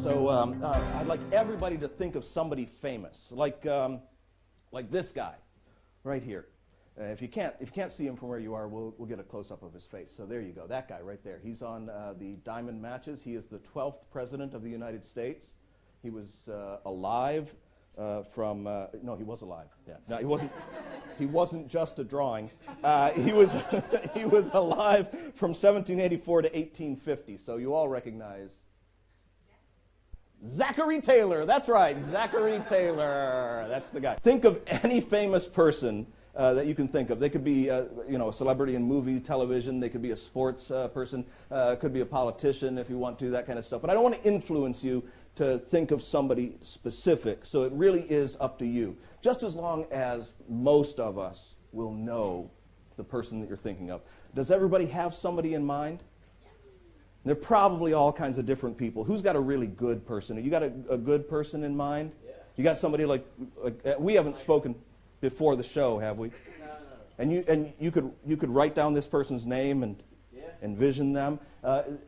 So I'd like everybody to think of somebody famous, like this guy, right here. If you can't see him from where you are, we'll get a close-up of his face. So there you go, that guy right there. He's on the Diamond Matches. He is the 12th president of the United States. He was alive from no, he was alive. Yeah, no, he wasn't. He wasn't just a drawing. He was he was alive from 1784 to 1850. So you all recognize Zachary Taylor. That's right, Zachary Taylor. That's the guy. Think of any famous person that you can think of. They could be, a celebrity in movie, television. They could be a sports person. Could be a politician if you want to, that kind of stuff. But I don't want to influence you to think of somebody specific. So it really is up to you. Just as long as most of us will know the person that you're thinking of. Does everybody have somebody in mind? There are probably all kinds of different people. Who's got a really good person? You got a good person in mind? Yeah. You got somebody like we haven't spoken before the show, have we? No. And you could write down this person's name and envision them.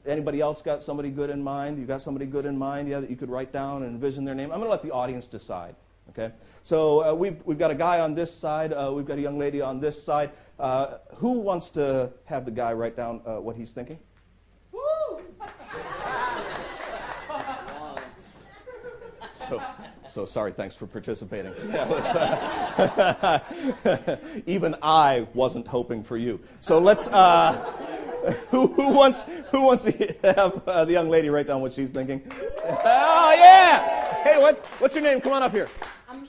Anybody else got somebody good in mind? You got somebody good in mind, that you could write down and envision their name? I'm going to let the audience decide. Okay. So we've got a guy on this side. We've got a young lady on this side. Who wants to have the guy write down what he's thinking? So sorry, thanks for participating. Even I wasn't hoping for you. So let's, who wants to have the young lady write down what she's thinking? Oh, yeah! Hey, what's your name? Come on up here. I'm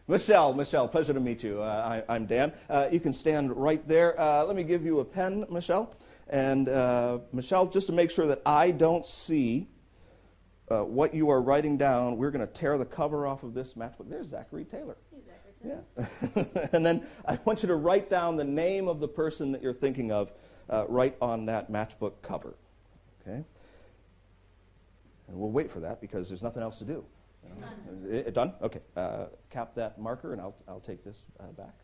Michelle. Michelle, pleasure to meet you. I'm Dan. You can stand right there. Let me give you a pen, Michelle. And Michelle, just to make sure that I don't see what you are writing down, we're going to tear the cover off of this matchbook. There's Zachary Taylor. He's Zachary Taylor. Yeah. And then I want you to write down the name of the person that you're thinking of right on that matchbook cover. Okay? And we'll wait for that because there's nothing else to do. Done? Okay. Cap that marker and I'll take this back.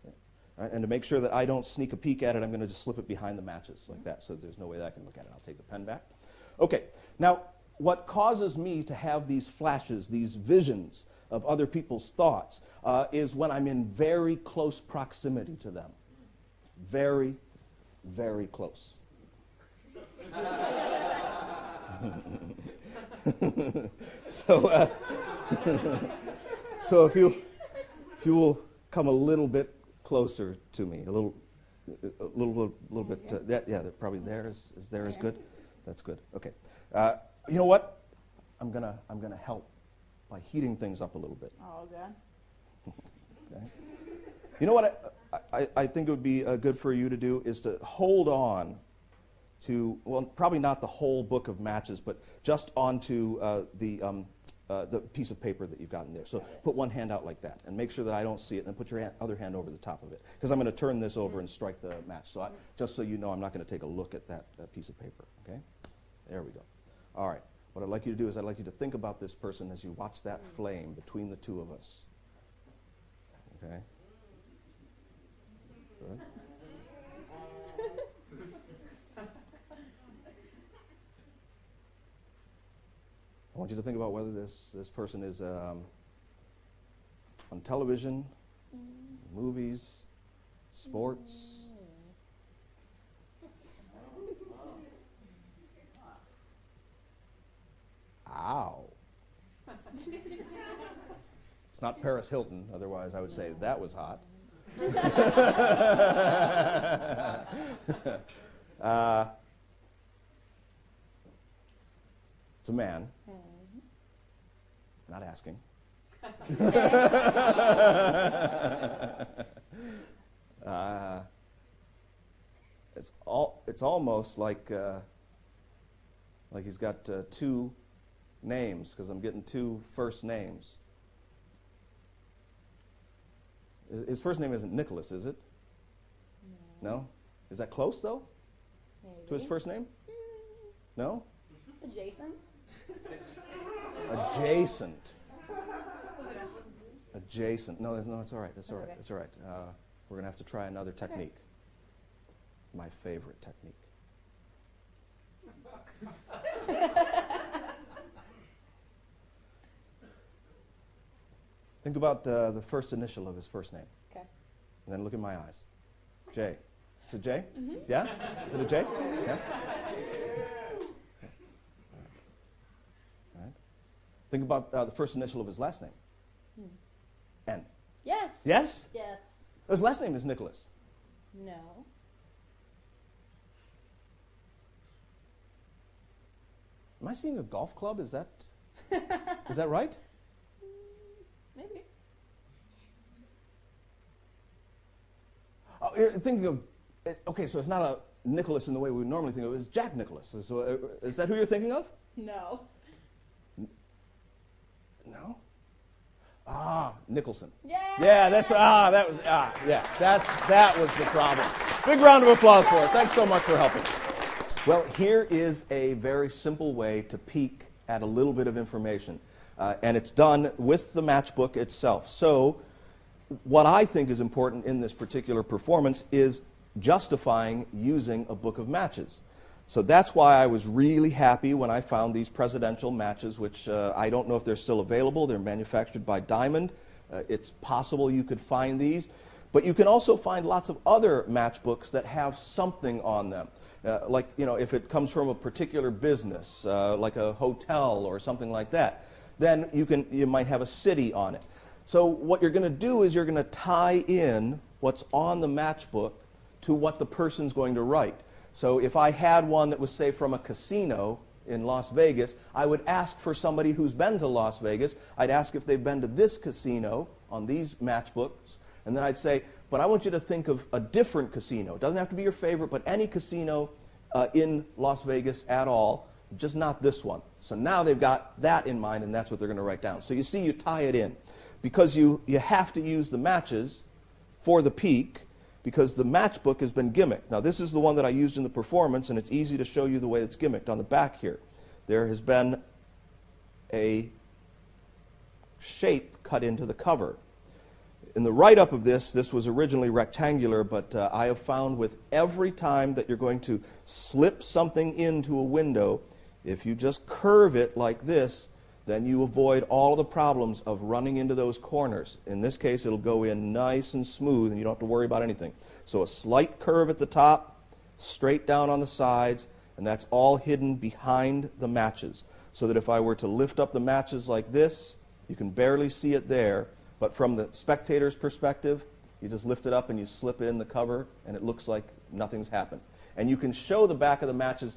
Yeah. All right. And to make sure that I don't sneak a peek at it, I'm going to just slip it behind the matches like that so there's no way that I can look at it. I'll take the pen back. Okay. Now, what causes me to have these flashes, these visions of other people's thoughts, is when I'm in very close proximity to them. Very, very close. So if you will come a little bit closer to me, a little bit. That probably there is there is good. That's good. Okay. You know what? I'm gonna help by heating things up a little bit. Oh, God. Okay. You know what I think it would be good for you to do is to hold on to, well, probably not the whole book of matches, but just onto the piece of paper that you've got in there. So put one hand out like that and make sure that I don't see it, and then put your other hand over the top of it, because I'm going to turn this over and strike the match. So just so you know, I'm not going to take a look at that piece of paper. Okay? There we go. All right. What I'd like you to do is I'd like you to think about this person as you watch that flame between the two of us. Okay? Good. I want you to think about whether this person is on television, movies, sports. Ow. It's not Paris Hilton, otherwise I would say that was hot. It's a man. Not asking. It's almost like he's got two names, because I'm getting two first names. His first name isn't Nicholas, is it? No? Is that close, though? Maybe. To his first name? No? Adjacent. Adjacent. No, it's all right. It's all right. Okay. It's all right. We're going to have to try another technique. My favorite technique. Think about the first initial of his first name. Okay. And then look in my eyes. J. Is it J? Mm-hmm. Yeah? Is it a J? Yeah? All right. Think about the first initial of his last name. N. Yes. Yes? Yes. His last name is Nicholas. No. Am I seeing a golf club? Is that right? Maybe. Oh, you're thinking of, okay, so it's not a Nicholas in the way we would normally think of it. It's Jack Nicholas. Is that who you're thinking of? No. No? Ah, Nicholson. Yeah. Yeah, that was the problem. Big round of applause for it. Thanks so much for helping. Well, here is a very simple way to peek at a little bit of information. And it's done with the matchbook itself. So what I think is important in this particular performance is justifying using a book of matches. So that's why I was really happy when I found these presidential matches, which I don't know if they're still available. They're manufactured by Diamond. It's possible you could find these. But you can also find lots of other matchbooks that have something on them. Like, you know, if it comes from a particular business, like a hotel or something like that, then you might have a city on it. So what you're going to do is you're going to tie in what's on the matchbook to what the person's going to write. So if I had one that was, say, from a casino in Las Vegas, I would ask for somebody who's been to Las Vegas. I'd ask if they've been to this casino on these matchbooks. And then I'd say, but I want you to think of a different casino. It doesn't have to be your favorite, but any casino in Las Vegas at all, just not this one. So now they've got that in mind, and that's what they're going to write down. So you see, you tie it in. Because you have to use the matches for the peak, because the matchbook has been gimmicked. Now, this is the one that I used in the performance, and it's easy to show you the way it's gimmicked. On the back here, there has been a shape cut into the cover. In the write-up of this was originally rectangular, but I have found with every time that you're going to slip something into a window, if you just curve it like this, then you avoid all of the problems of running into those corners. In this case, it'll go in nice and smooth, and you don't have to worry about anything. So a slight curve at the top, straight down on the sides, and that's all hidden behind the matches. So that if I were to lift up the matches like this, you can barely see it there, but from the spectator's perspective, you just lift it up and you slip in the cover, and it looks like nothing's happened. And you can show the back of the matches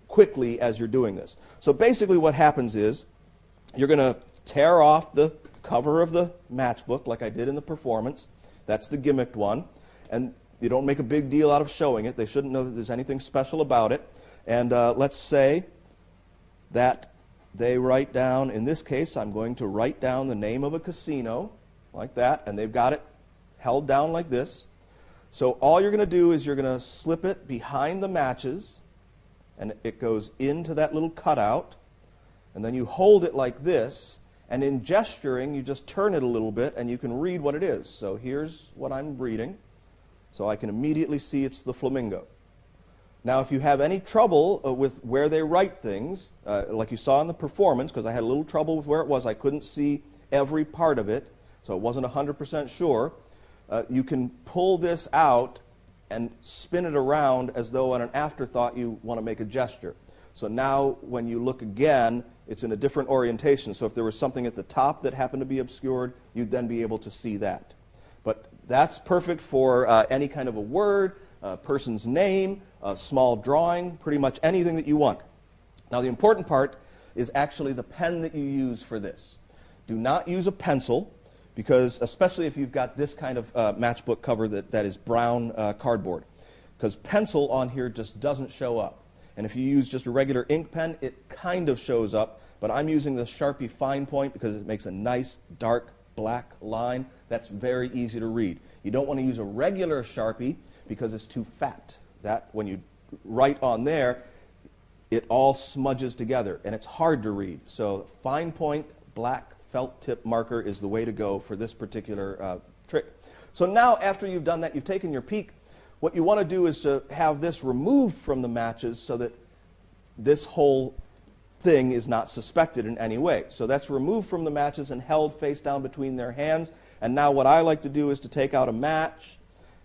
quickly as you're doing this. So basically what happens is, you're going to tear off the cover of the matchbook like I did in the performance. That's the gimmicked one. And you don't make a big deal out of showing it. They shouldn't know that there's anything special about it. And let's say that they write down, in this case, I'm going to write down the name of a casino, like that, and they've got it held down like this. So all you're going to do is you're going to slip it behind the matches, and it goes into that little cutout. And then you hold it like this, and in gesturing, you just turn it a little bit, and you can read what it is. So here's what I'm reading. So I can immediately see it's the flamingo. Now, if you have any trouble with where they write things, like you saw in the performance, because I had a little trouble with where it was, I couldn't see every part of it, so it wasn't 100% sure, you can pull this out and spin it around as though on an afterthought you want to make a gesture. So now when you look again, it's in a different orientation. So if there was something at the top that happened to be obscured, you'd then be able to see that. But that's perfect for any kind of a word, a person's name, a small drawing, pretty much anything that you want. Now the important part is actually the pen that you use for this. Do not use a pencil, because especially if you've got this kind of matchbook cover that is brown cardboard, because pencil on here just doesn't show up. And if you use just a regular ink pen, it kind of shows up, but I'm using the Sharpie Fine Point because it makes a nice dark black line. That's very easy to read. You don't want to use a regular Sharpie because it's too fat. That, when you write on there, it all smudges together, and it's hard to read. So Fine Point black felt tip marker is the way to go for this particular trick. So now after you've done that, you've taken your peek. What you want to do is to have this removed from the matches so that this whole thing is not suspected in any way. So that's removed from the matches and held face down between their hands. And now what I like to do is to take out a match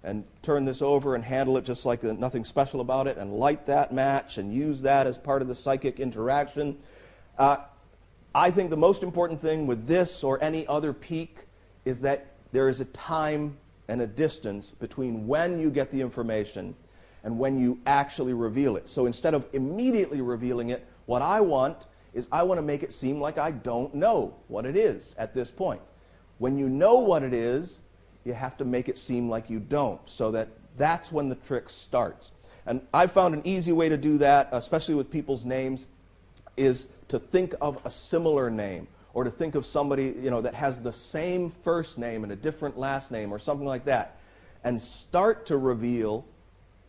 and turn this over and handle it just like nothing special about it, and light that match and use that as part of the psychic interaction. I think the most important thing with this or any other peak is that there is a time and a distance between when you get the information and when you actually reveal it. So instead of immediately revealing it, what I want is I want to make it seem like I don't know what it is at this point. When you know what it is, you have to make it seem like you don't, so that that's when the trick starts. And I found an easy way to do that, especially with people's names, is to think of a similar name, or to think of somebody, that has the same first name and a different last name or something like that, and start to reveal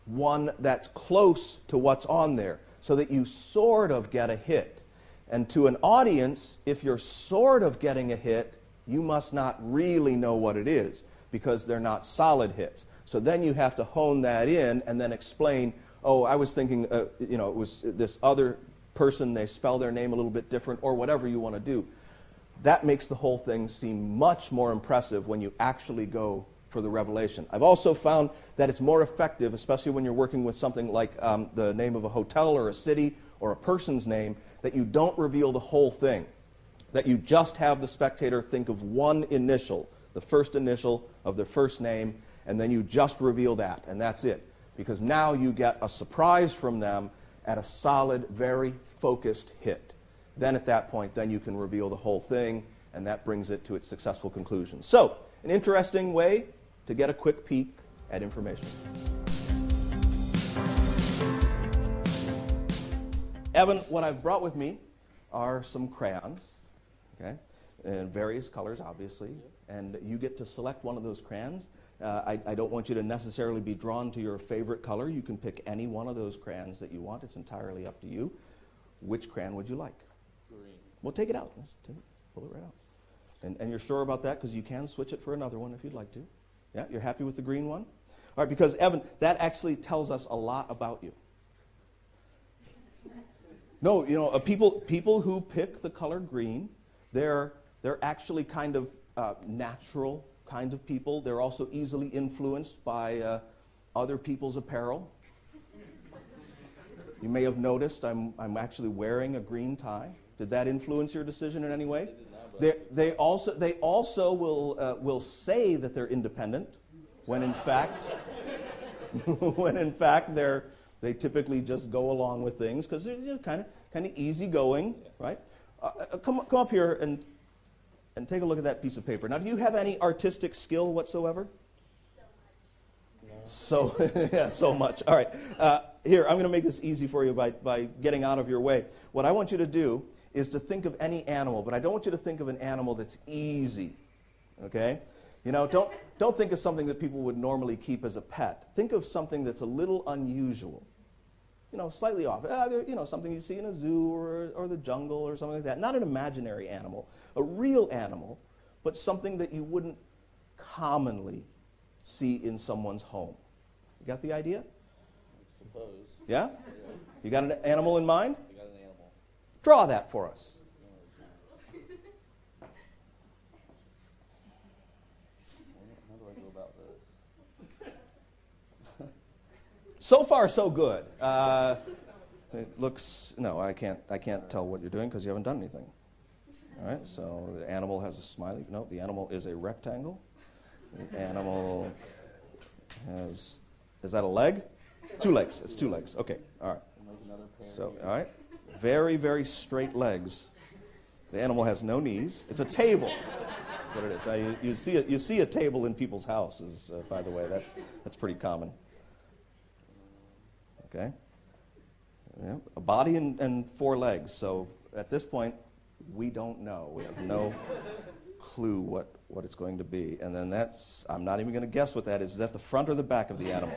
one that's close to what's on there, so that you sort of get a hit. And to an audience, if you're sort of getting a hit, you must not really know what it is, because they're not solid hits. So then you have to hone that in and then explain, oh, I was thinking, it was this other person, they spell their name a little bit different, or whatever you want to do. That makes the whole thing seem much more impressive when you actually go for the revelation. I've also found that it's more effective, especially when you're working with something like the name of a hotel or a city or a person's name, that you don't reveal the whole thing, that you just have the spectator think of one initial, the first initial of their first name, and then you just reveal that, and that's it. Because now you get a surprise from them at a solid, very focused hit. Then at that point, then you can reveal the whole thing, and that brings it to its successful conclusion. So, an interesting way to get a quick peek at information. Evan, what I've brought with me are some crayons, okay, in various colors, obviously, and you get to select one of those crayons. I don't want you to necessarily be drawn to your favorite color. You can pick any one of those crayons that you want. It's entirely up to you. Which crayon would you like? Green. Well, take it out. Just pull it right out. And you're sure about that, because you can switch it for another one if you'd like to. Yeah, you're happy with the green one? All right, because, Evan, that actually tells us a lot about you. No, people who pick the color green, they're actually kind of natural kind of people. They're also easily influenced by other people's apparel. You may have noticed I'm actually wearing a green tie. Did that influence your decision in any way? They also will say that they're independent, when in fact they typically just go along with things because they're kind of easygoing, right? Come up here and take a look at that piece of paper. Now, do you have any artistic skill whatsoever? So much. All right. Here, I'm going to make this easy for you by getting out of your way. What I want you to do is to think of any animal, but I don't want you to think of an animal that's easy. Okay? Don't think of something that people would normally keep as a pet. Think of something that's a little unusual. Slightly off. Something you see in a zoo or the jungle or something like that. Not an imaginary animal, a real animal, but something that you wouldn't commonly see in someone's home. You got the idea? I suppose. Yeah? You got an animal in mind? I got an animal. Draw that for us. How do I go about this? So far, so good. It looks, no, I can't tell what you're doing because you haven't done anything. All right, so the animal has a smiley, no, the animal is a rectangle. The animal is that a leg? 2 legs, it's 2 legs, okay, all right. So, all right, very, very straight legs. The animal has no knees. It's a table. That's what it is. Now, you see a table in people's houses, by the way. That's pretty common. Okay. Yeah, a body and 4 legs. So at this point, we don't know. We have no clue what it's going to be. And then I'm not even going to guess what that is. Is that the front or the back of the animal?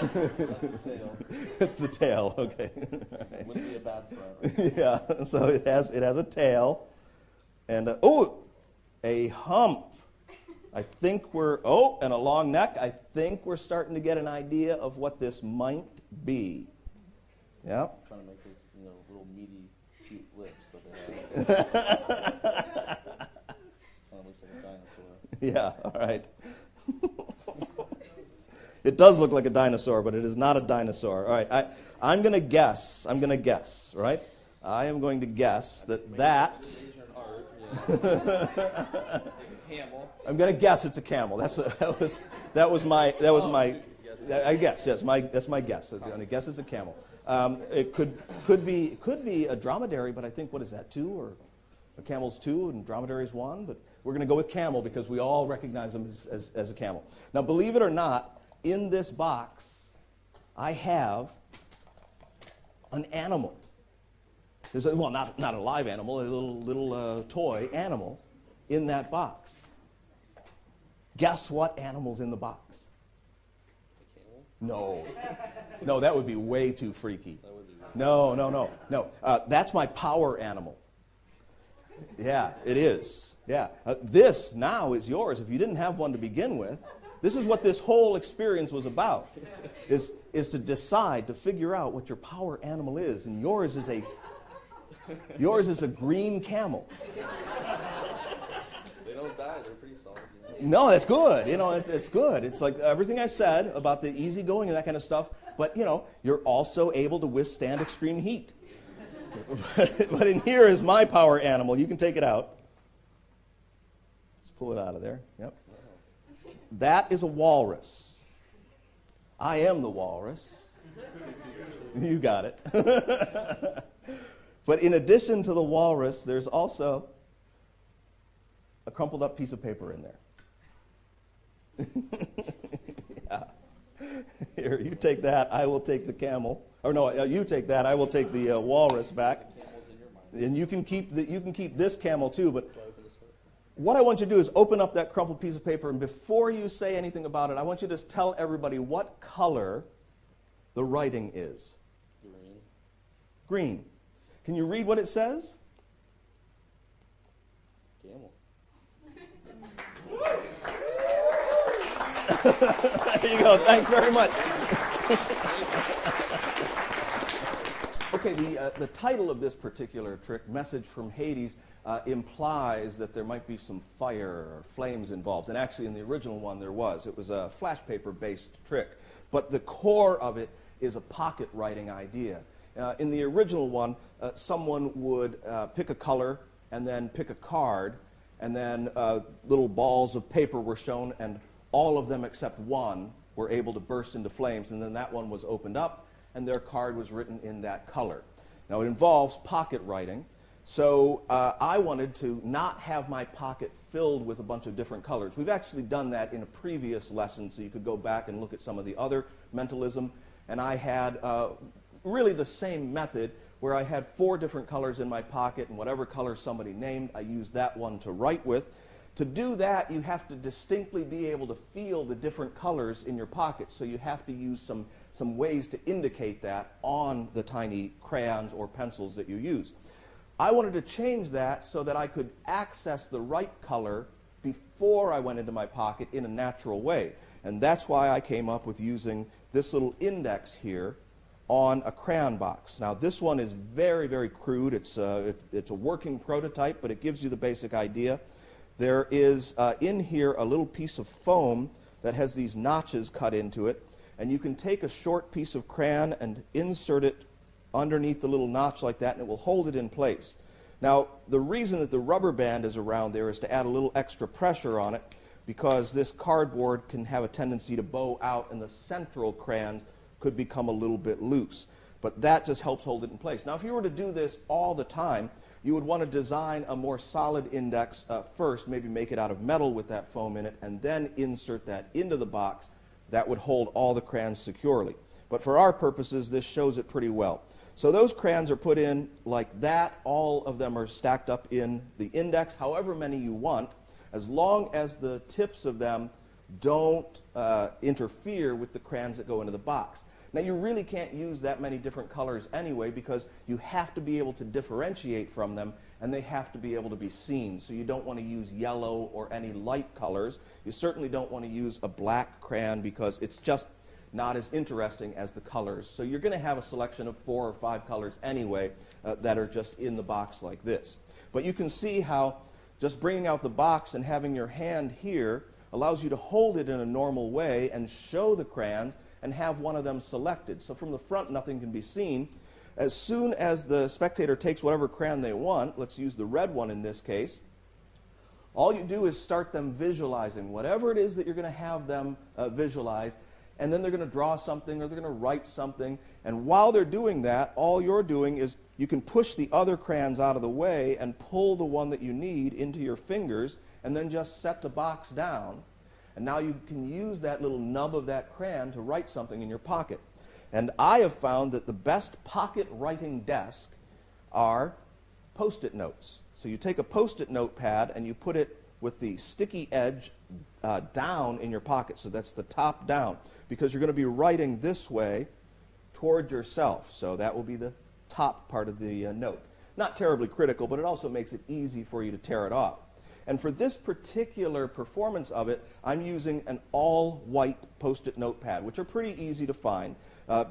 It's the tail. It's the tail, okay. It wouldn't be a bad front. Yeah, so it has a tail. And, a hump. I think and a long neck. I think we're starting to get an idea of what this might be. Yeah. I'm trying to make this, little meaty, cute lips. that they have. Looks like a dinosaur. Yeah, all right. It does look like a dinosaur, but it is not a dinosaur. All right, I'm going to guess, right? I am going to guess that Asian art, yeah. Camel. I'm going to guess it's a camel. That was my I guess, yes, that's my guess. I'm going to guess it's a camel. It could be a dromedary, but I think, what is that, 2? Or a camel's 2 and dromedary is 1? But we're going to go with camel because we all recognize them as a camel. Now, believe it or not, in this box, I have an animal. There's not a live animal, a little toy animal in that box. Guess what animal's in the box? No, that would be way too freaky. No. That's my power animal. Yeah, it is. Yeah, this now is yours. If you didn't have one to begin with, this is what this whole experience was about: is to decide, to figure out what your power animal is, and yours is a green camel. They don't die. They're pretty solid. No, that's good. It's good. It's like everything I said about the easygoing and that kind of stuff, but, you're also able to withstand extreme heat. But in here is my power animal. You can take it out. Let's pull it out of there. Yep. That is a walrus. I am the walrus. You got it. But in addition to the walrus, there's also a crumpled up piece of paper in there. Yeah. Here, you take that. I will take the camel. Or no, you take that. I will take the walrus back. And you can keep this camel too. But what I want you to do is open up that crumpled piece of paper, and before you say anything about it, I want you to tell everybody what color the writing is. Green. Can you read what it says? Camel. There you go. Thanks very much. Okay, the title of this particular trick, Message from Hades, implies that there might be some fire or flames involved. And actually, in the original one, there was. It was a flash paper-based trick. But the core of it is a pocket writing idea. In the original one, someone would pick a color and then pick a card, and then little balls of paper were shown, and all of them except one were able to burst into flames, and then that one was opened up, and their card was written in that color. Now, it involves pocket writing, so I wanted to not have my pocket filled with a bunch of different colors. We've actually done that in a previous lesson, so you could go back and look at some of the other mentalism, and I had really the same method where I had 4 different colors in my pocket, and whatever color somebody named, I used that one to write with. To do that, you have to distinctly be able to feel the different colors in your pocket, so you have to use some ways to indicate that on the tiny crayons or pencils that you use. I wanted to change that so that I could access the right color before I went into my pocket in a natural way. And that's why I came up with using this little index here on a crayon box. Now, this one is very, very crude. It's a working prototype, but it gives you the basic idea. There is in here a little piece of foam that has these notches cut into it, and you can take a short piece of crayon and insert it underneath the little notch like that, and it will hold it in place. Now, the reason that the rubber band is around there is to add a little extra pressure on it, because this cardboard can have a tendency to bow out, and the central crayons could become a little bit loose. But that just helps hold it in place. Now, if you were to do this all the time, you would want to design a more solid index first, maybe make it out of metal with that foam in it, and then insert that into the box. That would hold all the crayons securely. But for our purposes, this shows it pretty well. So those crayons are put in like that. All of them are stacked up in the index, however many you want, as long as the tips of them don't interfere with the crayons that go into the box. Now, you really can't use that many different colors anyway, because you have to be able to differentiate from them, and they have to be able to be seen. So you don't want to use yellow or any light colors. You certainly don't want to use a black crayon, because it's just not as interesting as the colors. So you're going to have a selection of 4 or 5 colors anyway that are just in the box like this. But you can see how just bringing out the box and having your hand here allows you to hold it in a normal way and show the crayons and have one of them selected. So from the front, nothing can be seen. As soon as the spectator takes whatever crayon they want, let's use the red one in this case, all you do is start them visualizing whatever it is that you're going to have them visualize, and then they're going to draw something or they're going to write something. And while they're doing that, all you're doing is you can push the other crayons out of the way and pull the one that you need into your fingers and then just set the box down. And now you can use that little nub of that crayon to write something in your pocket. And I have found that the best pocket writing desk are Post-it notes. So you take a Post-it notepad and you put it with the sticky edge down in your pocket. So that's the top down, because you're going to be writing this way toward yourself. So that will be the top part of the note. Not terribly critical, but it also makes it easy for you to tear it off. And for this particular performance of it, I'm using an all-white Post-it notepad, which are pretty easy to find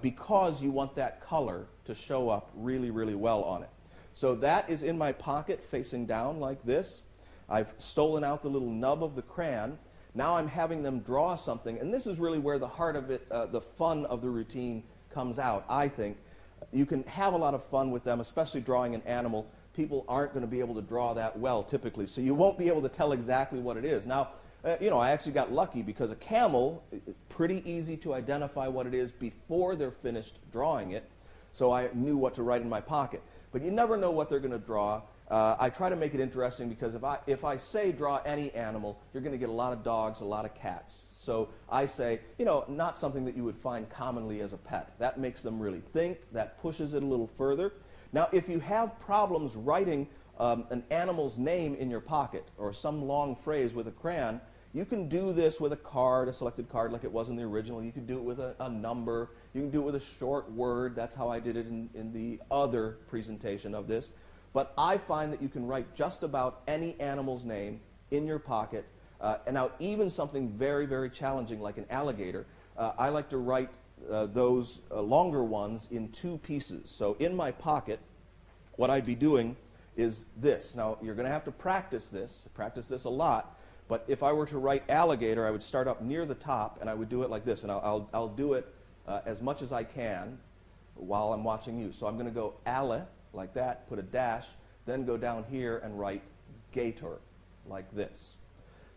because you want that color to show up really, really well on it. So that is in my pocket facing down like this. I've stolen out the little nub of the crayon. Now I'm having them draw something, and this is really where the heart of it, the fun of the routine comes out, I think. You can have a lot of fun with them, especially drawing an animal. People aren't going to be able to draw that well typically, so you won't be able to tell exactly what it is. Now, I actually got lucky because a camel, pretty easy to identify what it is before they're finished drawing it, so I knew what to write in my pocket. But you never know what they're going to draw. I try to make it interesting because if I say draw any animal, you're going to get a lot of dogs, a lot of cats. So I say, not something that you would find commonly as a pet. That makes them really think. That pushes it a little further. Now, if you have problems writing an animal's name in your pocket or some long phrase with a crayon, you can do this with a card, a selected card like it was in the original. You can do it with a number. You can do it with a short word. That's how I did it in the other presentation of this. But I find that you can write just about any animal's name in your pocket. And now even something very, very challenging like an alligator, I like to write those longer ones in 2 pieces. So in my pocket, what I'd be doing is this. Now, you're going to have to practice this a lot. But if I were to write alligator, I would start up near the top, and I would do it like this. And I'll do it as much as I can while I'm watching you. So I'm going to go alle, like that, put a dash, then go down here and write gator, like this.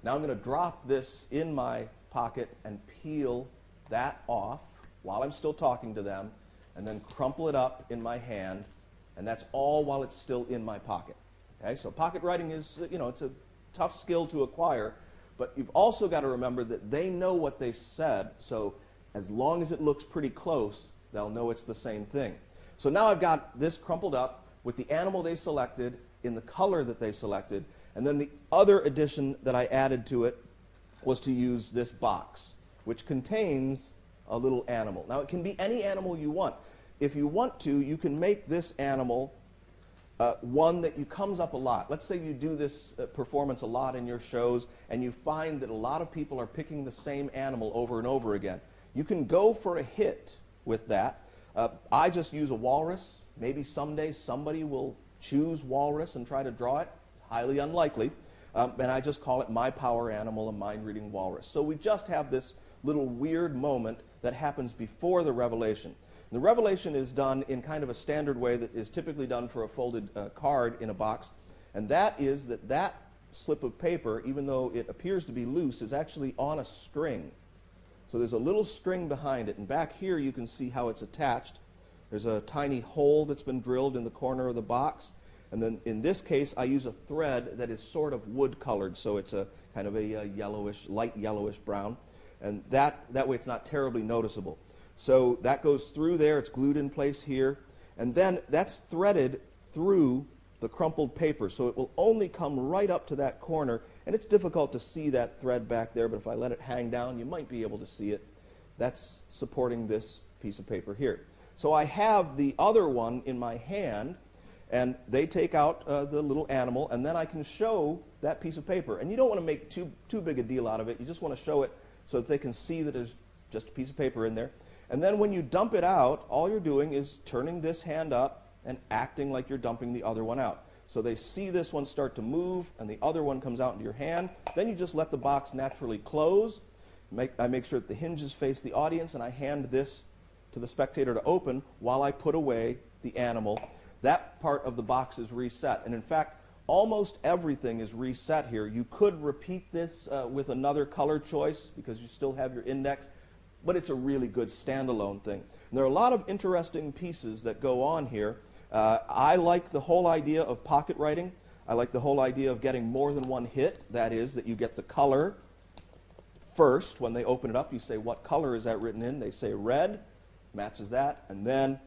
Now I'm going to drop this in my pocket and peel that off while I'm still talking to them, and then crumple it up in my hand, and that's all while it's still in my pocket. Okay, so pocket writing is, it's a tough skill to acquire, but you've also got to remember that they know what they said, so as long as it looks pretty close, they'll know it's the same thing. So now I've got this crumpled up with the animal they selected in the color that they selected, and then the other addition that I added to it was to use this box, which contains a little animal. Now, it can be any animal you want. If you want to, you can make this animal one that comes up a lot. Let's say you do this performance a lot in your shows, and you find that a lot of people are picking the same animal over and over again. You can go for a hit with that. I just use a walrus. Maybe someday somebody will choose walrus and try to draw it. It's highly unlikely. And I just call it my power animal, a mind-reading walrus. So we just have this little weird moment that happens before the revelation. The revelation is done in kind of a standard way that is typically done for a folded card in a box, and that is that slip of paper, even though it appears to be loose, is actually on a string. So there's a little string behind it, and back here you can see how it's attached. There's a tiny hole that's been drilled in the corner of the box, and then in this case I use a thread that is sort of wood-colored, so it's a kind of a yellowish, light yellowish brown, and that way it's not terribly noticeable. So that goes through there, it's glued in place here, and then that's threaded through the crumpled paper, so it will only come right up to that corner, and it's difficult to see that thread back there, but if I let it hang down, you might be able to see it. That's supporting this piece of paper here. So I have the other one in my hand, and they take out the little animal, and then I can show that piece of paper. And you don't want to make too big a deal out of it. You just want to show it so that they can see that there's just a piece of paper in there. And then when you dump it out, all you're doing is turning this hand up and acting like you're dumping the other one out. So they see this one start to move, and the other one comes out into your hand. Then you just let the box naturally close. I make sure that the hinges face the audience, and I hand this to the spectator to open while I put away the animal. That part of the box is reset. And in fact, almost everything is reset here. You could repeat this with another color choice because you still have your index, but it's a really good standalone thing. And there are a lot of interesting pieces that go on here. I like the whole idea of pocket writing. I like the whole idea of getting more than one hit. That is, that you get the color first. When they open it up, you say, what color is that written in? They say red, matches that, and then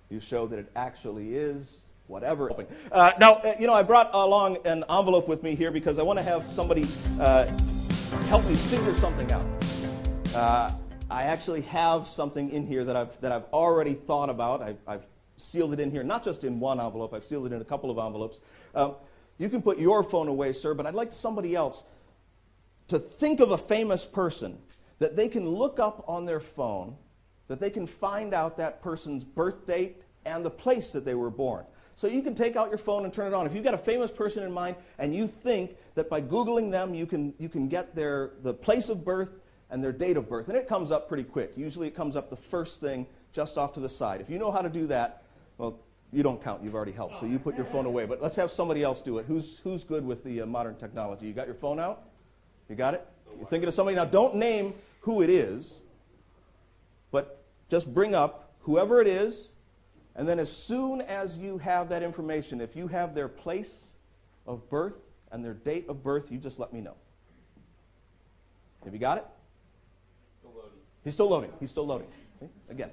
you show that it actually is whatever. Now, I brought along an envelope with me here because I want to have somebody help me figure something out. I actually have something in here that I've already thought about. I've sealed it in here, not just in one envelope. I've sealed it in a couple of envelopes. You can put your phone away, sir, but I'd like somebody else to think of a famous person that they can look up on their phone, that they can find out that person's birth date and the place that they were born. So you can take out your phone and turn it on. If you've got a famous person in mind and you think that by Googling them you can get the place of birth and their date of birth, and it comes up pretty quick. Usually it comes up the first thing just off to the side. If you know how to do that, well, you don't count. You've already helped, so you put your phone away. But let's have somebody else do it. Who's good with the modern technology? You got your phone out? You got it? You're thinking of somebody? Now, don't name who it is, but just bring up whoever it is, and then as soon as you have that information, if you have their place of birth and their date of birth, you just let me know. Have you got it? Still loading. He's still loading. He's still loading. See? Again.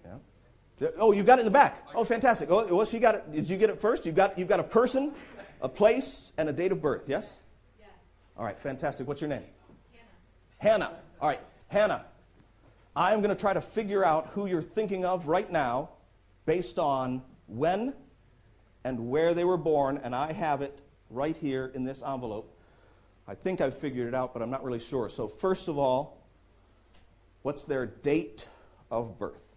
Yeah. Oh, you got it in the back. Oh, fantastic. Oh, well, she got it. Did you get it first? You've got a person, a place, and a date of birth, yes? Yes. All right, fantastic. What's your name? Hannah. Hannah. All right, Hannah. I'm going to try to figure out who you're thinking of right now based on when and where they were born, and I have it right here in this envelope. I think I've figured it out, but I'm not really sure. So first of all, what's their date of birth?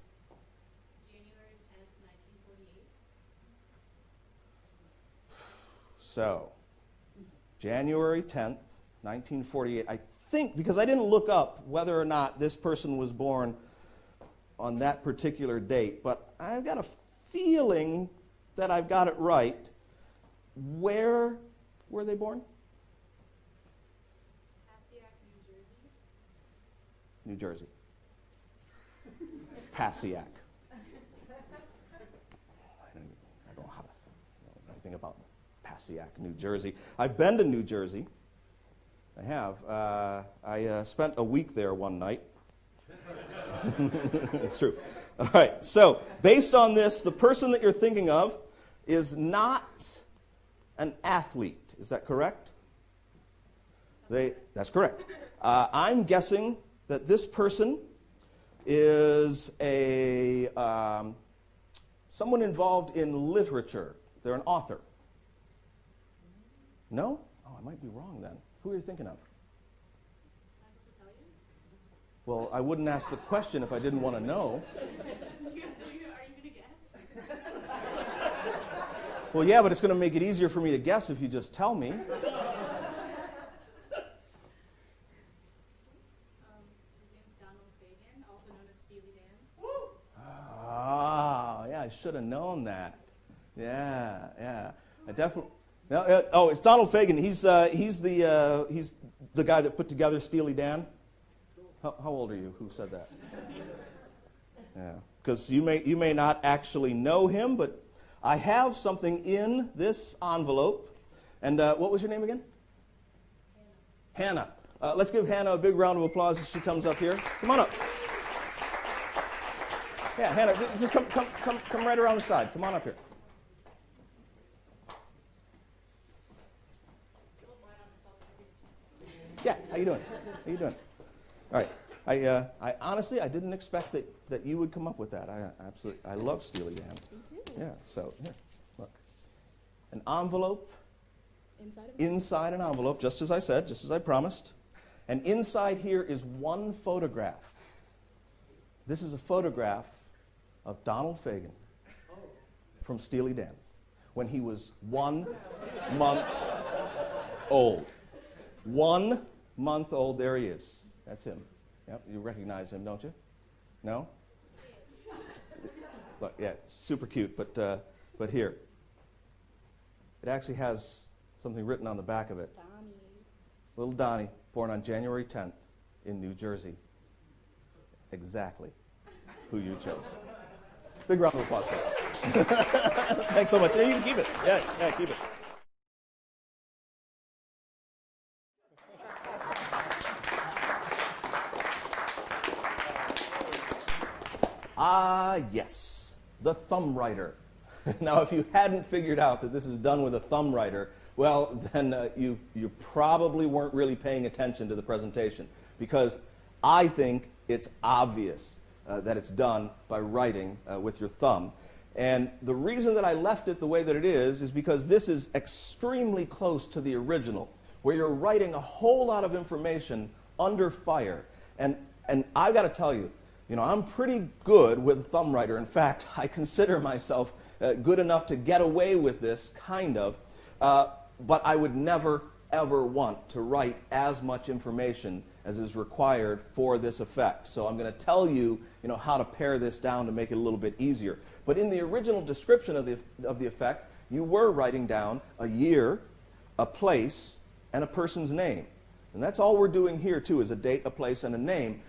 January 10th, 1948. So, January 10th, 1948. I think, because I didn't look up whether or not this person was born on that particular date, but I've got a feeling that I've got it right. Where were they born? Passaic, New Jersey. New Jersey. Passaic. I don't know anything about Passaic, New Jersey. I've been to New Jersey. I have. I spent a week there one night. It's true. All right. So, based on this, the person that you're thinking of is not an athlete. Is that correct? That's correct. I'm guessing that this person is someone involved in literature. They're an author. No? Oh, I might be wrong then. Who are you thinking of? Am I supposed to tell you? Well, I wouldn't ask the question if I didn't want to know. Are you going to guess? Well, yeah, but it's going to make it easier for me to guess if you just tell me. His name's Donald Fagen, also known as Steely Dan. Ah, yeah, I should have known that. Yeah. I definitely. No, it's Donald Fagen. He's the guy that put together Steely Dan. How old are you? Who said that? Yeah, because you may not actually know him, but I have something in this envelope. And what was your name again? Hannah. Let's give Hannah a big round of applause as she comes up here. Come on up. Yeah, Hannah, just come right around the side. Come on up here. Yeah, how you doing? All right. I honestly, I didn't expect that you would come up with that. I love Steely Dan. Me too. Yeah, so here, look. An envelope. Inside an envelope, just as I said, just as I promised. And inside here is one photograph. This is a photograph of Donald Fagen from Steely Dan when he was 1 month old. 1 month old, there he is. That's him. Yep, you recognize him, don't you? No? But yeah, super cute, but here. It actually has something written on the back of it. Donnie. Little Donnie, born on January 10th in New Jersey. Exactly who you chose. Big round of applause for that. Thanks so much. Yeah, you can keep it. Yeah, keep it. Ah, yes, the thumb writer. Now, if you hadn't figured out that this is done with a thumb writer, well, then you probably weren't really paying attention to the presentation, because I think it's obvious that it's done by writing with your thumb. And the reason that I left it the way that it is because this is extremely close to the original, where you're writing a whole lot of information under fire. And I've got to tell you, I'm pretty good with a thumb writer. In fact, I consider myself good enough to get away with this, kind of. But I would never, ever want to write as much information as is required for this effect. So I'm going to tell you, how to pare this down to make it a little bit easier. But in the original description of the effect, you were writing down a year, a place, and a person's name. And that's all we're doing here, too, is a date, a place, and a name.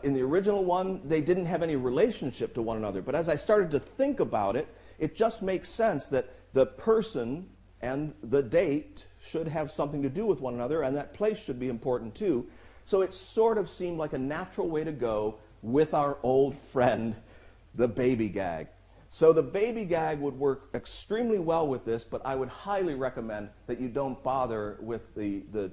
In the original one, they didn't have any relationship to one another. But as I started to think about it, it just makes sense that the person and the date should have something to do with one another, and that place should be important, too. So it sort of seemed like a natural way to go with our old friend, the baby gag. So the baby gag would work extremely well with this, but I would highly recommend that you don't bother with the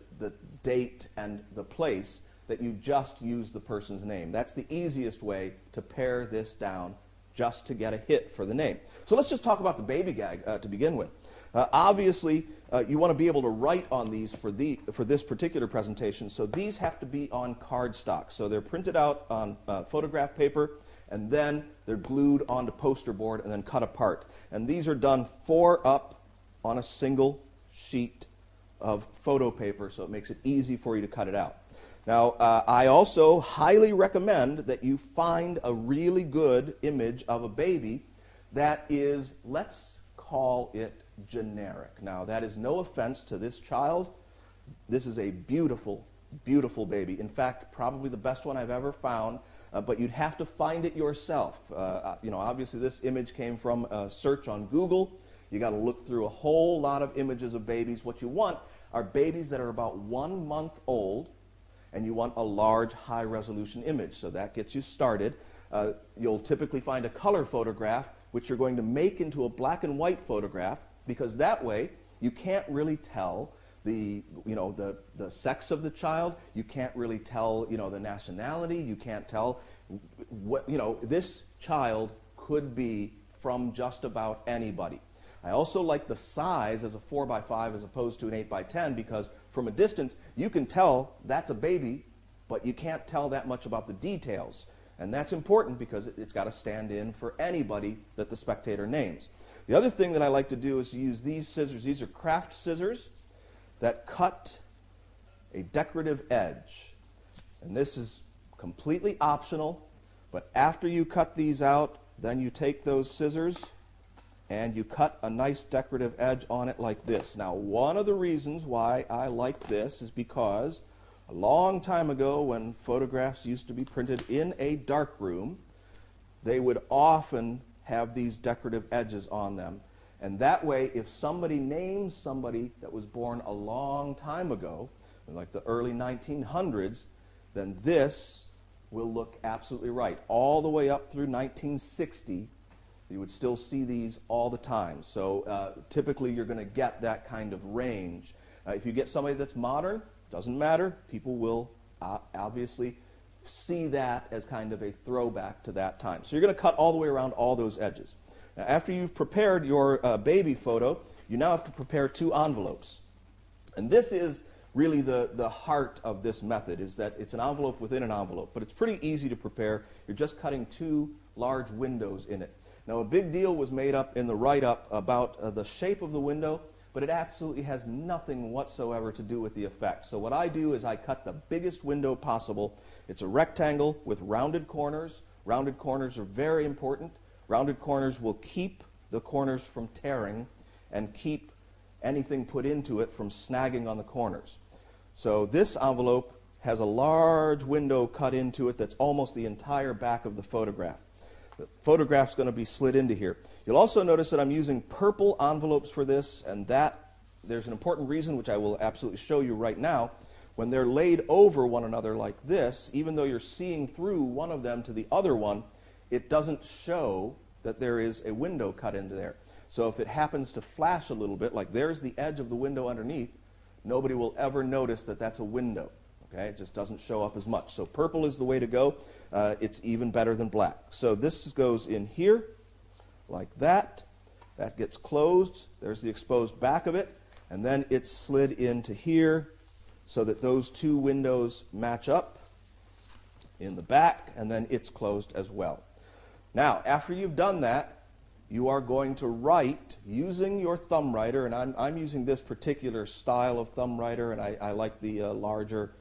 date and the place, that you just use the person's name. That's the easiest way to pare this down, just to get a hit for the name. So let's just talk about the baby gag to begin with. Obviously, you want to be able to write on these for this particular presentation, so these have to be on cardstock. So they're printed out on photograph paper, and then they're glued onto poster board and then cut apart. And these are done 4 up on a single sheet of photo paper, so it makes it easy for you to cut it out. Now, I also highly recommend that you find a really good image of a baby that is, let's call it generic. Now, that is no offense to this child. This is a beautiful, beautiful baby. In fact, probably the best one I've ever found, but you'd have to find it yourself. Obviously this image came from a search on Google. You got to look through a whole lot of images of babies. What you want are babies that are about 1 month old, and you want a large, high-resolution image. So that gets you started. You'll typically find a color photograph, which you're going to make into a black and white photograph, because that way you can't really tell the sex of the child. You can't really tell, the nationality. You can't tell what, this child could be from just about anybody. I also like the size as a 4x5 as opposed to an 8x10, because from a distance you can tell that's a baby, but you can't tell that much about the details. And that's important because it's got to stand in for anybody that the spectator names. The other thing that I like to do is to use these scissors. These are craft scissors that cut a decorative edge. And this is completely optional, but after you cut these out, then you take those scissors and you cut a nice decorative edge on it like this. Now, one of the reasons why I like this is because a long time ago, when photographs used to be printed in a darkroom, they would often have these decorative edges on them. And that way, if somebody names somebody that was born a long time ago, like the early 1900s, then this will look absolutely right. All the way up through 1960, you would still see these all the time. So typically you're going to get that kind of range. If you get somebody that's modern, doesn't matter. People will obviously see that as kind of a throwback to that time. So you're going to cut all the way around all those edges. Now, after you've prepared your baby photo, you now have to prepare 2 envelopes. And this is really the heart of this method, is that it's an envelope within an envelope. But it's pretty easy to prepare. You're just cutting 2 large windows in it. Now, a big deal was made up in the write-up about the shape of the window, but it absolutely has nothing whatsoever to do with the effect. So what I do is I cut the biggest window possible. It's a rectangle with rounded corners. Rounded corners are very important. Rounded corners will keep the corners from tearing and keep anything put into it from snagging on the corners. So this envelope has a large window cut into it that's almost the entire back of the photograph. The photograph's going to be slid into here. You'll also notice that I'm using purple envelopes for this, and that there's an important reason, which I will absolutely show you right now. When they're laid over one another like this, even though you're seeing through one of them to the other one, it doesn't show that there is a window cut into there. So if it happens to flash a little bit, like there's the edge of the window underneath, nobody will ever notice that that's a window. Okay? It just doesn't show up as much. So purple is the way to go. It's even better than black. So this goes in here, like that. That gets closed. There's the exposed back of it. And then it's slid into here so that those 2 windows match up in the back, and then it's closed as well. Now, after you've done that, you are going to write using your thumb writer, and I'm using this particular style of thumb writer, and I like the larger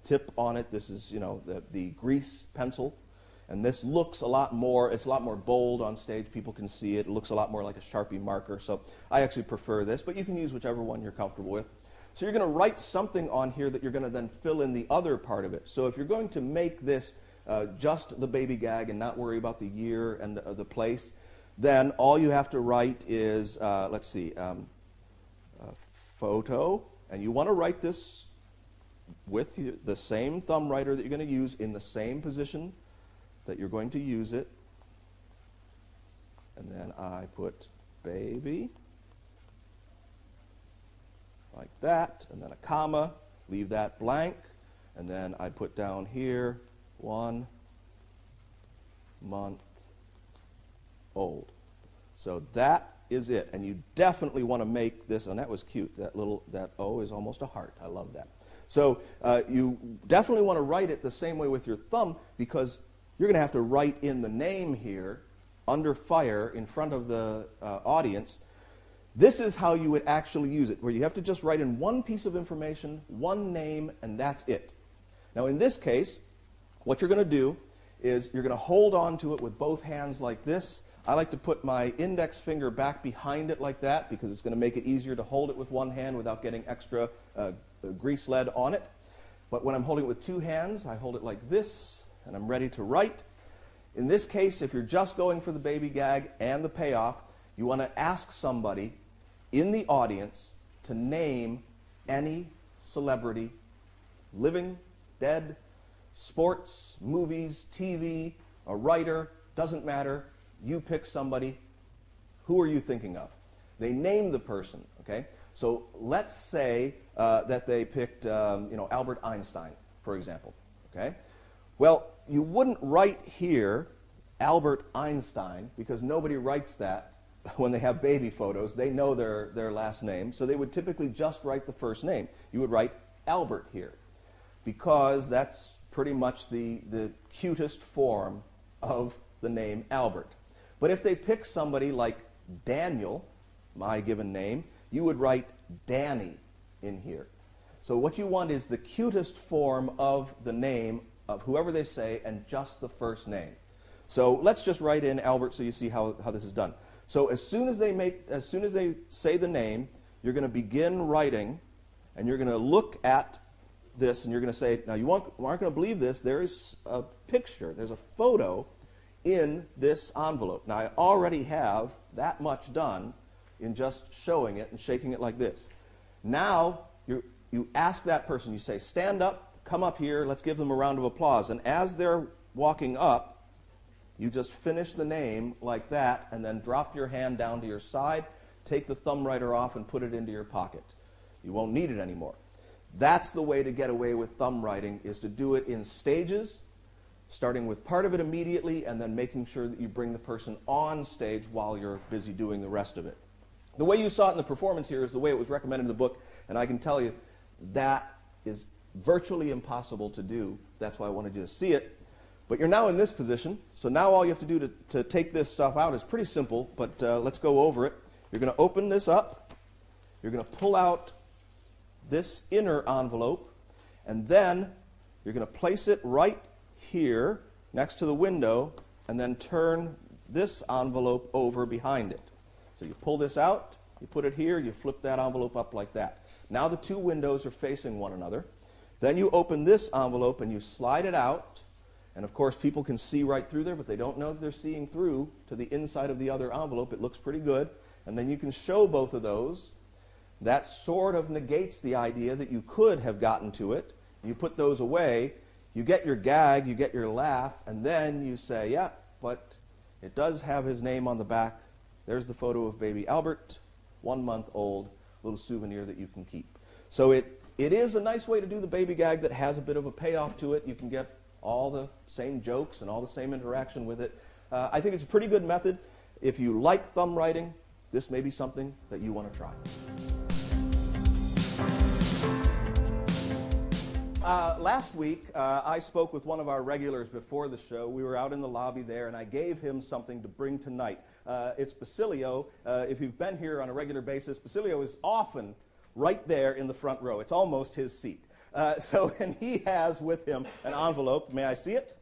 tip on it. This is, the grease pencil, and this looks a lot more, it's a lot more bold on stage. People can see it. It looks a lot more like a Sharpie marker, so I actually prefer this, but you can use whichever one you're comfortable with. So you're going to write something on here that you're going to then fill in the other part of it. So if you're going to make this just the baby gag and not worry about the year and the place, then all you have to write is, photo, and you want to write this with the same thumb writer that you're going to use in the same position that you're going to use it. And then I put baby, like that, and then a comma, leave that blank, and then I put down here 1 month old. So that is it, and you definitely want to make this, and that was cute, that O is almost a heart. I love that. So you definitely want to write it the same way with your thumb, because you're going to have to write in the name here under fire in front of the audience. This is how you would actually use it, where you have to just write in one piece of information, one name, and that's it. Now in this case, what you're going to do is you're going to hold on to it with both hands like this. I like to put my index finger back behind it like that because it's going to make it easier to hold it with one hand without getting extra grease lead on it. But when I'm holding it with 2 hands, I hold it like this, and I'm ready to write. In this case, if you're just going for the baby gag and the payoff, you want to ask somebody in the audience to name any celebrity, living, dead, sports, movies, TV, a writer, doesn't matter. You pick somebody. Who are you thinking of? They name the person, okay? So let's say that they picked, Albert Einstein, for example, okay? Well, you wouldn't write here Albert Einstein because nobody writes that when they have baby photos. They know their last name, so they would typically just write the first name. You would write Albert here because that's pretty much the cutest form of the name Albert. But if they pick somebody like Daniel, my given name, you would write Danny in here. So what you want is the cutest form of the name of whoever they say and just the first name. So let's just write in Albert so you see how this is done. So as soon as they say the name, you're going to begin writing, and you're going to look at this, and you're going to say, now you aren't going to believe this, there's a picture, there's a photo in this envelope. Now I already have that much done in just showing it and shaking it like this. Now you ask that person, you say, stand up, come up here, let's give them a round of applause. And as they're walking up, you just finish the name like that, and then drop your hand down to your side, take the thumb writer off, and put it into your pocket. You won't need it anymore. That's the way to get away with thumb writing, is to do it in stages, starting with part of it immediately, and then making sure that you bring the person on stage while you're busy doing the rest of it. The way you saw it in the performance here is the way it was recommended in the book, and I can tell you, That is virtually impossible to do. That's why I wanted you to see it. But you're now in this position, so now all you have to do to take this stuff out is pretty simple, but let's go over it. You're going to open this up. You're going to pull out this inner envelope, and then you're going to place it right here next to the window, and then turn this envelope over behind it. So you pull this out, you put it here, you flip that envelope up like that. Now the two windows are facing one another. Then you open this envelope and you slide it out. And of course, people can see right through there, but they don't know that they're seeing through to the inside of the other envelope. It looks pretty good. And then you can show both of those. That sort of negates the idea that you could have gotten to it. You put those away. You get your gag, you get your laugh, and then you say, yeah, but it does have his name on the back. There's the photo of baby Albert, 1 month old, little souvenir that you can keep. So it is a nice way to do the baby gag that has a bit of a payoff to it. You can get all the same jokes and all the same interaction with it. I think it's a pretty good method. If you like thumb writing, this may be something that you want to try. Last week, I spoke with one of our regulars before the show. We were out in the lobby there, and I gave him something to bring tonight. It's Basilio. If you've been here on a regular basis, Basilio is often right there in the front row. It's almost his seat. And he has with him an envelope. May I see it?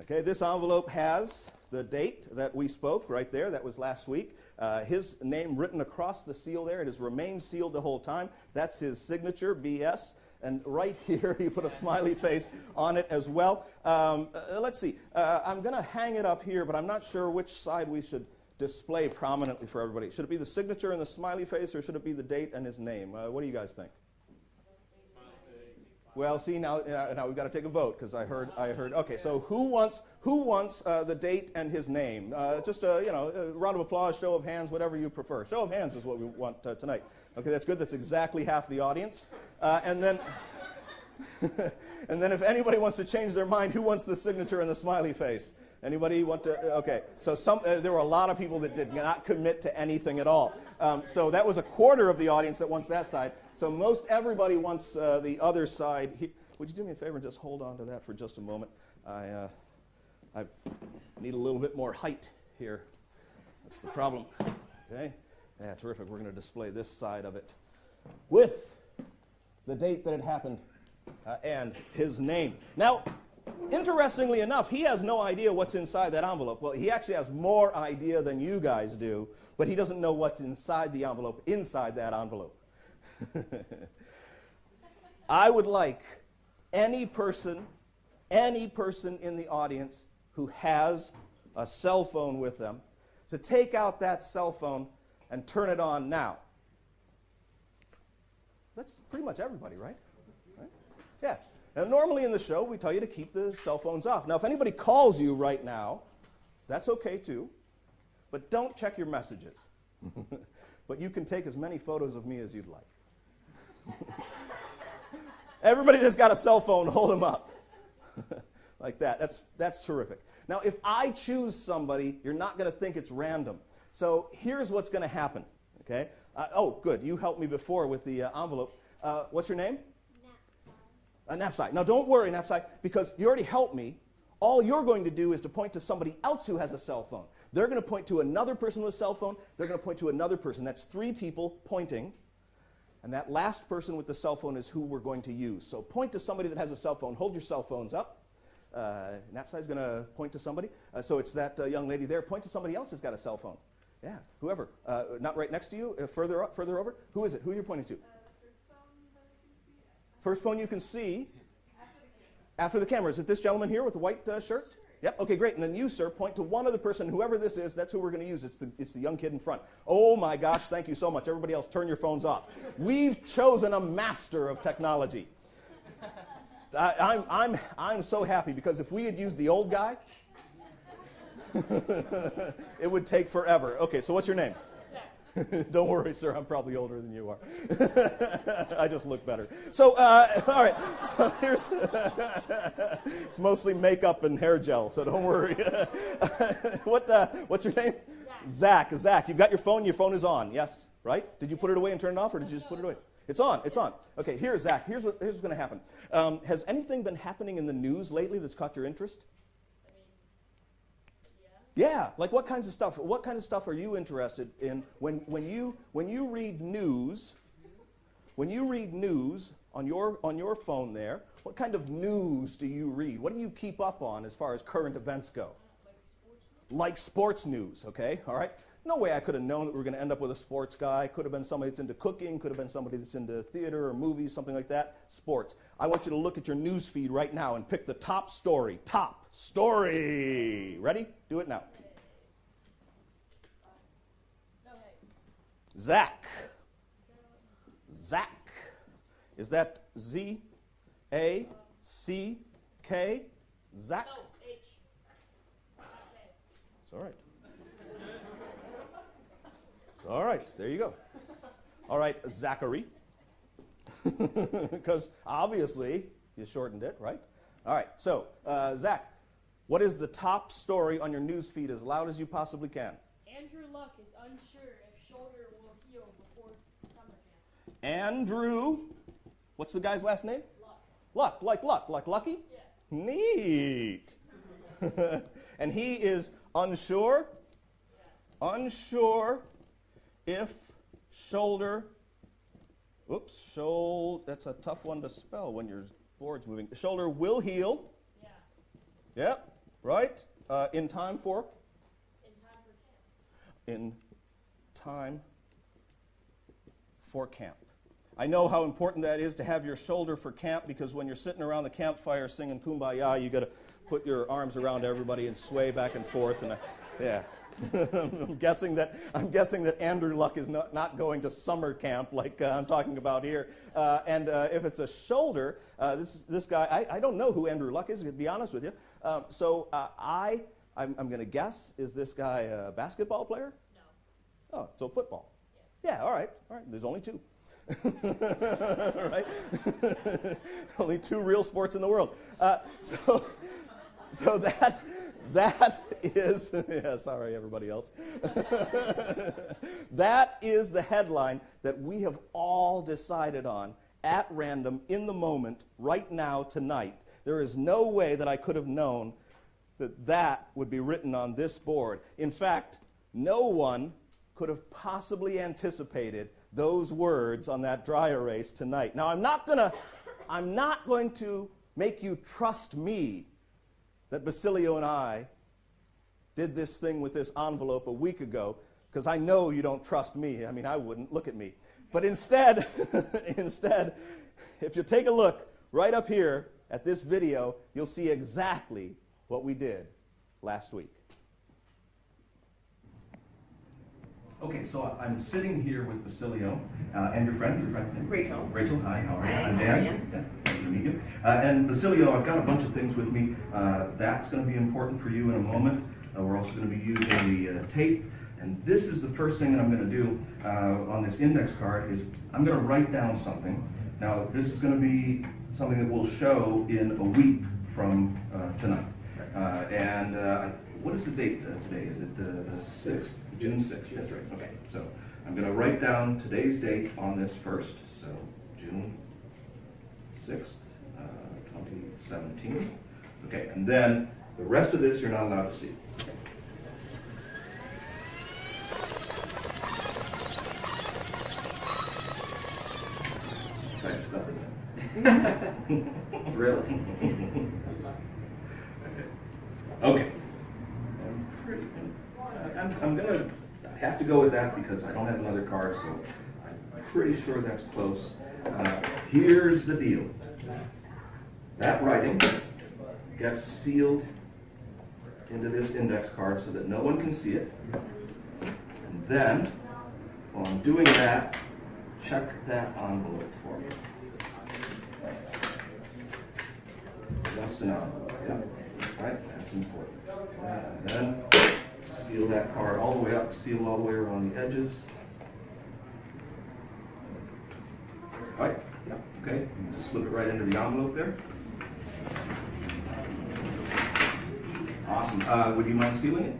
Okay, this envelope has the date that we spoke right there. That was last week. His name written across the seal there. It has remained sealed the whole time. That's his signature, BS. And right here, he put a smiley face on it as well. Let's see. I'm going to hang it up here, but I'm not sure which side we should display prominently for everybody. Should it be the signature and the smiley face, or should it be the date and his name? What do you guys think? Well, see, now we've got to take a vote, because I heard. Okay, so who wants the date and his name? Just a round of applause, show of hands, whatever you prefer. Show of hands is what we want tonight. Okay, that's good. That's exactly half the audience. And then if anybody wants to change their mind, who wants the signature and the smiley face? Anybody want to? Okay, so there were a lot of people that did not commit to anything at all. So that was a quarter of the audience that wants that side. So most everybody wants the other side. Would you do me a favor and just hold on to that for just a moment? I need a little bit more height here. That's the problem. Okay, yeah, terrific. We're going to display this side of it with the date that it happened and his name. Now, interestingly enough, he has no idea what's inside that envelope. Well, he actually has more idea than you guys do, but he doesn't know what's inside the envelope, inside that envelope. I would like any person in the audience who has a cell phone with them to take out that cell phone and turn it on now. That's pretty much everybody, right? Yeah. Now, normally in the show, we tell you to keep the cell phones off. Now, if anybody calls you right now, that's okay too, but don't check your messages. But you can take as many photos of me as you'd like. Everybody that's got a cell phone, hold them up. Like that. That's terrific. Now, if I choose somebody, you're not going to think it's random. So here's what's going to happen. Okay? Oh, good. You helped me before with the envelope. What's your name? Knapsack. Now, don't worry, Knapsack, because you already helped me. All you're going to do is to point to somebody else who has a cell phone. They're going to point to another person with a cell phone. They're going to point to another person. That's 3 people pointing. And that last person with the cell phone is who we're going to use. So point to somebody that has a cell phone. Hold your cell phones up. Knapsack is going to point to somebody. So it's that young lady there. Point to somebody else who's got a cell phone. Yeah, whoever. Not right next to you, further over. Who is it? Who are you pointing to? First phone you can see after the camera. Is it this gentleman here with the white shirt? Yep, okay, great. And then you, sir, point to one other person, whoever this is, that's who we're going to use. It's the young kid in front. Oh my gosh, thank you so much. Everybody else, turn your phones off. We've chosen a master of technology. I'm so happy, because if we had used the old guy, it would take forever. Okay, so what's your name? Don't worry, sir. I'm probably older than you are. I just look better. So, all right. So here's it's mostly makeup and hair gel. So don't worry. What's your name? Zach. Zach, you've got your phone. Your phone is on. Yes, right? Did you put it away and turn it off, or did you just put it away? It's on. It's on. Okay, here, Zach. Here's what's going to happen. Has anything been happening in the news lately that's caught your interest? I mean, Yeah. Like what kinds of stuff? What kind of stuff are you interested in when you read news? When you read news on your phone there, what kind of news do you read? What do you keep up on as far as current events go? Like sports news, okay? All right? No way I could have known that we were going to end up with a sports guy. Could have been somebody that's into cooking. Could have been somebody that's into theater or movies, something like that. Sports. I want you to look at your news feed right now and pick the top story. Top story. Ready? Do it now. Zach. Zach. Is that Z-A-C-K? Zach? no, H. It's all right. It's all right. There you go. All right, Zachary. Because obviously you shortened it, right? All right. So, Zach, what is the top story on your news feed as loud as you possibly can? Andrew Luck is unsure if shoulder will heal before summer camp. Andrew. What's the guy's last name? Luck. Luck. Like Lucky? Yeah. Neat. And he is unsure? Yeah. Unsure if shoulder, that's a tough one to spell when your board's moving. Shoulder will heal. Yeah. Yep, right? In time for? In time For camp. I know how important that is to have your shoulder for camp, because when you're sitting around the campfire singing Kumbaya, you got to put your arms around everybody and sway back and forth. And yeah. I'm guessing that Andrew Luck is not going to summer camp like I'm talking about here. And if it's a shoulder, this guy, I don't know who Andrew Luck is, to be honest with you. So I'm going to guess, is this guy a basketball player? No. Oh, so football. Yeah, all right. There's only two. Right? Only two real sports in the world. So that is, yeah, sorry everybody else. That is the headline that we have all decided on at random, in the moment, right now, tonight. There is no way that I could have known that would be written on this board. In fact, no one could have possibly anticipated those words on that dry erase tonight. Now, I'm not going to make you trust me that Basilio and I did this thing with this envelope a week ago, because I know you don't trust me. I mean, I wouldn't. Look at me. But instead, if you take a look right up here at this video, you'll see exactly what we did last week. Okay, so I'm sitting here with Basilio and your friend's name? Rachel. Rachel, hi, how are you? Hi, I'm how Dan. are you? Yeah, pleasure to meet you. And Basilio, I've got a bunch of things with me. That's going to be important for you in a moment. We're also going to be using the tape. And this is the first thing that I'm going to do on this index card is I'm going to write down something. Now, this is going to be something that we'll show in a week from tonight. What is the date today? Is it the 6th? June 6th. That's right. Okay. So I'm going to write down today's date on this first. So June 6th, 2017. Okay. And then the rest of this you're not allowed to see. Exciting stuff, isn't it? Really? Okay. I'm going to have to go with that because I don't have another card, so I'm pretty sure that's close. Here's the deal. That writing gets sealed into this index card so that no one can see it. And then, while I'm doing that, check that envelope for me. Just an envelope, yeah. Right? That's important. And then seal that card all the way up, seal all the way around the edges. Right? Yeah. Okay. You just slip it right into the envelope there. Awesome. Would you mind sealing it?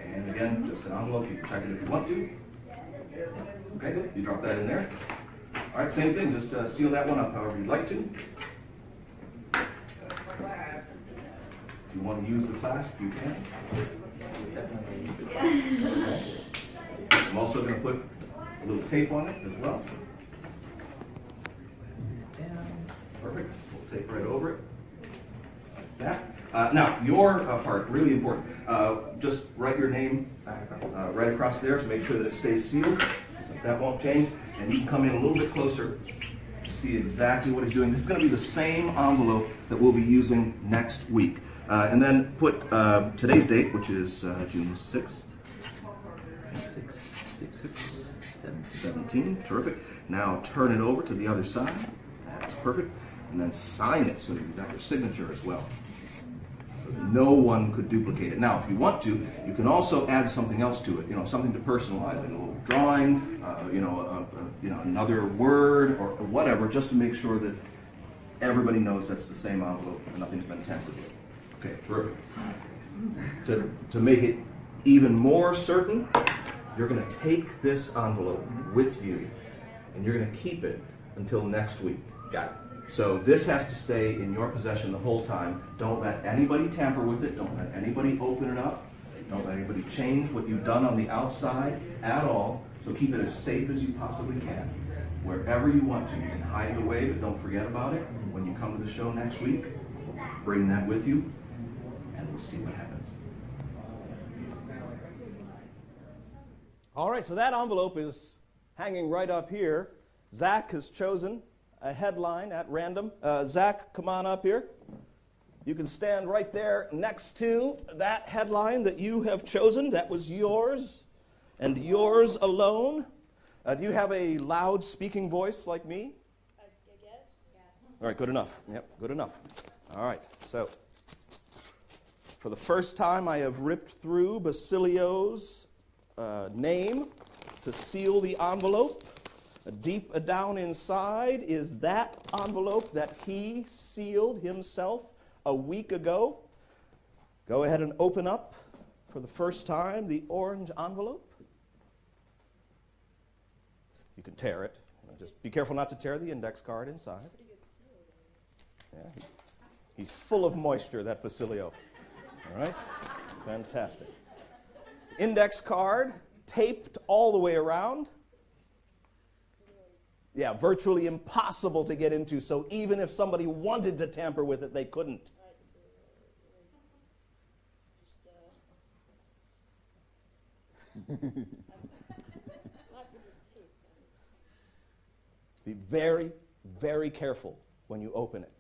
And again, just an envelope. You can check it if you want to. Okay, you drop that in there. All right, same thing, just seal that one up however you'd like to. If you want to use the clasp, you can. Okay. I'm also going to put a little tape on it as well. Perfect. We'll tape right over it. Like that. Now, your part, really important. Just write your name right across there to make sure that it stays sealed. So that won't change. And you can come in a little bit closer to see exactly what he's doing. This is going to be the same envelope that we'll be using next week. And then put today's date, which is June 6th. 17. Terrific. Now turn it over to the other side. That's perfect. And then sign it so you've got your signature as well. So that no one could duplicate it. Now, if you want to, you can also add something else to it. Something to personalize, like a little drawing, another word or whatever, just to make sure that everybody knows that's the same envelope and nothing's been tampered with. Okay, terrific. To make it even more certain, you're going to take this envelope with you, and you're going to keep it until next week. Got it. So this has to stay in your possession the whole time. Don't let anybody tamper with it. Don't let anybody open it up. Don't let anybody change what you've done on the outside at all. So keep it as safe as you possibly can. Wherever you want to. You can hide it away, but don't forget about it. When you come to the show next week, bring that with you, and we'll see what happens. All right, so that envelope is hanging right up here. Zach has chosen a headline at random. Zach, come on up here. You can stand right there next to that headline that you have chosen. That was yours, and yours alone. Do you have a loud speaking voice like me? I guess. All right, good enough. Yep, good enough. All right, so for the first time, I have ripped through Basilio's name to seal the envelope. Deep down inside is that envelope that he sealed himself a week ago. Go ahead and open up for the first time the orange envelope. You can tear it. Just be careful not to tear the index card inside. Yeah, he's full of moisture, that Basilio. All right? Fantastic. Index card taped all the way around. Yeah, virtually impossible to get into, so even if somebody wanted to tamper with it, they couldn't. Be very, very careful when you open it.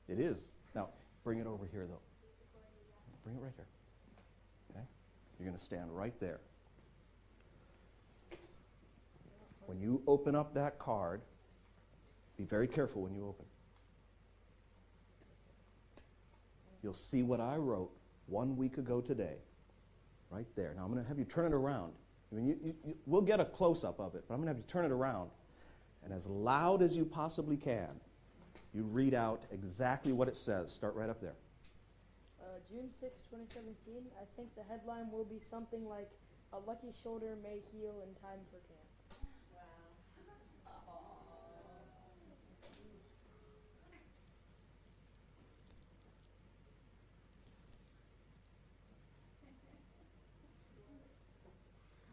It is. Now, bring it over here, though. Bring it right here. Okay? You're going to stand right there. When you open up that card, be very careful when you open. You'll see what I wrote 1 week ago today, right there. Now, I'm going to have you turn it around. I mean, we'll get a close-up of it, but I'm going to have you turn it around. And as loud as you possibly can, you read out exactly what it says. Start right up there. June 6, 2017, I think the headline will be something like, "A lucky shoulder may heal in time for camp."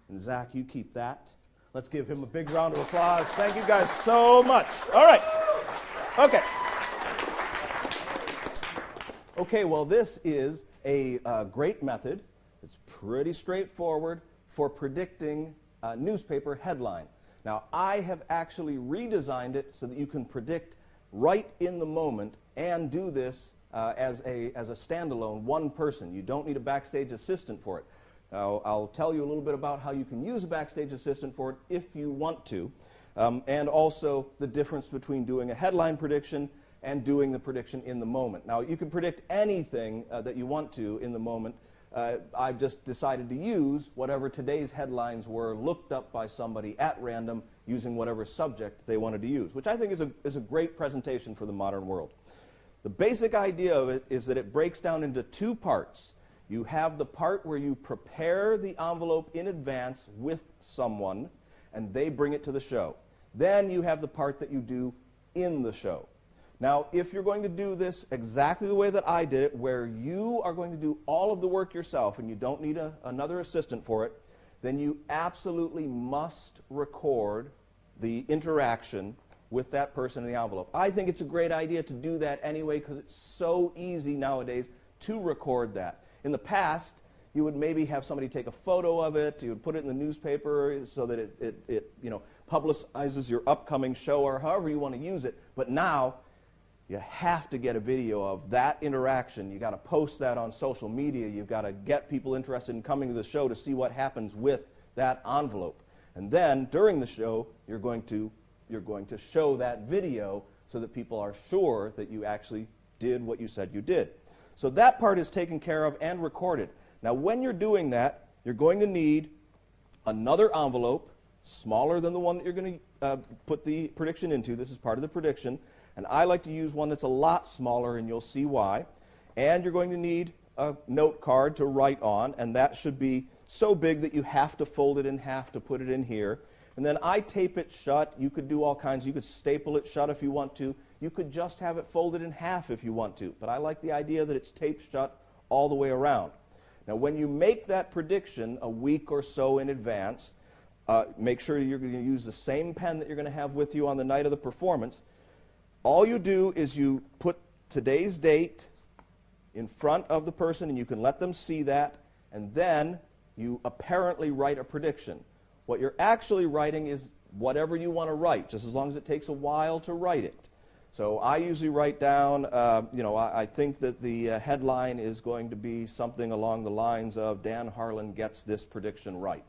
And Zach, you keep that. Let's give him a big round of applause. Thank you guys so much. All right. Okay. Okay, well, this is a great method. It's pretty straightforward for predicting a newspaper headline. Now, I have actually redesigned it so that you can predict right in the moment and do this as a standalone, one person. You don't need a backstage assistant for it. I'll tell you a little bit about how you can use a backstage assistant for it if you want to, and also the difference between doing a headline prediction and doing the prediction in the moment. Now, you can predict anything that you want to in the moment. I've just decided to use whatever today's headlines were, looked up by somebody at random. using whatever subject they wanted to use, which I think is a great presentation for the modern world. The basic idea of it is that it breaks down into two parts. You have the part where you prepare the envelope in advance with someone, and they bring it to the show. Then you have the part that you do in the show. Now, if you're going to do this exactly the way that I did it, where you are going to do all of the work yourself and you don't need another assistant for it, then you absolutely must record the interaction with that person in the envelope. I think it's a great idea to do that anyway because it's so easy nowadays to record that. In the past, you would maybe have somebody take a photo of it, you would put it in the newspaper so that it publicizes your upcoming show or however you want to use it. But now, you have to get a video of that interaction. You've got to post that on social media. You've got to get people interested in coming to the show to see what happens with that envelope. And then, during the show, you're going to show that video so that people are sure that you actually did what you said you did. So that part is taken care of and recorded. Now, when you're doing that, you're going to need another envelope, smaller than the one that you're going to put the prediction into. This is part of the prediction. And I like to use one that's a lot smaller, and you'll see why. And you're going to need a note card to write on, and that should be so big that you have to fold it in half to put it in here. And then I tape it shut. You could do all kinds. You could staple it shut if you want to. You could just have it folded in half if you want to. But I like the idea that it's taped shut all the way around. Now, when you make that prediction a week or so in advance, make sure you're going to use the same pen that you're going to have with you on the night of the performance. All you do is you put today's date in front of the person, and you can let them see that, and then you apparently write a prediction. What you're actually writing is whatever you want to write, just as long as it takes a while to write it. So I usually write down, I think that the headline is going to be something along the lines of Dan Harlan gets this prediction right.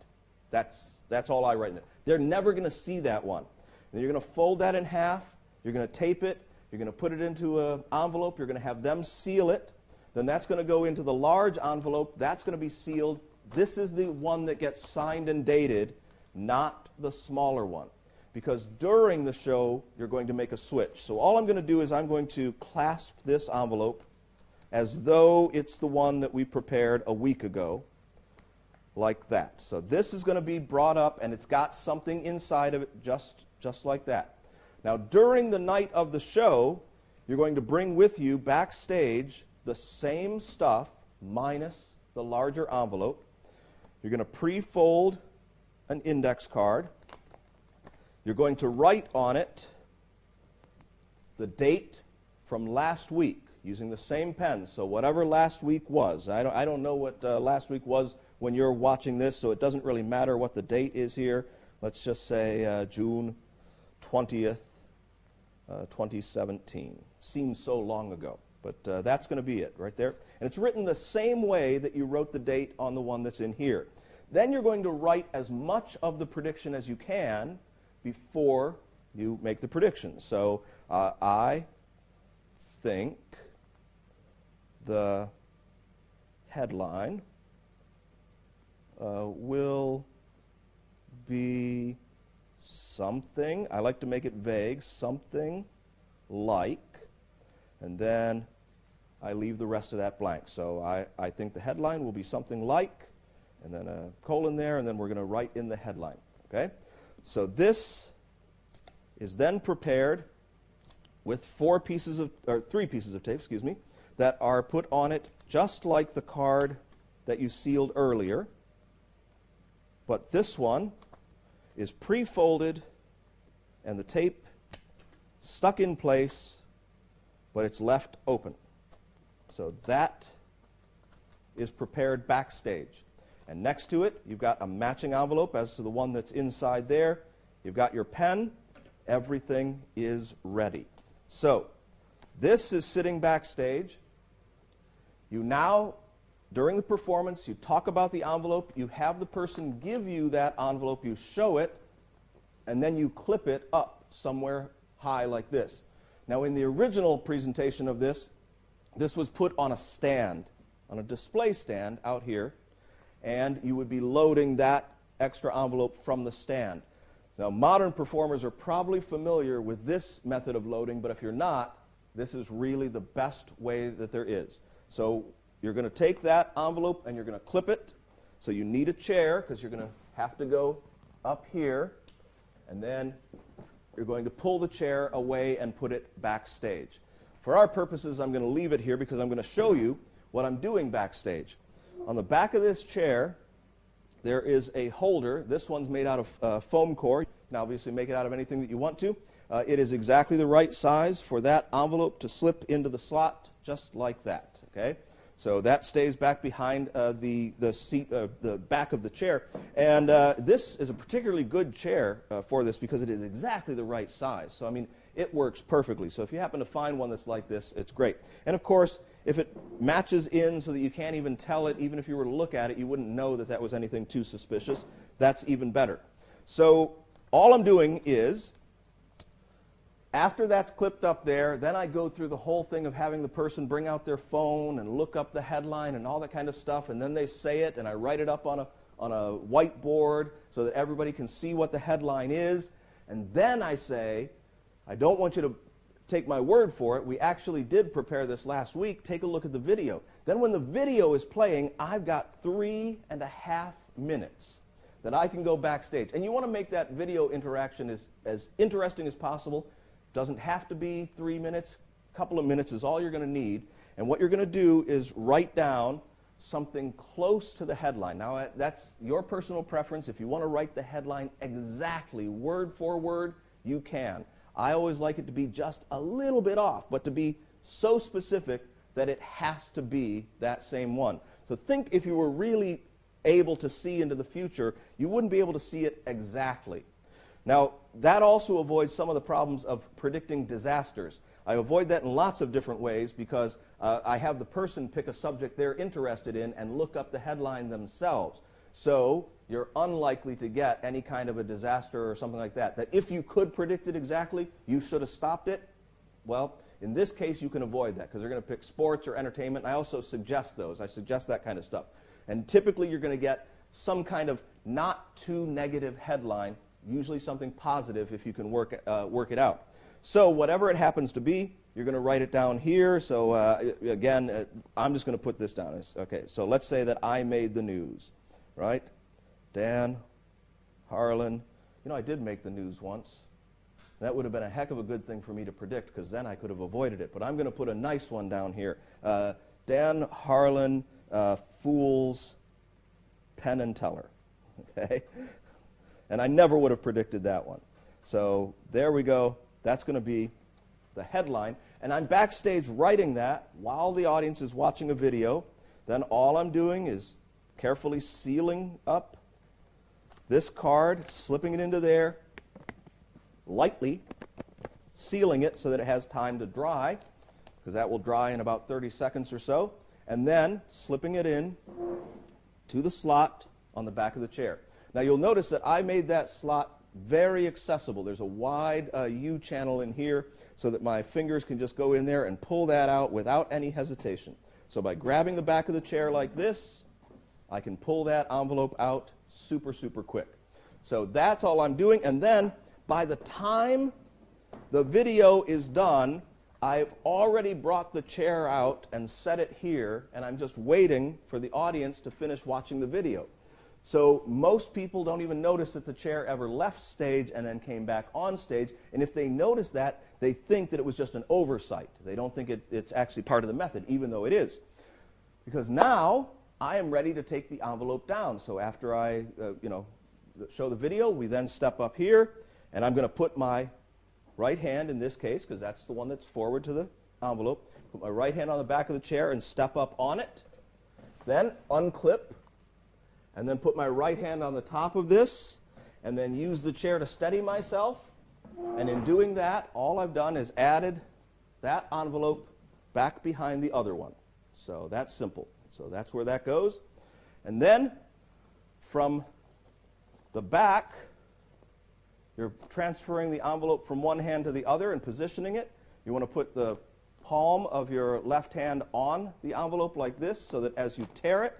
That's all I write in there. They're never going to see that one. And you're going to fold that in half. You're going to tape it. You're going to put it into an envelope. You're going to have them seal it. Then that's going to go into the large envelope. That's going to be sealed. This is the one that gets signed and dated, not the smaller one. Because during the show, you're going to make a switch. So all I'm going to do is I'm going to clasp this envelope as though it's the one that we prepared a week ago, like that. So this is going to be brought up, and it's got something inside of it just like that. Now, during the night of the show, you're going to bring with you backstage the same stuff minus the larger envelope. You're going to pre-fold an index card. You're going to write on it the date from last week using the same pen. So whatever last week was. I don't know what last week was when you're watching this, so it doesn't really matter what the date is here. Let's just say June 20th, 2017. Seems so long ago, but that's going to be it right there. And it's written the same way that you wrote the date on the one that's in here. Then you're going to write as much of the prediction as you can before you make the prediction. So I think the headline will be something. I like to make it vague, something like, and then I leave the rest of that blank. So I think the headline will be something like, and then a colon there, and then we're going to write in the headline. Okay? So this is then prepared with 3 pieces of tape, that are put on it just like the card that you sealed earlier. But this one is pre-folded and the tape stuck in place, but it's left open. So that is prepared backstage. And next to it, you've got a matching envelope as to the one that's inside there. You've got your pen. Everything is ready. So this is sitting backstage. You now, during the performance, you talk about the envelope. You have the person give you that envelope. You show it, and then you clip it up somewhere high like this. Now, in the original presentation of this was put on a stand, on a display stand out here, and you would be loading that extra envelope from the stand. Now, modern performers are probably familiar with this method of loading, but if you're not, this is really the best way that there is. So you're going to take that envelope and you're going to clip it. So you need a chair because you're going to have to go up here, and then you're going to pull the chair away and put it backstage. For our purposes, I'm going to leave it here because I'm going to show you what I'm doing backstage. On the back of this chair, there is a holder. This one's made out of foam core. You can obviously make it out of anything that you want to. It is exactly the right size for that envelope to slip into the slot just like that. Okay? So that stays back behind the seat, the back of the chair. And this is a particularly good chair for this because it is exactly the right size. So, I mean, it works perfectly. So if you happen to find one that's like this, it's great. And, of course, if it matches in so that you can't even tell it, even if you were to look at it, you wouldn't know that that was anything too suspicious, that's even better. So all I'm doing is, after that's clipped up there, then I go through the whole thing of having the person bring out their phone and look up the headline and all that kind of stuff, and then they say it, and I write it up on a whiteboard so that everybody can see what the headline is. And then I say, I don't want you to take my word for it. We actually did prepare this last week. Take a look at the video. Then when the video is playing, I've got 3.5 minutes that I can go backstage. And you want to make that video interaction as interesting as possible. Doesn't have to be 3 minutes. A couple of minutes is all you're going to need. And what you're going to do is write down something close to the headline. Now, that's your personal preference. If you want to write the headline exactly, word for word, you can. I always like it to be just a little bit off, but to be so specific that it has to be that same one. So think if you were really able to see into the future, you wouldn't be able to see it exactly. Now, that also avoids some of the problems of predicting disasters. I avoid that in lots of different ways because I have the person pick a subject they're interested in and look up the headline themselves. So you're unlikely to get any kind of a disaster or something like that. That if you could predict it exactly, you should have stopped it. Well, in this case, you can avoid that because they're going to pick sports or entertainment. I also suggest those. I suggest that kind of stuff. And typically, you're going to get some kind of not too negative headline, usually something positive if you can work it out. So whatever it happens to be, you're going to write it down here. So again, I'm just going to put this down. Okay, so let's say that I made the news, right? Dan, Harlan. You know, I did make the news once. That would have been a heck of a good thing for me to predict because then I could have avoided it. But I'm going to put a nice one down here. Dan, Harlan, fools, Penn and Teller. Okay? And I never would have predicted that one. So there we go. That's going to be the headline. And I'm backstage writing that while the audience is watching a video. Then all I'm doing is carefully sealing up this card, slipping it into there, lightly sealing it so that it has time to dry, because that will dry in about 30 seconds or so, and then slipping it in to the slot on the back of the chair. Now you'll notice that I made that slot very accessible. There's a wide U channel in here so that my fingers can just go in there and pull that out without any hesitation. So by grabbing the back of the chair like this, I can pull that envelope out super, super quick. So that's all I'm doing. And then by the time the video is done, I've already brought the chair out and set it here, and I'm just waiting for the audience to finish watching the video. So most people don't even notice that the chair ever left stage and then came back on stage. And if they notice that, they think that it was just an oversight. They don't think it's actually part of the method, even though it is. Because now I am ready to take the envelope down. So after I show the video, we then step up here, and I'm going to put my right hand in this case, because that's the one that's forward to the envelope, put my right hand on the back of the chair and step up on it. Then unclip. And then put my right hand on the top of this, and then use the chair to steady myself. And in doing that, all I've done is added that envelope back behind the other one. So that's simple. So that's where that goes. And then from the back, you're transferring the envelope from one hand to the other and positioning it. You want to put the palm of your left hand on the envelope like this so that as you tear it,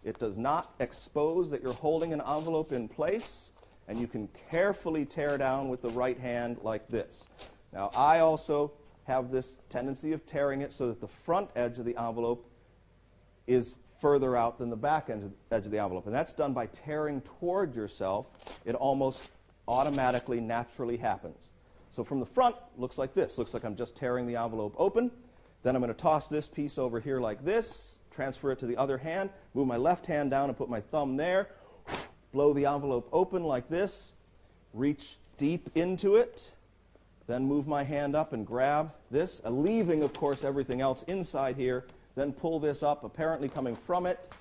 it does not expose that you're holding an envelope in place. and you can carefully tear down with the right hand like this. Now, I also have this tendency of tearing it so that the front edge of the envelope is further out than the back edge of the envelope. And that's done by tearing toward yourself. It almost automatically, naturally happens. So from the front, looks like this. Looks like I'm just tearing the envelope open. Then I'm going to toss this piece over here like this, transfer it to the other hand, move my left hand down and put my thumb there, blow the envelope open like this, reach deep into it, then move my hand up and grab this, leaving, of course, everything else inside here, then pull this up, apparently coming from it,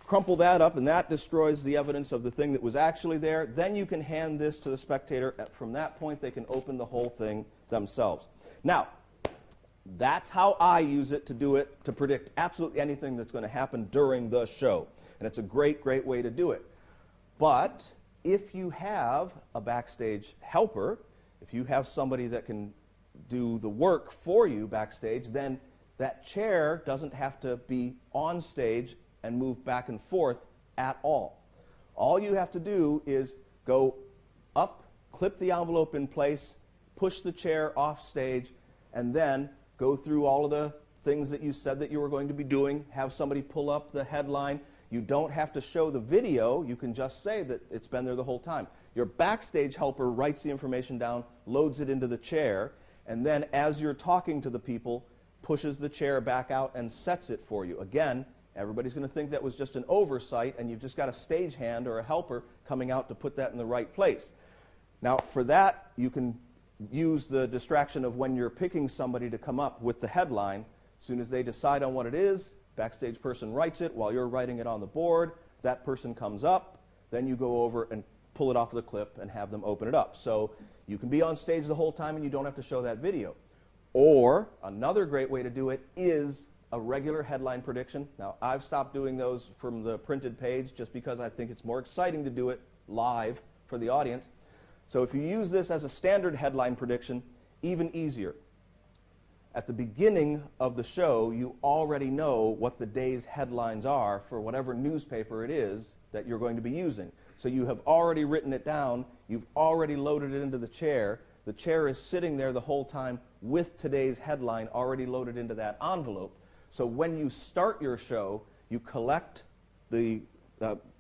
crumple that up, and that destroys the evidence of the thing that was actually there. Then you can hand this to the spectator. From that point, they can open the whole thing themselves. Now, that's how I use it to do it, to predict absolutely anything that's going to happen during the show. And it's a great, great way to do it. But if you have a backstage helper, if you have somebody that can do the work for you backstage, then that chair doesn't have to be on stage and move back and forth at all. All you have to do is go up, clip the envelope in place, push the chair off stage, and then go through all of the things that you said that you were going to be doing, have somebody pull up the headline. You don't have to show the video. You can just say that it's been there the whole time. Your backstage helper writes the information down, loads it into the chair, and then as you're talking to the people, pushes the chair back out and sets it for you. Again, everybody's going to think that was just an oversight, and you've just got a stagehand or a helper coming out to put that in the right place. Now, for that, you can use the distraction of when you're picking somebody to come up with the headline. As soon as they decide on what it is, backstage person writes it while you're writing it on the board. That person comes up. Then you go over and pull it off of the clip and have them open it up. So you can be on stage the whole time and you don't have to show that video. Or another great way to do it is a regular headline prediction. Now, I've stopped doing those from the printed page just because I think it's more exciting to do it live for the audience. So if you use this as a standard headline prediction, even easier. At the beginning of the show, you already know what the day's headlines are for whatever newspaper it is that you're going to be using. So you have already written it down. You've already loaded it into the chair. The chair is sitting there the whole time with today's headline already loaded into that envelope. So when you start your show, you collect the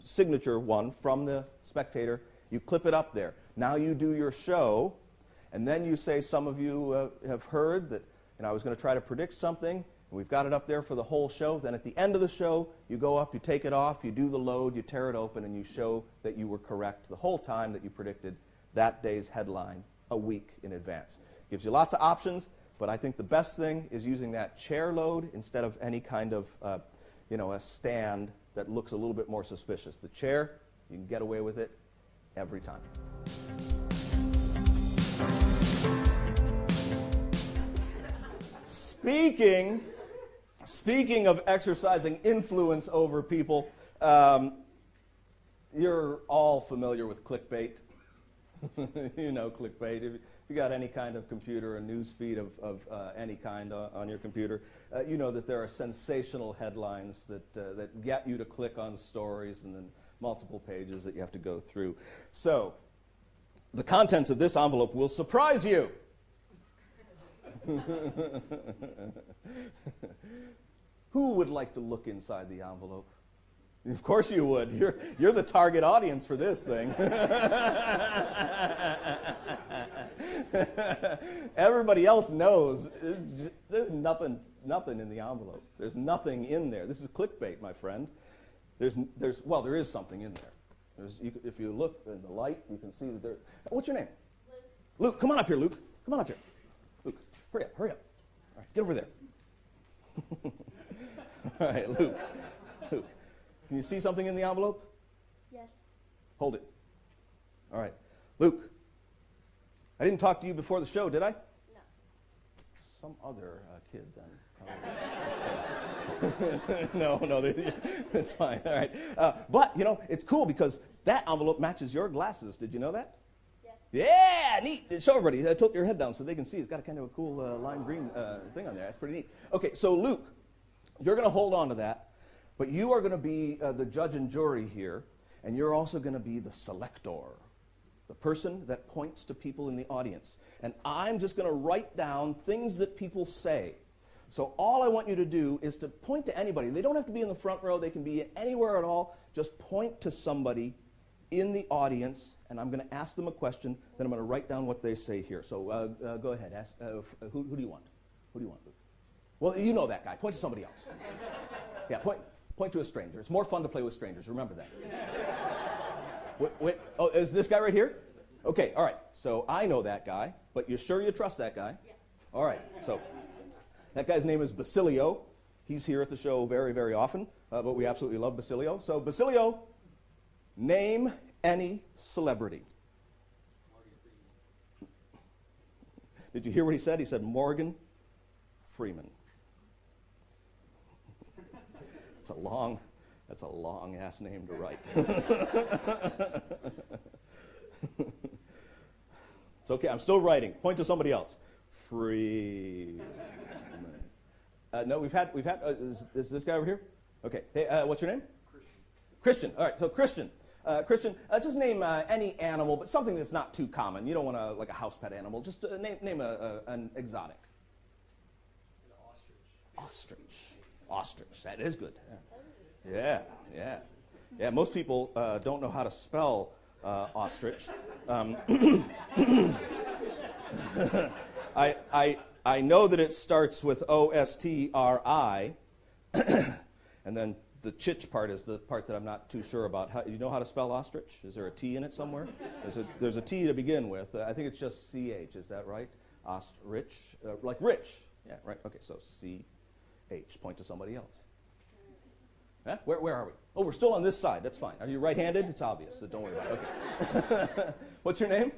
signature one from the spectator. You clip it up there. Now you do your show, and then you say, some of you have heard that I was going to try to predict something, and we've got it up there for the whole show. Then at the end of the show, you go up, you take it off, you do the load, you tear it open, and you show that you were correct the whole time that you predicted that day's headline a week in advance. Gives you lots of options, but I think the best thing is using that chair load instead of any kind of a stand that looks a little bit more suspicious. The chair, you can get away with it every time. Speaking of exercising influence over people, you're all familiar with clickbait. You know clickbait. If you got any kind of computer, a news feed of any kind on your computer, you know that there are sensational headlines that get you to click on stories and then multiple pages that you have to go through. So, the contents of this envelope will surprise you. Who would like to look inside the envelope? Of course you would. You're the target audience for this thing. Everybody else knows there's nothing in the envelope. There's nothing in there. This is clickbait, my friend. There is something in there. If you look in the light, you can see that there. What's your name? Luke. Come on up here, Luke. Come on up here. Luke, hurry up. All right, get over there. All right, Luke. Can you see something in the envelope? Yes. Hold it. All right. Luke, I didn't talk to you before the show, did I? No. Some other kid then. No, it's fine. All right. But, it's cool because that envelope matches your glasses. Did you know that? Yes. Yeah, neat. Show everybody. Tilt your head down so they can see. It's got a kind of a cool lime green thing on there. That's pretty neat. Okay, so Luke, you're going to hold on to that, but you are going to be the judge and jury here, and you're also going to be the selector. the person that points to people in the audience. And I'm just going to write down things that people say. So all I want you to do is to point to anybody. They don't have to be in the front row. They can be anywhere at all. Just point to somebody in the audience, and I'm going to ask them a question. Then I'm going to write down what they say here. So go ahead. Ask, who do you want? Who do you want, Luke? Well, you know that guy. Point to somebody else. Yeah, point to a stranger. It's more fun to play with strangers. Remember that. Wait. Oh, is this guy right here? Okay, all right. So I know that guy, but you're sure you trust that guy? Yes. All right. So that guy's name is Basilio. He's here at the show very, very often, but we absolutely love Basilio. So Basilio, name any celebrity. Did you hear what he said? He said Morgan Freeman. That's a long ass name to write. It's okay, I'm still writing. Point to somebody else. Freeman. No, we've had. Is this guy over here? Okay. Hey, what's your name? Christian. All right. So Christian. Just name any animal, but something that's not too common. You don't want like a house pet animal. Just name an exotic. Ostrich. That is good. Yeah. Most people don't know how to spell ostrich. I know that it starts with O-S-T-R-I, and then the chich part is the part that I'm not too sure about. You know how to spell ostrich? Is there a T in it somewhere? There's a T to begin with. I think it's just C-H. Is that right? Ostrich, like rich. Yeah, right. Okay, so C-H. Point to somebody else. Huh? Where are we? Oh, we're still on this side. That's fine. Are you right-handed? It's obvious, so don't worry about it. Okay. What's your name?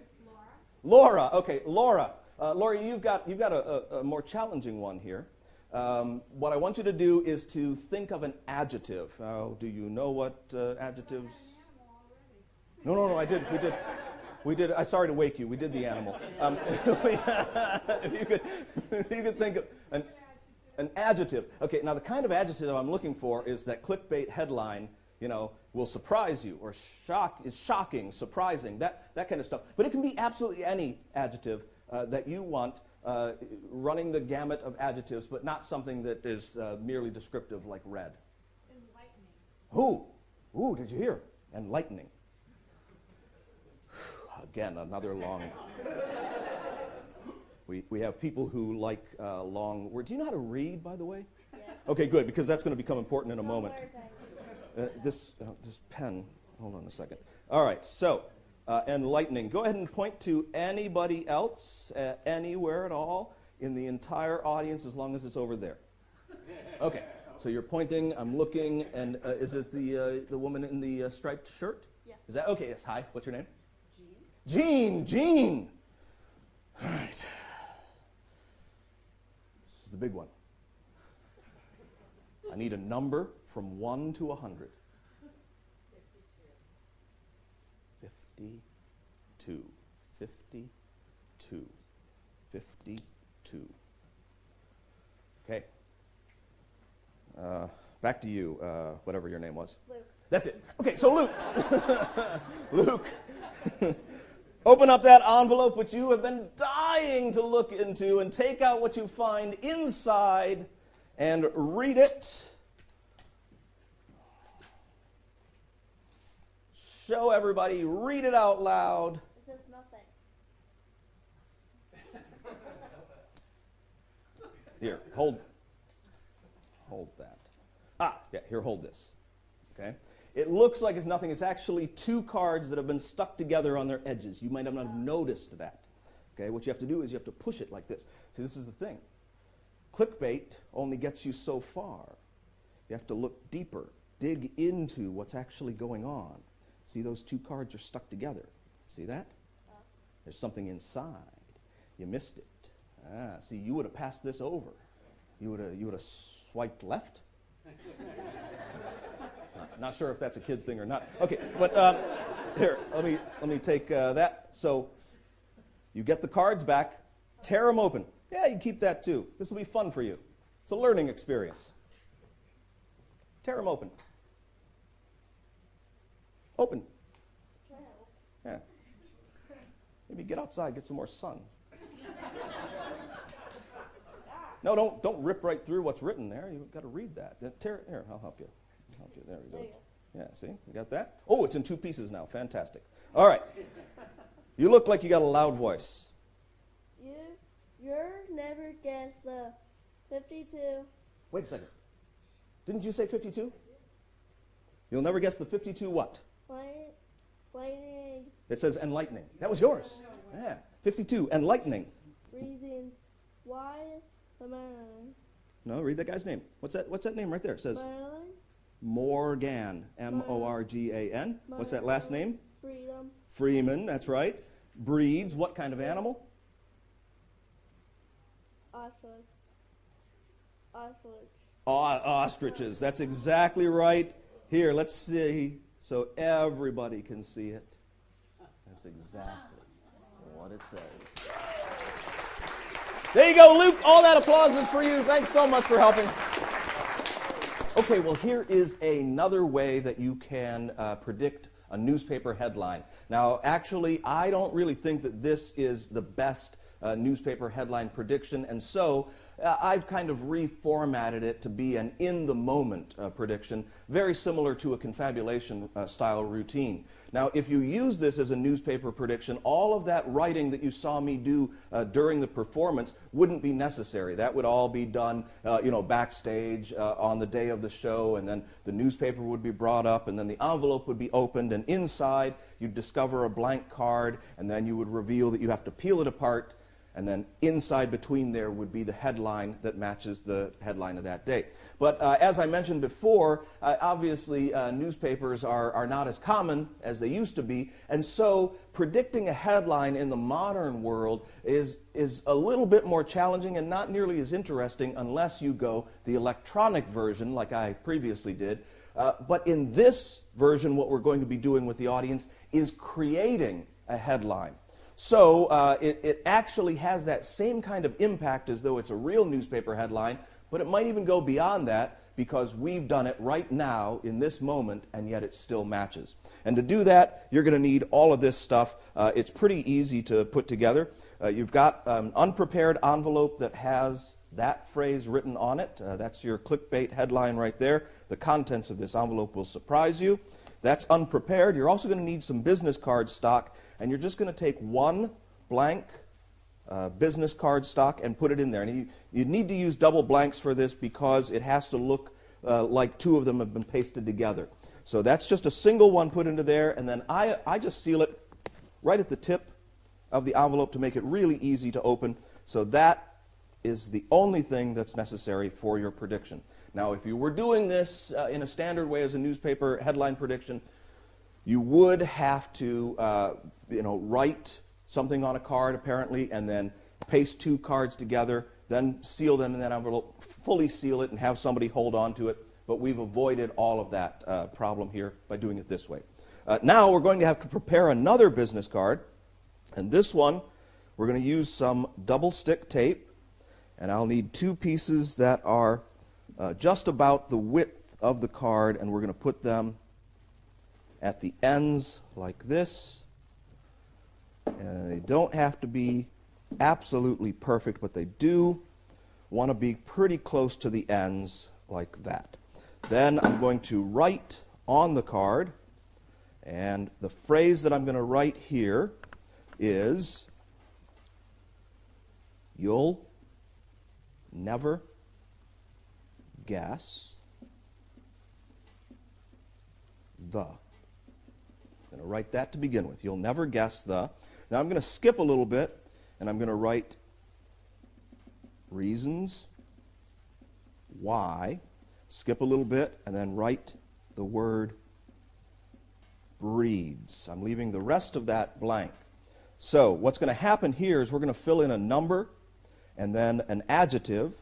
Laura. Okay, Laura. Laura, you've got a more challenging one here. What I want you to do is to think of an adjective. Do you know what adjectives? No, I did. We did. I'm sorry to wake you. We did the animal. If you could think of an adjective. Okay, now the kind of adjective I'm looking for is that clickbait headline, will surprise you, or is shocking, surprising, that kind of stuff. But it can be absolutely any adjective that you want, running the gamut of adjectives, but not something that is merely descriptive like red. Enlightening. Ooh, did you hear? Enlightening. Again, another long... We have people who like long words. Do you know how to read, by the way? Yes. Okay, good, because that's going to become important in a moment. This pen, hold on a second. All right, so enlightening. Go ahead and point to anybody else, anywhere at all, in the entire audience, as long as it's over there. Okay, so you're pointing, I'm looking, and is it the woman in the striped shirt? Yeah. Is that, okay, yes, hi, what's your name? Jean. All right. This is the big one. I need a number from 1 to 100. 52. 52. Okay. Back to you, whatever your name was. Luke. That's it. Okay, so Luke. Luke. Open up that envelope which you have been dying to look into and take out what you find inside and read it. Show everybody, read it out loud. It says nothing. Here, hold that. Yeah, here, hold this. Okay? It looks like it's nothing. It's actually 2 cards that have been stuck together on their edges. You might not have noticed that. Okay? What you have to do is you have to push it like this. See, this is the thing. Clickbait only gets you so far. You have to look deeper, dig into what's actually going on. See, those 2 cards are stuck together. See that? There's something inside. You missed it. See, you would have passed this over. You would have swiped left. Not sure if that's a kid thing or not. Okay, but here, let me take that. So you get the cards back, tear them open. Yeah, you keep that too. This will be fun for you. It's a learning experience. Tear them open. Open. Yeah. Maybe get outside, get some more sun. No, don't rip right through what's written there. You've got to read that. Here, I'll help you. There we go. Yeah, see? You got that? Oh, it's in 2 pieces now. Fantastic. All right. You look like you got a loud voice. You'll never guess the 52. Wait a second. Didn't you say 52? You'll never guess the 52 what? Lightning It says enlightening. That was yours. Yeah. 52, enlightening. reasons why the man. No, read that guy's name. What's that name right there? It says Maryland, Morgan. Morgan. What's that last name? freedom, Freeman, that's right. Breeds what kind of animal? Ostriches. That's exactly right. Here, let's see so everybody can see it. That's exactly what it says. There you go, Luke. All that applause is for you. Thanks so much for helping. Okay, well, here is another way that you can predict a newspaper headline. Now, actually, I don't really think that this is the best newspaper headline prediction, and so I've kind of reformatted it to be an in-the-moment prediction, very similar to a confabulation style routine. Now, if you use this as a newspaper prediction, all of that writing that you saw me do during the performance wouldn't be necessary. That would all be done, backstage on the day of the show, and then the newspaper would be brought up, and then the envelope would be opened, and inside you'd discover a blank card, and then you would reveal that you have to peel it apart, and then inside between there would be the headline that matches the headline of that day. But as I mentioned before, obviously newspapers are not as common as they used to be, and so predicting a headline in the modern world is a little bit more challenging and not nearly as interesting unless you go the electronic version like I previously did. But in this version, what we're going to be doing with the audience is creating a headline. So it actually has that same kind of impact as though it's a real newspaper headline, but it might even go beyond that because we've done it right now in this moment, and yet it still matches. And to do that, you're going to need all of this stuff. It's pretty easy to put together. You've got an unprepared envelope that has that phrase written on it. That's your clickbait headline right there. The contents of this envelope will surprise you. That's unprepared. You're also going to need some business card stock, and you're just going to take one blank business card stock and put it in there. And you need to use double blanks for this because it has to look like 2 of them have been pasted together. So that's just a single one put into there, and then I just seal it right at the tip of the envelope to make it really easy to open. So that is the only thing that's necessary for your prediction. Now, if you were doing this in a standard way as a newspaper headline prediction, you would have to, write something on a card, apparently, and then paste 2 cards together, then seal them in that envelope, fully seal it, and have somebody hold on to it. But we've avoided all of that problem here by doing it this way. Now, we're going to have to prepare another business card, and this one, we're going to use some double-stick tape, and I'll need 2 pieces that are just about the width of the card, and we're going to put them at the ends like this. And they don't have to be absolutely perfect, but they do want to be pretty close to the ends like that. Then I'm going to write on the card, and the phrase that I'm going to write here is, "You'll never guess the." I'm going to write that to begin with. You'll never guess the. Now I'm going to skip a little bit, and I'm going to write reasons why. Skip a little bit, and then write the word breeds. I'm leaving the rest of that blank. So what's going to happen here is we're going to fill in a number and then an adjective.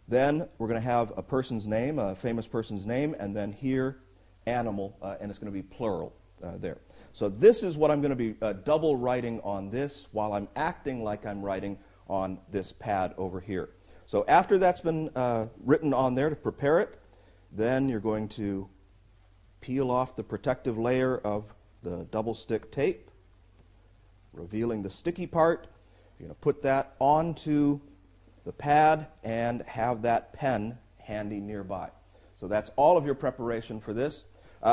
Then we're going to have a person's name, a famous person's name, and then here, animal, and it's going to be plural there. So this is what I'm going to be double writing on this while I'm acting like I'm writing on this pad over here. So after that's been written on there to prepare it, then you're going to peel off the protective layer of the double stick tape, revealing the sticky part. You're going to put that onto the pad and have that pen handy nearby. So that's all of your preparation for this.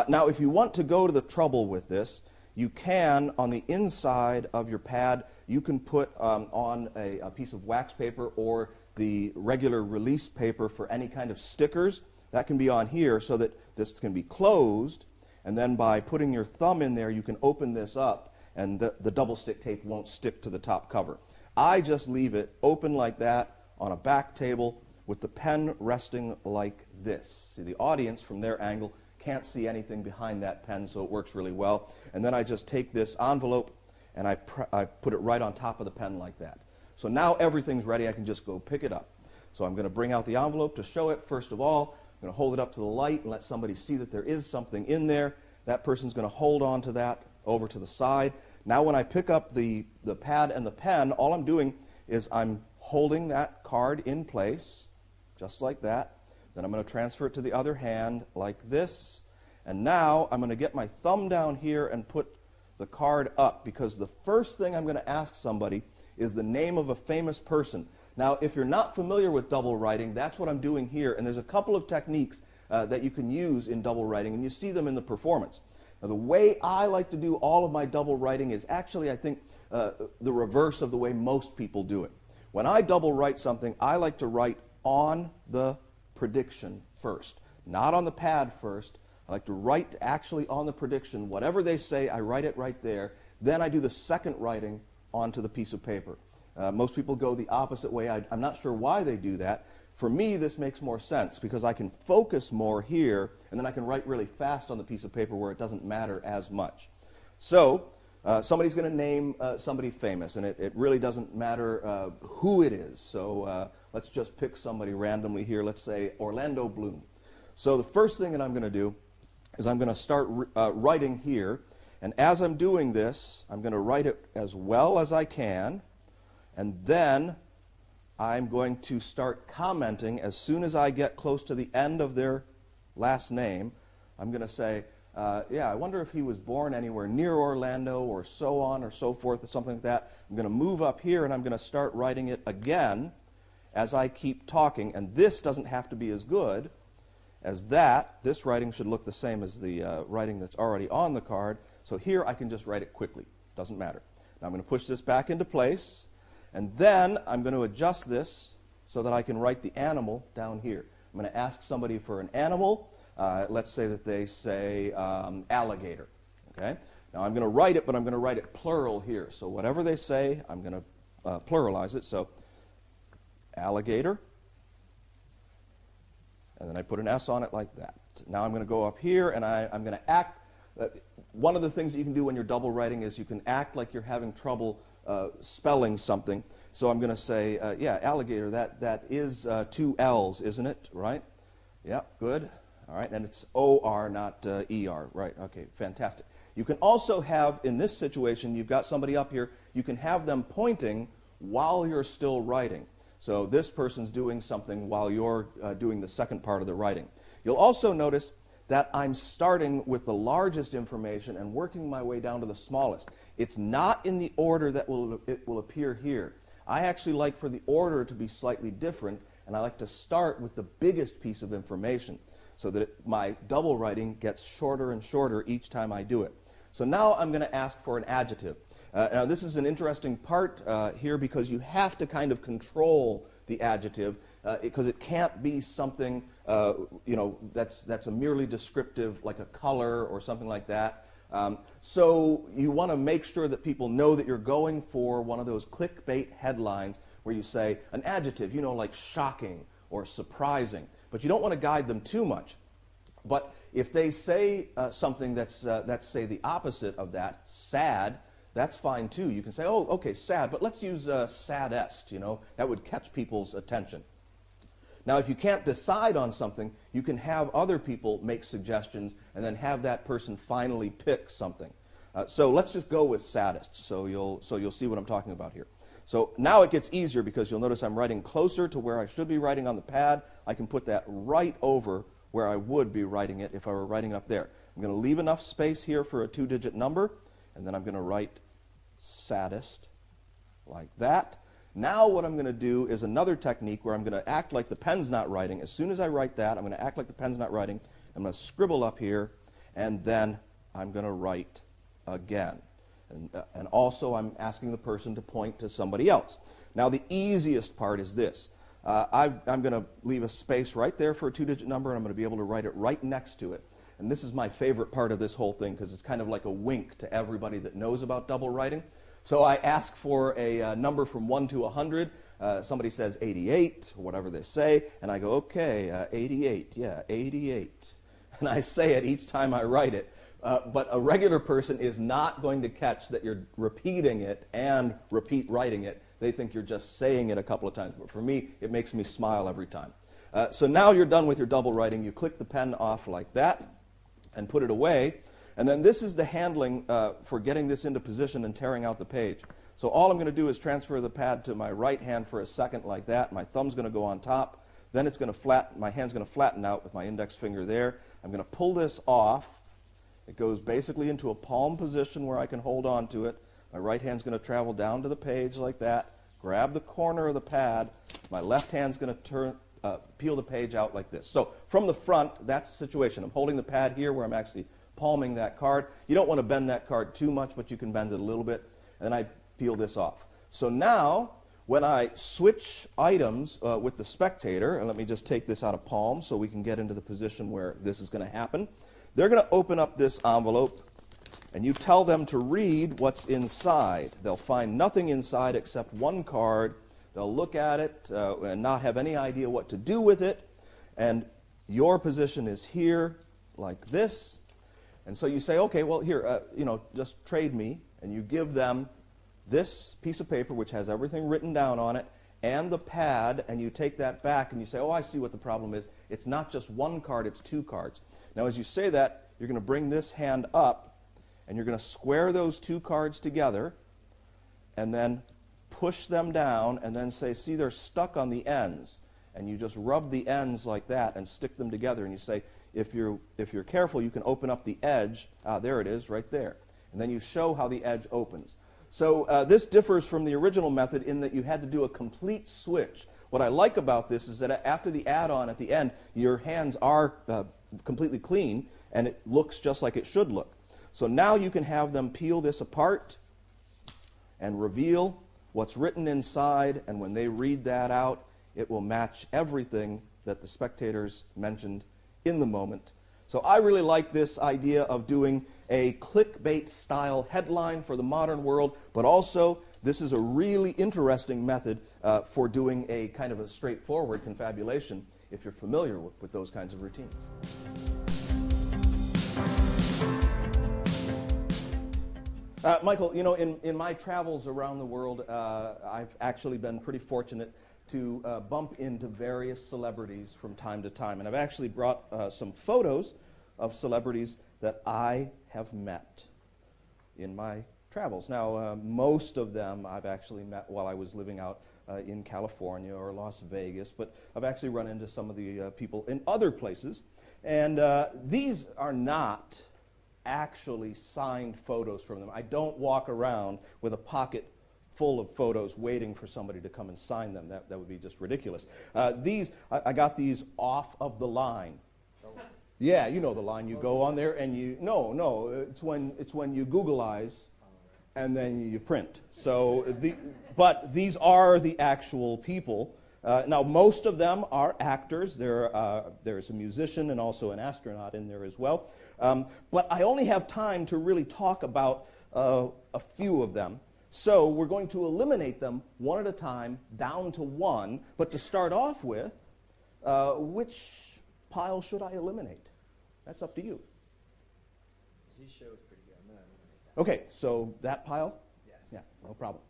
Now, if you want to go to the trouble with this, you can, on the inside of your pad, you can put on a piece of wax paper or the regular release paper for any kind of stickers. That can be on here so that this can be closed, and then by putting your thumb in there, you can open this up, and the double stick tape won't stick to the top cover. I just leave it open like that on a back table with the pen resting like this. See, the audience from their angle can't see anything behind that pen, so it works really well. And then I just take this envelope and I put it right on top of the pen like that. So now everything's ready. I can just go pick it up. So I'm going to bring out the envelope to show it. First of all, I'm going to hold it up to the light and let somebody see that there is something in there. That person's going to hold on to that over to the side. Now when I pick up the pad and the pen, all I'm doing is I'm holding that card in place, just like that. Then I'm going to transfer it to the other hand like this. And now I'm going to get my thumb down here and put the card up, because the first thing I'm going to ask somebody is the name of a famous person. Now, if you're not familiar with double writing, that's what I'm doing here. And there's a couple of techniques that you can use in double writing, and you see them in the performance. Now, the way I like to do all of my double writing is actually, I think, the reverse of the way most people do it. When I double write something, I like to write on the prediction first, not on the pad first. I like to write actually on the prediction. Whatever they say, I write it right there. Then I do the second writing onto the piece of paper. Most people go the opposite way. I'm not sure why they do that. For me, this makes more sense because I can focus more here, and then I can write really fast on the piece of paper where it doesn't matter as much. So somebody's going to name somebody famous, and it really doesn't matter who it is. So let's just pick somebody randomly here. Let's say Orlando Bloom. So the first thing that I'm going to do is I'm going to start writing here. And as I'm doing this, I'm going to write it as well as I can. And then I'm going to start commenting as soon as I get close to the end of their last name. I'm going to say, yeah, I wonder if he was born anywhere near Orlando or so on or so forth or something like that. I'm going to move up here and I'm going to start writing it again as I keep talking. And this doesn't have to be as good as that. This writing should look the same as the writing that's already on the card. So here I can just write it quickly. Doesn't matter. Now I'm going to push this back into place. And then I'm going to adjust this so that I can write the animal down here. I'm going to ask somebody for an animal. Let's say that they say alligator. Okay? Now I'm going to write it, but I'm going to write it plural here. So whatever they say, I'm going to pluralize it. So alligator. And then I put an S on it like that. Now I'm going to go up here and I'm going to act. One of the things that you can do when you're double writing is you can act like you're having trouble spelling something. So I'm going to say, yeah, alligator, that is 2 L's, isn't it? Right? Yeah, good. All right, and it's O-R, not E-R. Right, okay, fantastic. You can also have, in this situation, you've got somebody up here, you can have them pointing while you're still writing. So this person's doing something while you're doing the second part of the writing. You'll also notice that I'm starting with the largest information and working my way down to the smallest. It's not in the order that it will appear here. I actually like for the order to be slightly different, and I like to start with the biggest piece of information so that my double writing gets shorter and shorter each time I do it. So now I'm going to ask for an adjective. Now this is an interesting part here because you have to kind of control the adjective because it can't be something that's a merely descriptive, like a color or something like that. So you want to make sure that people know that you're going for one of those clickbait headlines where you say an adjective, like shocking or surprising. But you don't want to guide them too much. But if they say something that's say the opposite of that, sad, that's fine too. You can say, oh, okay, sad, but let's use saddest, that would catch people's attention. Now, if you can't decide on something, you can have other people make suggestions and then have that person finally pick something. So let's just go with saddest, so you'll see what I'm talking about here. So now it gets easier because you'll notice I'm writing closer to where I should be writing on the pad. I can put that right over where I would be writing it if I were writing up there. I'm going to leave enough space here for a 2-digit number, and then I'm going to write saddest, like that. Now what I'm going to do is another technique where I'm going to act like the pen's not writing. As soon as I write that, I'm going to act like the pen's not writing. I'm going to scribble up here, and then I'm going to write again. And also I'm asking the person to point to somebody else. Now the easiest part is this. I'm going to leave a space right there for a 2-digit number, and I'm going to be able to write it right next to it. And this is my favorite part of this whole thing because it's kind of like a wink to everybody that knows about double writing. So I ask for a number from 1 to 100. Somebody says 88, or whatever they say, and I go, okay, 88, yeah, 88. And I say it each time I write it. But a regular person is not going to catch that you're repeating it and repeat writing it. They think you're just saying it a couple of times. But for me, it makes me smile every time. So now you're done with your double writing. You click the pen off like that and put it away. And then this is the handling for getting this into position and tearing out the page. So all I'm going to do is transfer the pad to my right hand for a second like that. My thumb's going to go on top. Then it's going to flatten. My hand's going to flatten out with my index finger there. I'm going to pull this off. It goes basically into a palm position where I can hold on to it. My right hand's going to travel down to the page like that, grab the corner of the pad. My left hand's going to peel the page out like this. So from the front, that's the situation. I'm holding the pad here where I'm actually palming that card. You don't want to bend that card too much, but you can bend it a little bit. And then I peel this off. So now, when I switch items with the spectator, and let me just take this out of palm so we can get into the position where this is going to happen. They're going to open up this envelope, and you tell them to read what's inside. They'll find nothing inside except one card. They'll look at it and not have any idea what to do with it. And your position is here, like this. And so you say, okay, well, here, just trade me. And you give them this piece of paper, which has everything written down on it, and the pad, and you take that back, and you say, oh, I see what the problem is. It's not just one card, it's 2 cards. Now, as you say that, you're going to bring this hand up, and you're going to square those 2 cards together, and then push them down, and then say, see, they're stuck on the ends. And you just rub the ends like that and stick them together, and you say, if you're careful, you can open up the edge. There it is, right there. And then you show how the edge opens. So this differs from the original method in that you had to do a complete switch. What I like about this is that after the add-on at the end, your hands are completely clean, and it looks just like it should look. So now you can have them peel this apart and reveal what's written inside, and when they read that out, it will match everything that the spectators mentioned in the moment. So I really like this idea of doing a clickbait-style headline for the modern world, but also this is a really interesting method for doing a kind of a straightforward confabulation if you're familiar with those kinds of routines. Michael, in my travels around the world, I've actually been pretty fortunate to bump into various celebrities from time to time. And I've actually brought some photos of celebrities that I have met in my travels. Now, most of them I've actually met while I was living out in California or Las Vegas, but I've actually run into some of the people in other places. And these are not actually signed photos from them. I don't walk around with a pocket full of photos waiting for somebody to come and sign them. That would be just ridiculous. I got these off of the line. Yeah, you know the line. You go on there and you... No, it's when you Googleize and then you print. So, but these are the actual people. Now, most of them are actors. There's a musician and also an astronaut in there as well. But I only have time to really talk about a few of them. So we're going to eliminate them one at a time, down to one. But to start off with, which pile should I eliminate? That's up to you. His show is pretty good. I'm going to eliminate that. Okay, so that pile? Yes. Yeah, no problem.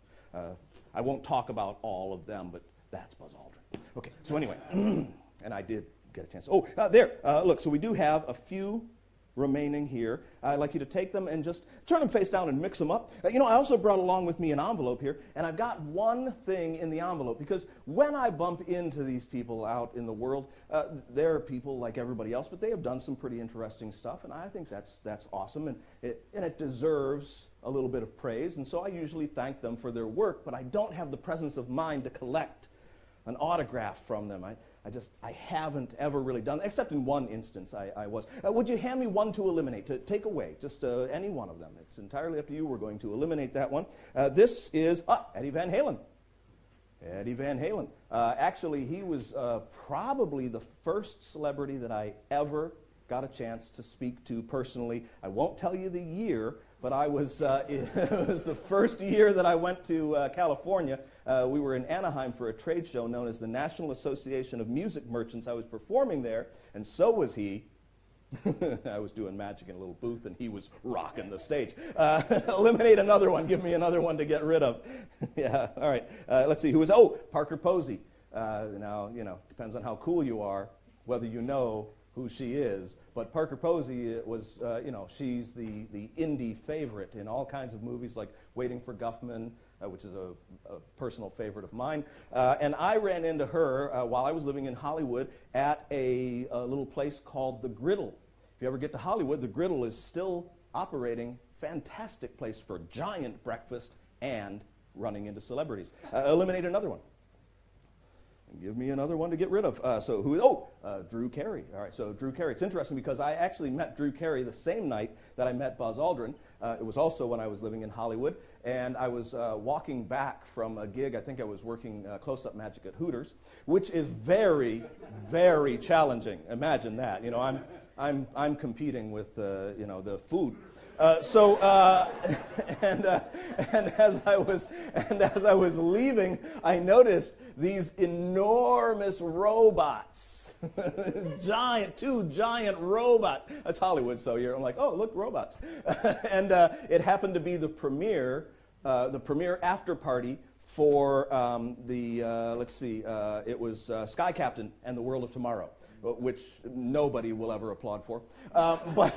I won't talk about all of them, but that's Buzz Aldrin. Okay, so anyway, and I did get a chance. Oh, there, look, so we do have a few remaining here. I'd like you to take them and just turn them face down and mix them up. I also brought along with me an envelope here, and I've got one thing in the envelope, because when I bump into these people out in the world, they're people like everybody else, but they have done some pretty interesting stuff, and I think that's awesome, and it deserves a little bit of praise, and so I usually thank them for their work, but I don't have the presence of mind to collect an autograph from them. I haven't ever really done that, except in one instance I was. Would you hand me one to eliminate, to take away, just any one of them? It's entirely up to you. We're going to eliminate that one. This is Eddie Van Halen. Eddie Van Halen. Actually, he was probably the first celebrity that I ever got a chance to speak to personally. I won't tell you the year, but it was the first year that I went to California. We were in Anaheim for a trade show known as the National Association of Music Merchants. I was performing there, and so was he. I was doing magic in a little booth, and he was rocking the stage. Eliminate another one. Give me another one to get rid of. Yeah, all right. Let's see. Who is? Parker Posey. Now, depends on how cool you are, whether you know who she is. But Parker Posey was, she's the indie favorite in all kinds of movies like Waiting for Guffman, which is a personal favorite of mine. And I ran into her while I was living in Hollywood at a little place called The Griddle. If you ever get to Hollywood, The Griddle is still operating. Fantastic place for giant breakfast and running into celebrities. Eliminate another one. Give me another one to get rid of. Drew Carey. All right, so Drew Carey. It's interesting because I actually met Drew Carey the same night that I met Buzz Aldrin. It was also when I was living in Hollywood, and I was walking back from a gig. I think I was working close-up magic at Hooters, which is very, very challenging. Imagine that. I'm competing with the food. And as I was leaving, I noticed these enormous robots, two giant robots. That's Hollywood, so I'm like, oh, look, robots. And it happened to be the premiere after party for it was Sky Captain and the World of Tomorrow, which nobody will ever applaud for. But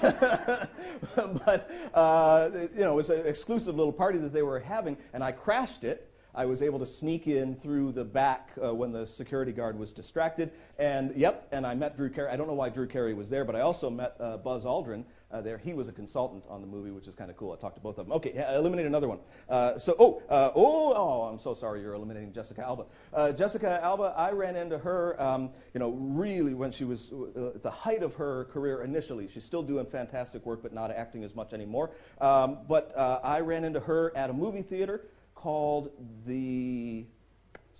it was an exclusive little party that they were having, and I crashed it. I was able to sneak in through the back when the security guard was distracted, and I met Drew Carey. I don't know why Drew Carey was there, but I also met Buzz Aldrin there. He was a consultant on the movie, which is kind of cool. I talked to both of them. Okay, eliminate another one. I'm so sorry, you're eliminating Jessica Alba. Jessica Alba, I ran into her, really when she was at the height of her career initially. She's still doing fantastic work, but not acting as much anymore. But I ran into her at a movie theater called the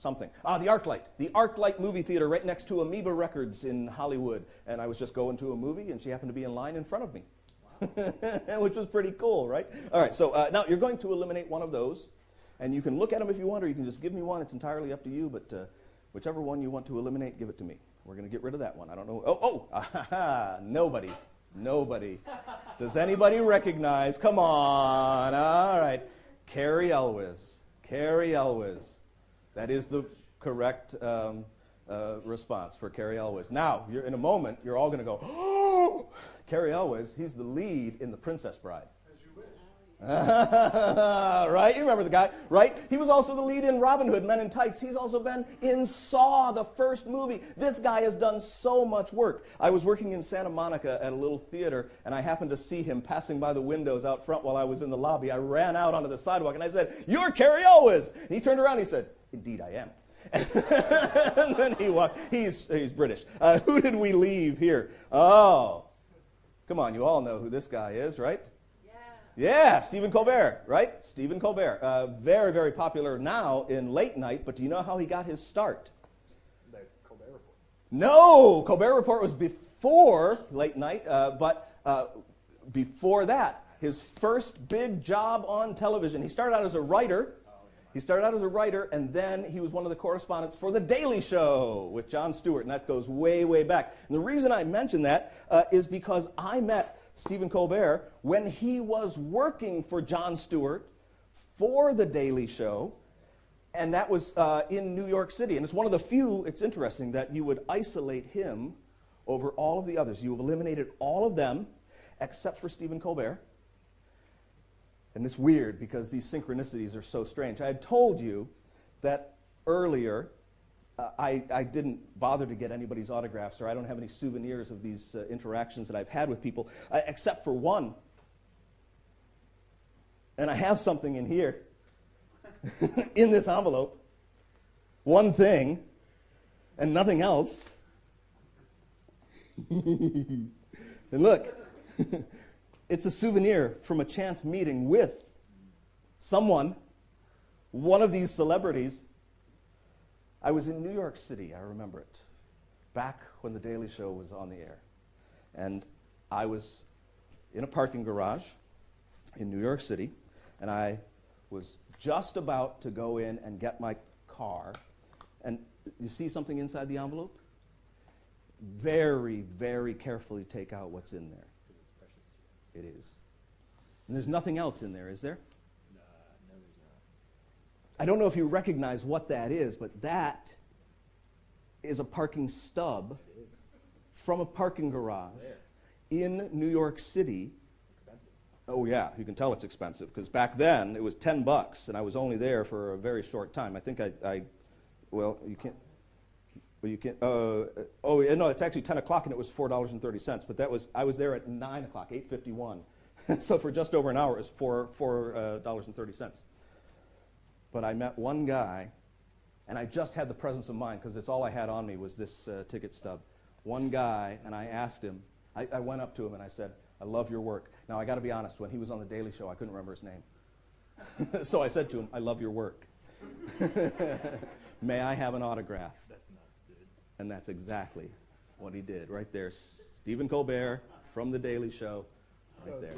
ArcLight. The ArcLight movie theater right next to Amoeba Records in Hollywood. And I was just going to a movie, and she happened to be in line in front of me. Wow. Which was pretty cool, right? All right, so now you're going to eliminate one of those. And you can look at them if you want, or you can just give me one. It's entirely up to you, but whichever one you want to eliminate, give it to me. We're going to get rid of that one. I don't know. Nobody. Does anybody recognize? Come on. All right. Cary Elwes. That is the correct response for Cary Elwes. Now, in a moment, you're all going to go, oh! Cary Elwes, he's the lead in The Princess Bride. As you wish. Right? You remember the guy, right? He was also the lead in Robin Hood, Men in Tights. He's also been in Saw, the first movie. This guy has done so much work. I was working in Santa Monica at a little theater, and I happened to see him passing by the windows out front while I was in the lobby. I ran out onto the sidewalk, and I said, "You're Cary Elwes!" And he turned around and he said, "Indeed I am." And then he walked. He's British. Who did we leave here? Oh, come on, you all know who this guy is, right? Yeah, Stephen Colbert, right? Stephen Colbert. Very, very popular now in late night, but do you know how he got his start? The Colbert Report. No, Colbert Report was before late night, but before that, his first big job on television. He started out as a writer. And then he was one of the correspondents for The Daily Show with Jon Stewart, and that goes way, way back. And the reason I mention that is because I met Stephen Colbert when he was working for Jon Stewart for The Daily Show, and that was in New York City. And it's one of the few, it's interesting, that you would isolate him over all of the others. You have eliminated all of them, except for Stephen Colbert. And it's weird because these synchronicities are so strange. I had told you that earlier I didn't bother to get anybody's autographs, or I don't have any souvenirs of these interactions that I've had with people, except for one. And I have something in here, in this envelope. One thing, and nothing else. And look, it's a souvenir from a chance meeting with someone, one of these celebrities. I was in New York City, I remember it, back when The Daily Show was on the air. And I was in a parking garage in New York City, and I was just about to go in and get my car. And you see something inside the envelope? Very, very carefully take out what's in there. It is. And there's nothing else in there, is there? No, there's not. I don't know if you recognize what that is, but that is a parking stub from a parking garage in New York City. Expensive. Oh yeah, you can tell it's expensive, because back then it was $10, and I was only there for a very short time. I think well, you can't. Well, you can't. No, it's actually 10 o'clock, and it was $4.30. But I was there at 9 o'clock, 8:51. So for just over an hour, it was $4.30. But I met one guy, and I just had the presence of mind, because it's all I had on me was this ticket stub. One guy, and I asked him. I went up to him and I said, "I love your work." Now I got to be honest. When he was on the Daily Show, I couldn't remember his name. So I said to him, "I love your work. May I have an autograph?" That's nuts, dude. And that's exactly what he did. Right there, Stephen Colbert from The Daily Show. Right there.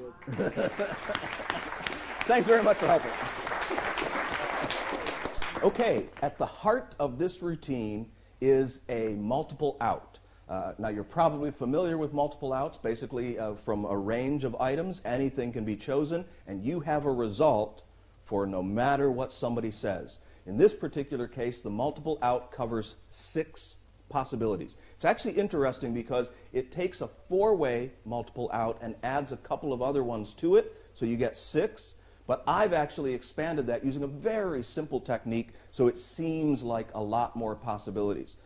Thanks very much for helping. Okay, at the heart of this routine is a multiple out. Now, you're probably familiar with multiple outs. Basically, from a range of items, anything can be chosen, and you have a result for no matter what somebody says. In this particular case, the multiple out covers 6 possibilities. It's actually interesting because it takes a 4-way multiple out and adds a couple of other ones to it, so you get 6. But I've actually expanded that using a very simple technique, so it seems like a lot more possibilities.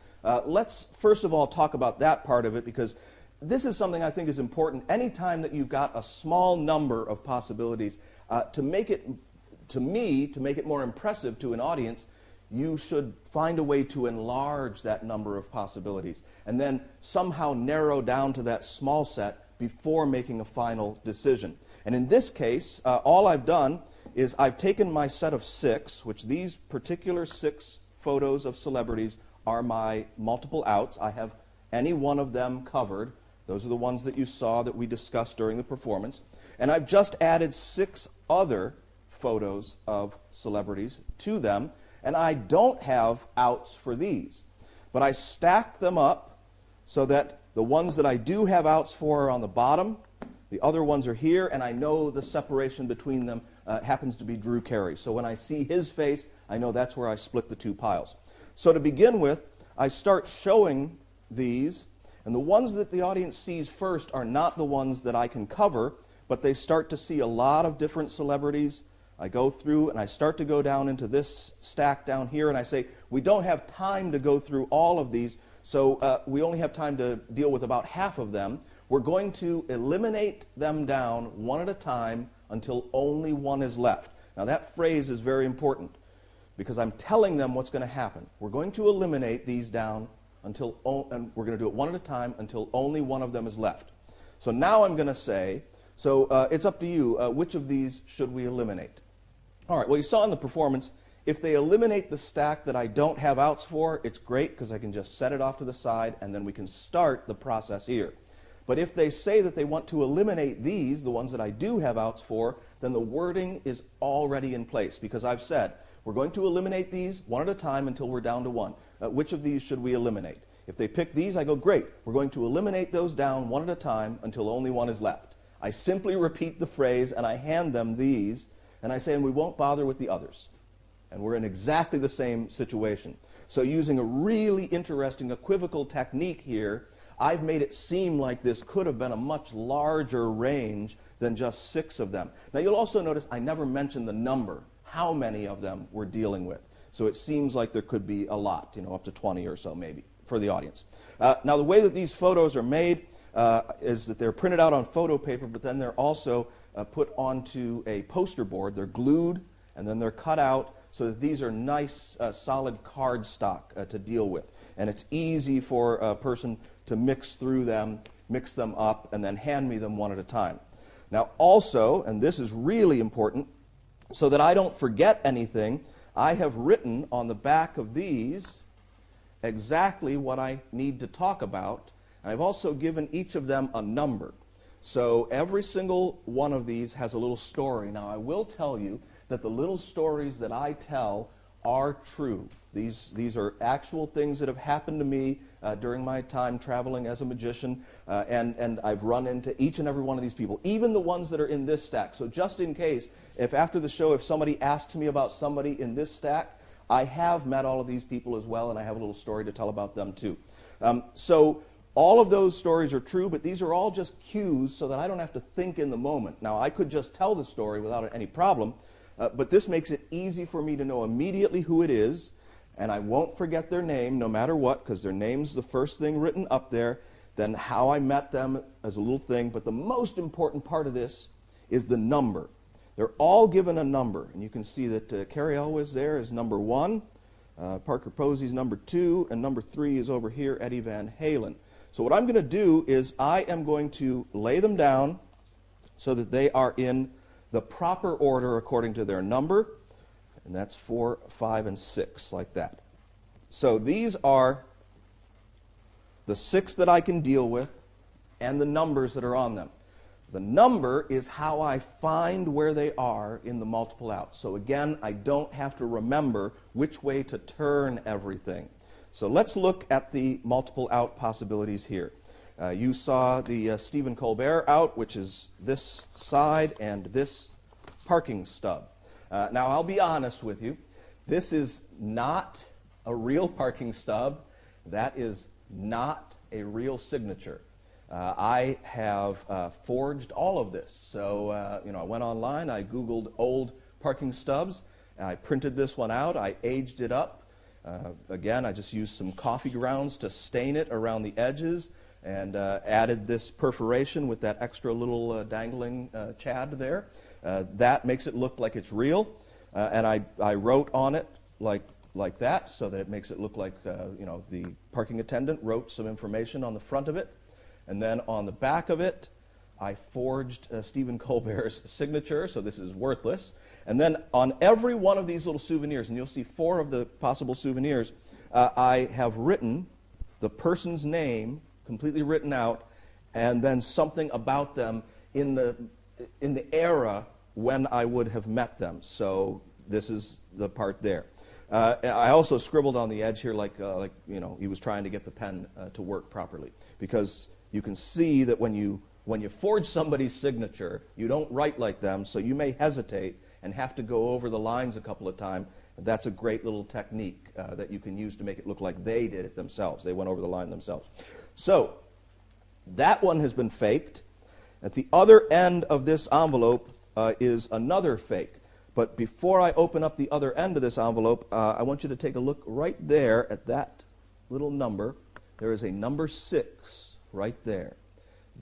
Let's first of all talk about that part of it, because this is something I think is important. Anytime that you've got a small number of possibilities, to make it more impressive to an audience, you should find a way to enlarge that number of possibilities and then somehow narrow down to that small set before making a final decision. And in this case, all I've done is I've taken my set of 6, which these particular 6 photos of celebrities are my multiple outs. I have any one of them covered. Those are the ones that you saw that we discussed during the performance. And I've just added 6 other photos of celebrities to them, and I don't have outs for these. But I stacked them up so that the ones that I do have outs for are on the bottom, the other ones are here, and I know the separation between them happens to be Drew Carey. So when I see his face, I know that's where I split the 2 piles. So to begin with, I start showing these, and the ones that the audience sees first are not the ones that I can cover, but they start to see a lot of different celebrities. I go through and I start to go down into this stack down here, and I say, we don't have time to go through all of these, so we only have time to deal with about half of them. We're going to eliminate them down one at a time until only one is left. Now that phrase is very important, because I'm telling them what's going to happen. We're going to eliminate these down and we're going to do it one at a time until only one of them is left. So now I'm going to say, it's up to you, which of these should we eliminate? All right, well, you saw in the performance, if they eliminate the stack that I don't have outs for, it's great because I can just set it off to the side and then we can start the process here. But if they say that they want to eliminate these, the ones that I do have outs for, then the wording is already in place, because I've said, we're going to eliminate these one at a time until we're down to one. Which of these should we eliminate? If they pick these, I go, great. We're going to eliminate those down one at a time until only one is left. I simply repeat the phrase, and I hand them these, and I say, and we won't bother with the others. And we're in exactly the same situation. So using a really interesting equivocal technique here, I've made it seem like this could have been a much larger range than just 6 of them. Now you'll also notice I never mentioned the number, how many of them we're dealing with. So it seems like there could be a lot, up to 20 or so maybe for the audience. Now the way that these photos are made is that they're printed out on photo paper, but then they're also put onto a poster board. They're glued, and then they're cut out so that these are nice, solid cardstock to deal with. And it's easy for a person to mix them up, and then hand me them one at a time. Now also, and this is really important, so that I don't forget anything, I have written on the back of these exactly what I need to talk about. And I've also given each of them a number. So every single one of these has a little story. Now I will tell you that the little stories that I tell are true. These are actual things that have happened to me during my time traveling as a magician, and I've run into each and every one of these people, even the ones that are in this stack. So just in case, if after the show, if somebody asks me about somebody in this stack, I have met all of these people as well, and I have a little story to tell about them too. So all of those stories are true, but these are all just cues so that I don't have to think in the moment. Now, I could just tell the story without any problem, but this makes it easy for me to know immediately who it is, and I won't forget their name no matter what, because their name's the first thing written up there, then how I met them as a little thing. But the most important part of this is the number. They're all given a number, and you can see that Carrie Elwes there is number 1, Parker Posey's number 2, and number 3 is over here, Eddie Van Halen. So what I'm going to do is I am going to lay them down so that they are in the proper order according to their number, and that's 4, 5, and 6, like that. So these are the 6 that I can deal with and the numbers that are on them. The number is how I find where they are in the multiple out. So again, I don't have to remember which way to turn everything. So let's look at the multiple out possibilities here. You saw the Stephen Colbert out, which is this side and this parking stub. Now, I'll be honest with you. This is not a real parking stub. That is not a real signature. I have forged all of this. So, I went online, I Googled old parking stubs, I printed this one out, I aged it up. Again, I just used some coffee grounds to stain it around the edges and added this perforation with that extra little dangling chad there. That makes it look like it's real. And I wrote on it like that so that it makes it look like, the parking attendant wrote some information on the front of it. And then on the back of it, I forged Stephen Colbert's signature, so this is worthless. And then on every one of these little souvenirs, and you'll see 4 of the possible souvenirs, I have written the person's name, completely written out, and then something about them in the era when I would have met them. So this is the part there. I also scribbled on the edge here like he was trying to get the pen to work properly, because you can see that when you forge somebody's signature, you don't write like them, so you may hesitate and have to go over the lines a couple of times. That's a great little technique that you can use to make it look like they did it themselves. They went over the line themselves. So that one has been faked. At the other end of this envelope is another fake. But before I open up the other end of this envelope, I want you to take a look right there at that little number. There is a number 6 right there.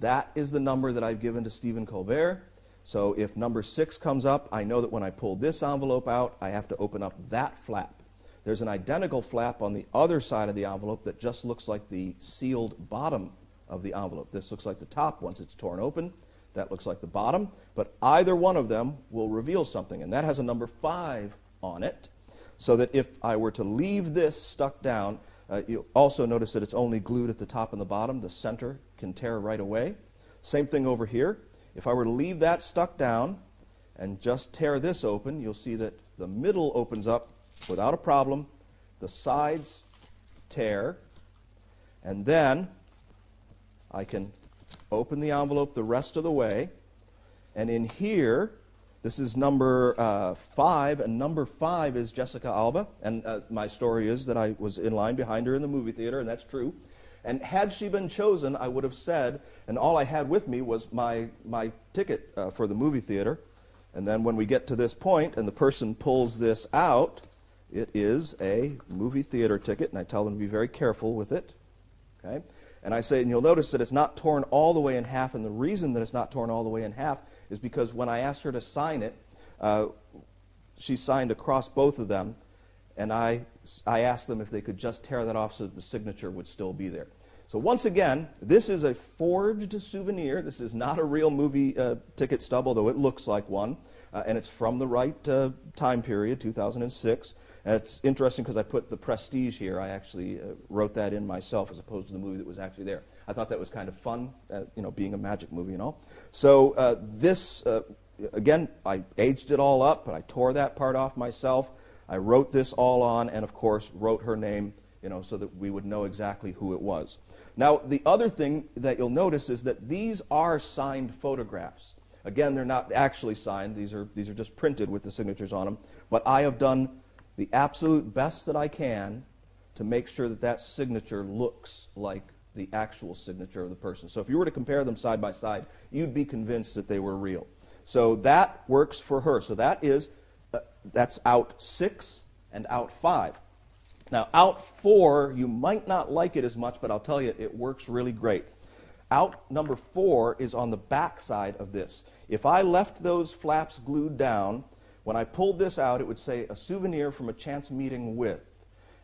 That is the number that I've given to Stephen Colbert. So if number 6 comes up, I know that when I pull this envelope out, I have to open up that flap. There's an identical flap on the other side of the envelope that just looks like the sealed bottom of the envelope. This looks like the top once it's torn open. That looks like the bottom. But either one of them will reveal something, and that has a number 5 on it, so that if I were to leave this stuck down, you'll also notice that it's only glued at the top and the bottom. The center can tear right away. Same thing over here. If I were to leave that stuck down and just tear this open, you'll see that the middle opens up without a problem. The sides tear. And then I can open the envelope the rest of the way. And in here, this is number 5, and number 5 is Jessica Alba. And my story is that I was in line behind her in the movie theater, and that's true. And had she been chosen, I would have said, and all I had with me was my ticket for the movie theater. And then when we get to this point and the person pulls this out, it is a movie theater ticket, and I tell them to be very careful with it. Okay? And I say, and you'll notice that it's not torn all the way in half, and the reason that it's not torn all the way in half is because when I asked her to sign it, she signed across both of them, and I asked them if they could just tear that off so that the signature would still be there. So once again, this is a forged souvenir. This is not a real movie ticket stub, although it looks like one, and it's from the right time period, 2006. And it's interesting because I put the prestige here. I actually wrote that in myself as opposed to the movie that was actually there. I thought that was kind of fun, being a magic movie and all. So this, again, I aged it all up, but I tore that part off myself. I wrote this all on, and of course wrote her name, so that we would know exactly who it was. Now, the other thing that you'll notice is that these are signed photographs. Again, they're not actually signed. These are just printed with the signatures on them. But I have done the absolute best that I can to make sure that that signature looks like the actual signature of the person. So if you were to compare them side by side, you'd be convinced that they were real. So that works for her. So that's out 6 and out 5. Now, out 4, you might not like it as much, but I'll tell you, it works really great. Out number 4 is on the back side of this. If I left those flaps glued down, when I pulled this out, it would say, a souvenir from a chance meeting with.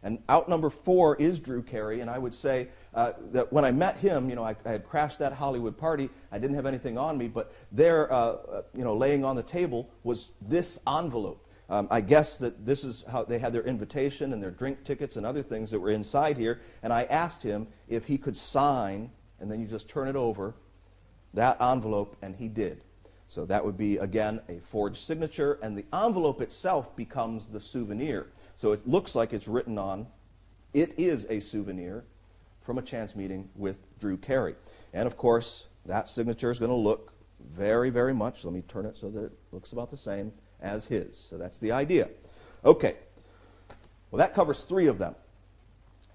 And out number 4 is Drew Carey, and I would say that when I met him, I had crashed that Hollywood party. I didn't have anything on me, but there, laying on the table was this envelope. I guess that this is how they had their invitation and their drink tickets and other things that were inside here, and I asked him if he could sign, and then you just turn it over, that envelope, and he did. So that would be, again, a forged signature, and the envelope itself becomes the souvenir. So it looks like it's written on, it is a souvenir from a chance meeting with Drew Carey. And, of course, that signature is going to look very, very much, let me turn it so that it looks about the same as his. So that's the idea. Okay. Well, that covers 3 of them.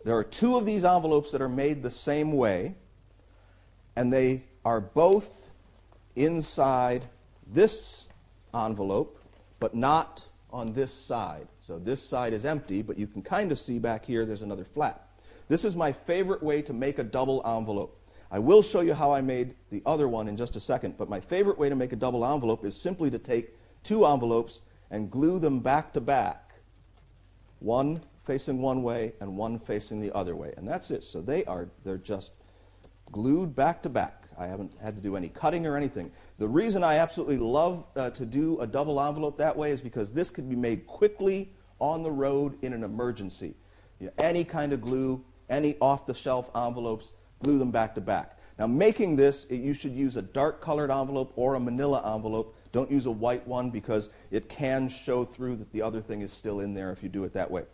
There are 2 of these envelopes that are made the same way, and they are both inside this envelope, but not on this side. So this side is empty, but you can kind of see back here there's another flap. This is my favorite way to make a double envelope. I will show you how I made the other one in just a second, but my favorite way to make a double envelope is simply to take 2 envelopes and glue them back to back, one facing one way and one facing the other way. And that's it. So they're just glued back to back. I haven't had to do any cutting or anything. The reason I absolutely love to do a double envelope that way is because this could be made quickly on the road in an emergency. Any kind of glue, any off-the-shelf envelopes, glue them back to back. Now, making this, you should use a dark-colored envelope or a manila envelope. Don't use a white one because it can show through that the other thing is still in there if you do it that way.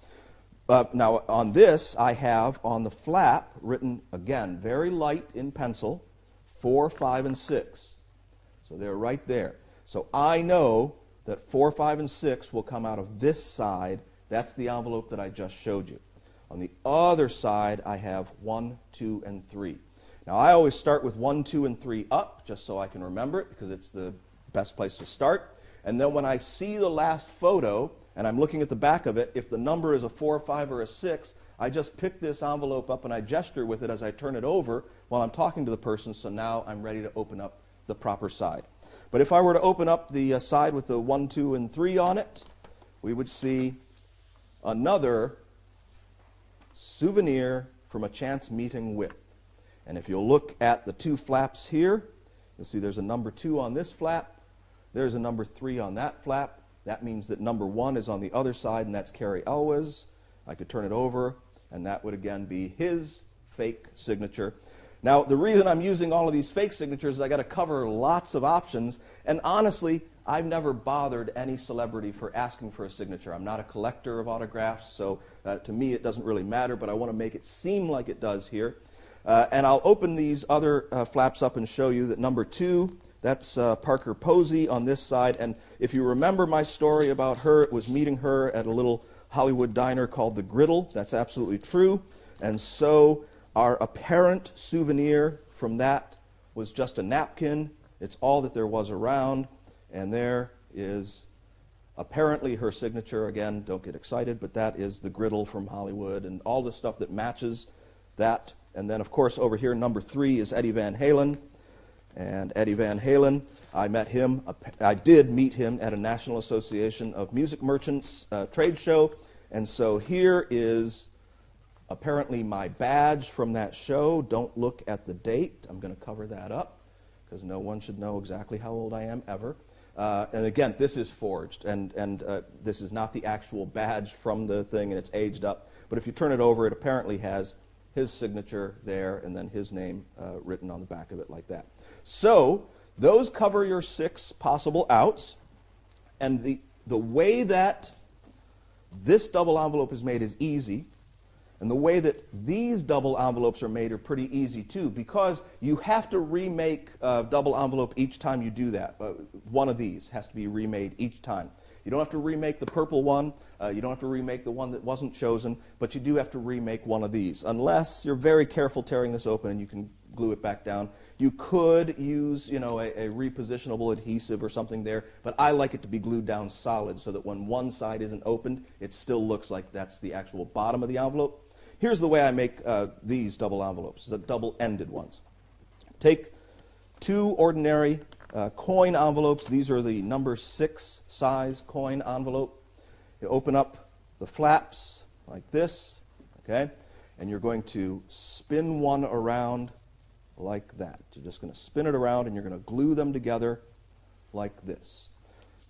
Now, on this, I have on the flap written, again, very light in pencil, 4, 5, and 6. So they're right there. So I know that 4, 5, and 6 will come out of this side. That's the envelope that I just showed you. On the other side, I have 1, 2, and 3. Now, I always start with 1, 2, and 3 up, just so I can remember it, because it's the best place to start. And then when I see the last photo, and I'm looking at the back of it, if the number is a 4, 5, or a 6, I just pick this envelope up and I gesture with it as I turn it over while I'm talking to the person, so now I'm ready to open up the proper side. But if I were to open up the side with the 1, 2, and 3 on it, we would see another souvenir from a chance meeting with. And if you'll look at the 2 flaps here, you'll see there's a number 2 on this flap, there's a number 3 on that flap. That means that number 1 is on the other side, and that's Carrie Elwes. I could turn it over, and that would again be his fake signature. Now, the reason I'm using all of these fake signatures is I got to cover lots of options, and honestly, I've never bothered any celebrity for asking for a signature. I'm not a collector of autographs, so to me it doesn't really matter, but I want to make it seem like it does here. And I'll open these other flaps up and show you that number 2, that's Parker Posey on this side. And if you remember my story about her, it was meeting her at a little Hollywood diner called The Griddle. That's absolutely true. And so Our apparent souvenir from that was just a napkin. It's all that there was around. And there is apparently her signature. Again, don't get excited, but that is the griddle from Hollywood and all the stuff that matches that. And then, of course, over here, number 3 is Eddie Van Halen. And Eddie Van Halen, I did meet him at a National Association of Music Merchants trade show. And so here is apparently my badge from that show. Don't look at the date. I'm going to cover that up because no one should know exactly how old I am ever. And again, this is forged, and this is not the actual badge from the thing, and it's aged up. But if you turn it over, it apparently has his signature there and then his name written on the back of it like that. So those cover your 6 possible outs. And the way that this double envelope is made is easy. And the way that these double envelopes are made are pretty easy too, because you have to remake a double envelope each time you do that. One of these has to be remade each time. You don't have to remake the purple one. You don't have to remake the one that wasn't chosen, but you do have to remake one of these, unless you're very careful tearing this open and you can glue it back down. You could use, a repositionable adhesive or something there, but I like it to be glued down solid so that when one side isn't opened, it still looks like that's the actual bottom of the envelope. Here's the way I make these double envelopes, the double-ended ones. Take 2 ordinary coin envelopes. These are the number 6 size coin envelope. You open up the flaps like this, okay? And you're going to spin one around like that. You're just going to spin it around and you're going to glue them together like this.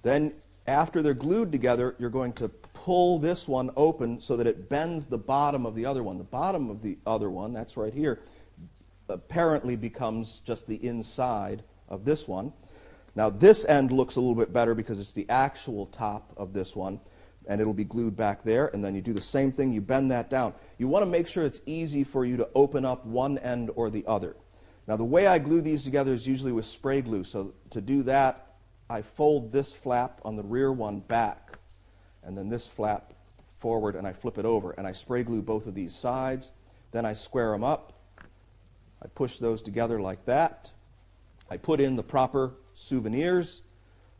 Then after they're glued together, you're going to pull this one open so that it bends the bottom of the other one. The bottom of the other one, that's right here, apparently becomes just the inside of this one. Now this end looks a little bit better because it's the actual top of this one, and it'll be glued back there, and then you do the same thing, you bend that down. You want to make sure it's easy for you to open up one end or the other. Now the way I glue these together is usually with spray glue, so to do that, I fold this flap on the rear one back, and then this flap forward, and I flip it over, and I spray glue both of these sides. Then I square them up. I push those together like that. I put in the proper souvenirs,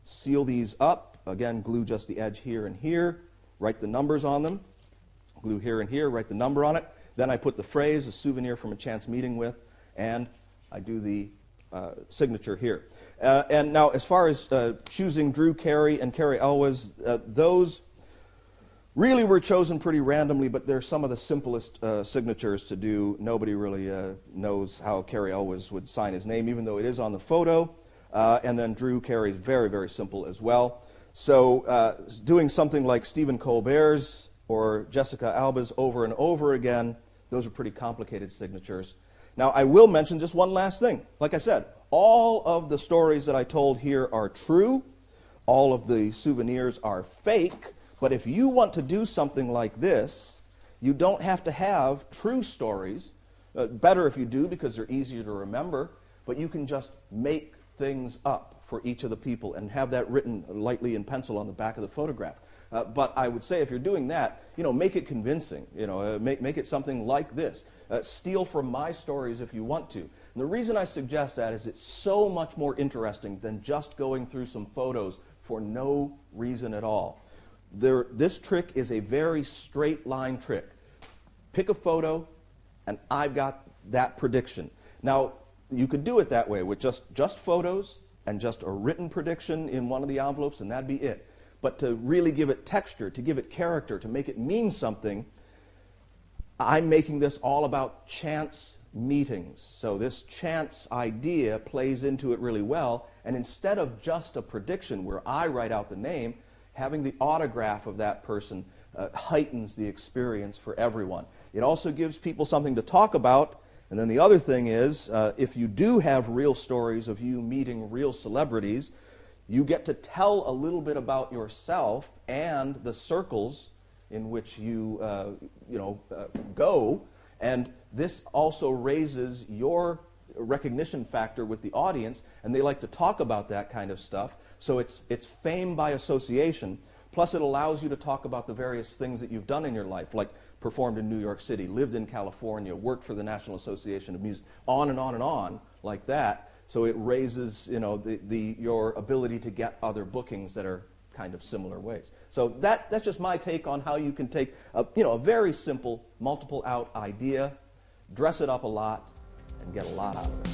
seal these up. Again, glue just the edge here and here. Write the numbers on them. Glue here and here, write the number on it. Then I put the phrase, a souvenir from a chance meeting with, and I do the signature here. And now, as far as choosing Drew Carey and Carey Elwes, those really were chosen pretty randomly, but they're some of the simplest signatures to do. Nobody really knows how Carey Elwes would sign his name, even though it is on the photo. And then Drew Carey is very, very simple as well. So doing something like Stephen Colbert's or Jessica Alba's over and over again, those are pretty complicated signatures. Now, I will mention just one last thing. Like I said, all of the stories that I told here are true. All of the souvenirs are fake. But if you want to do something like this, you don't have to have true stories. Better if you do, because they're easier to remember. But you can just make things up for each of the people and have that written lightly in pencil on the back of the photograph. But I would say if you're doing that, make it convincing. Make it something like this. Steal from my stories if you want to. And the reason I suggest that is it's so much more interesting than just going through some photos for no reason at all. This trick is a very straight line trick. Pick a photo, and I've got that prediction. Now, you could do it that way with just photos and just a written prediction in one of the envelopes, and that'd be it. But to really give it texture, to give it character, to make it mean something, I'm making this all about chance meetings. So this chance idea plays into it really well, and instead of just a prediction where I write out the name, having the autograph of that person heightens the experience for everyone. It also gives people something to talk about. And then the other thing is, if you do have real stories of you meeting real celebrities, you get to tell a little bit about yourself and the circles in which you go. And this also raises your recognition factor with the audience, and they like to talk about that kind of stuff. So it's fame by association. Plus, it allows you to talk about the various things that you've done in your life, like performed in New York City, lived in California, worked for the National Association of Music, on and on and on, like that. So it raises, your ability to get other bookings that are kind of similar ways. So that's just my take on how you can take a very simple multiple out idea, dress it up a lot, and get a lot out of it.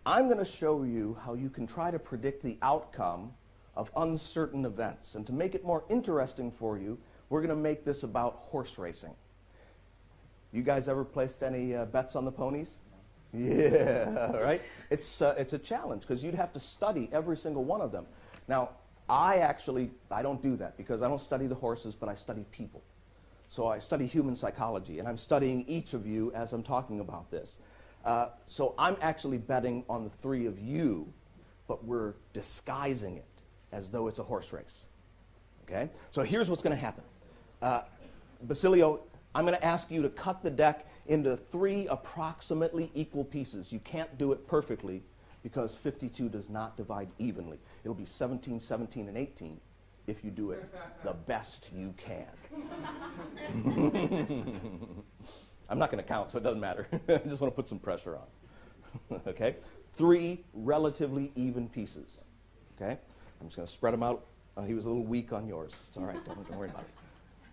I'm going to show you how you can try to predict the outcome of uncertain events. And to make it more interesting for you, we're going to make this about horse racing. You guys ever placed any bets on the ponies? Yeah, right? It's a challenge because you'd have to study every single one of them. Now, I don't do that because I don't study the horses, but I study people. So I study human psychology, and I'm studying each of you as I'm talking about this. So I'm actually betting on the three of you, but we're disguising it as though it's a horse race. Okay? So here's what's going to happen. Basilio, I'm going to ask you to cut the deck into 3 approximately equal pieces. You can't do it perfectly because 52 does not divide evenly. It'll be 17, 17, and 18 if you do it the best you can. I'm not going to count, so it doesn't matter. I just want to put some pressure on. Okay? 3 relatively even pieces. Okay? I'm just going to spread them out. He was a little weak on yours. It's all right. Don't worry about it.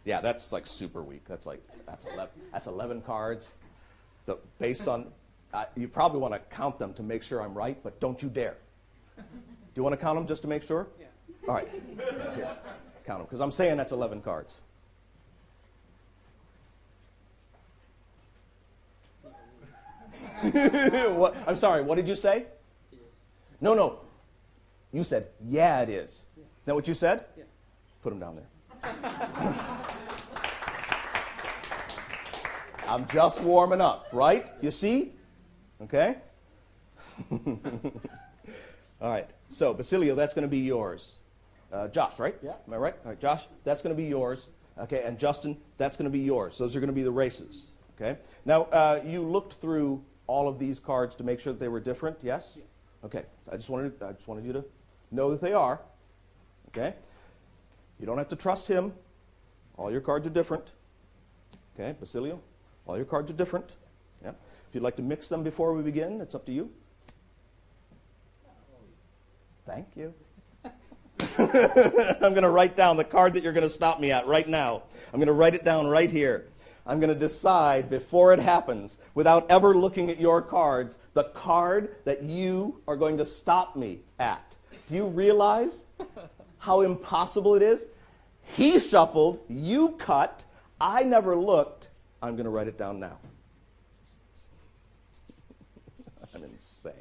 Yeah, that's like super weak. That's 11 cards. Based on, you probably want to count them to make sure I'm right, but don't you dare. Do you want to count them just to make sure? Yeah. All right. Here. Count them, because I'm saying that's 11 cards. What? I'm sorry, what did you say? Yes. No. You said, yeah, it is. Yeah. Is that what you said? Yeah. Put them down there. I'm just warming up, right? You see? Okay? All right. So, Basilio, that's going to be yours. Josh, right? Yeah. Am I right? All right, Josh, that's going to be yours. Okay, and Justin, that's going to be yours. Those are going to be the races. Okay? Now, you looked through all of these cards to make sure that they were different, yes? Yes. Okay. I just wanted you to know that they are. Okay? You don't have to trust him. All your cards are different. Okay, Basilio, all your cards are different. Yeah. If you'd like to mix them before we begin, it's up to you. Thank you. I'm going to write down the card that you're going to stop me at right now. I'm going to write it down right here. I'm going to decide before it happens, without ever looking at your cards, the card that you are going to stop me at. Do you realize how impossible it is? He shuffled, you cut, I never looked. I'm going to write it down now. I'm insane.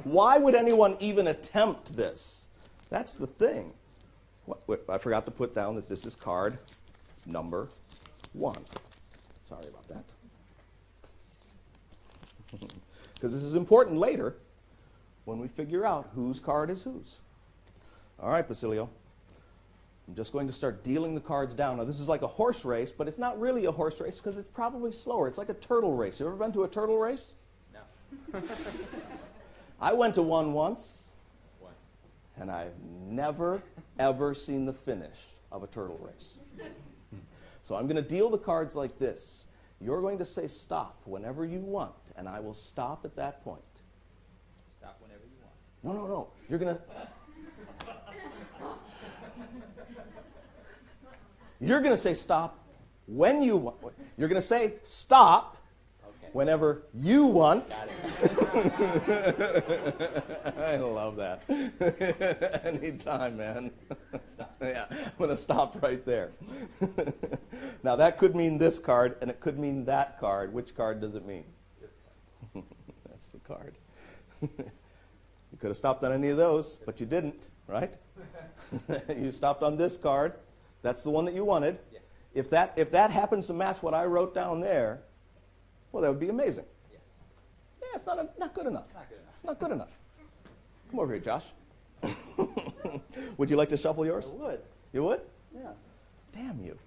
Why would anyone even attempt this? That's the thing. Wait, I forgot to put down that this is card number 1. Sorry about that. Because this is important later when we figure out whose card is whose. All right, Basilio. I'm just going to start dealing the cards down. Now, this is like a horse race, but it's not really a horse race because it's probably slower. It's like a turtle race. You ever been to a turtle race? No. I went to one once, and I've never, ever seen the finish of a turtle race. So I'm going to deal the cards like this. You're going to say stop whenever you want, and I will stop at that point. Stop whenever you want. No. You're going to... You're going to say stop when you want. You're going to say stop whenever you want. Got it. I love that. Anytime, man. Yeah, I'm going to stop right there. Now, that could mean this card, and it could mean that card. Which card does it mean? This card. That's the card. You could have stopped on any of those, but you didn't, right? You stopped on this card. That's the one that you wanted. Yes. If that happens to match what I wrote down there, well, that would be amazing. Yes. Yeah, it's not good enough. Not good enough. It's not good enough. Come over here, Josh. Would you like to shuffle yours? I would. You would? Yeah. Damn you.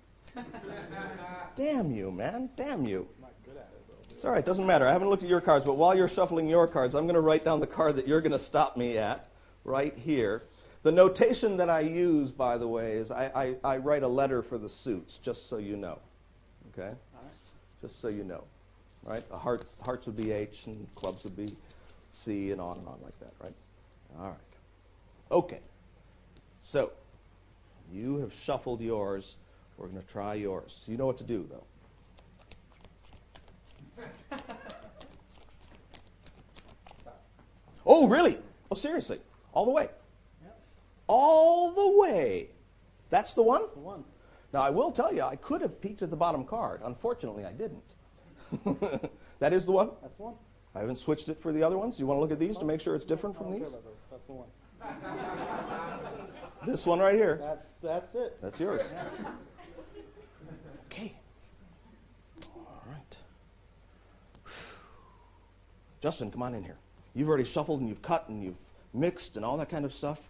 Damn you, man. Damn you. I'm not good at it, though. It's all right, doesn't matter. I haven't looked at your cards, but while you're shuffling your cards, I'm going to write down the card that you're going to stop me at right here. The notation that I use, by the way, is I write a letter for the suits, just so you know. Okay? All right. Just so you know. Right? Hearts would be H, and clubs would be C, and on like that, right? All right. Okay. So, you have shuffled yours. We're going to try yours. You know what to do, though. Oh, really? Oh, seriously? All the way? Yep. All the way. That's the one? The one. Now, I will tell you, I could have peeked at the bottom card. Unfortunately, I didn't. That is the one? That's the one. I haven't switched it for the other ones. You want to look at these to make sure it's different I from don't care these? about those. That's the one. This one right here. That's it. That's yours. Okay. All right. Justin, come on in here. You've already shuffled and you've cut and you've mixed and all that kind of stuff.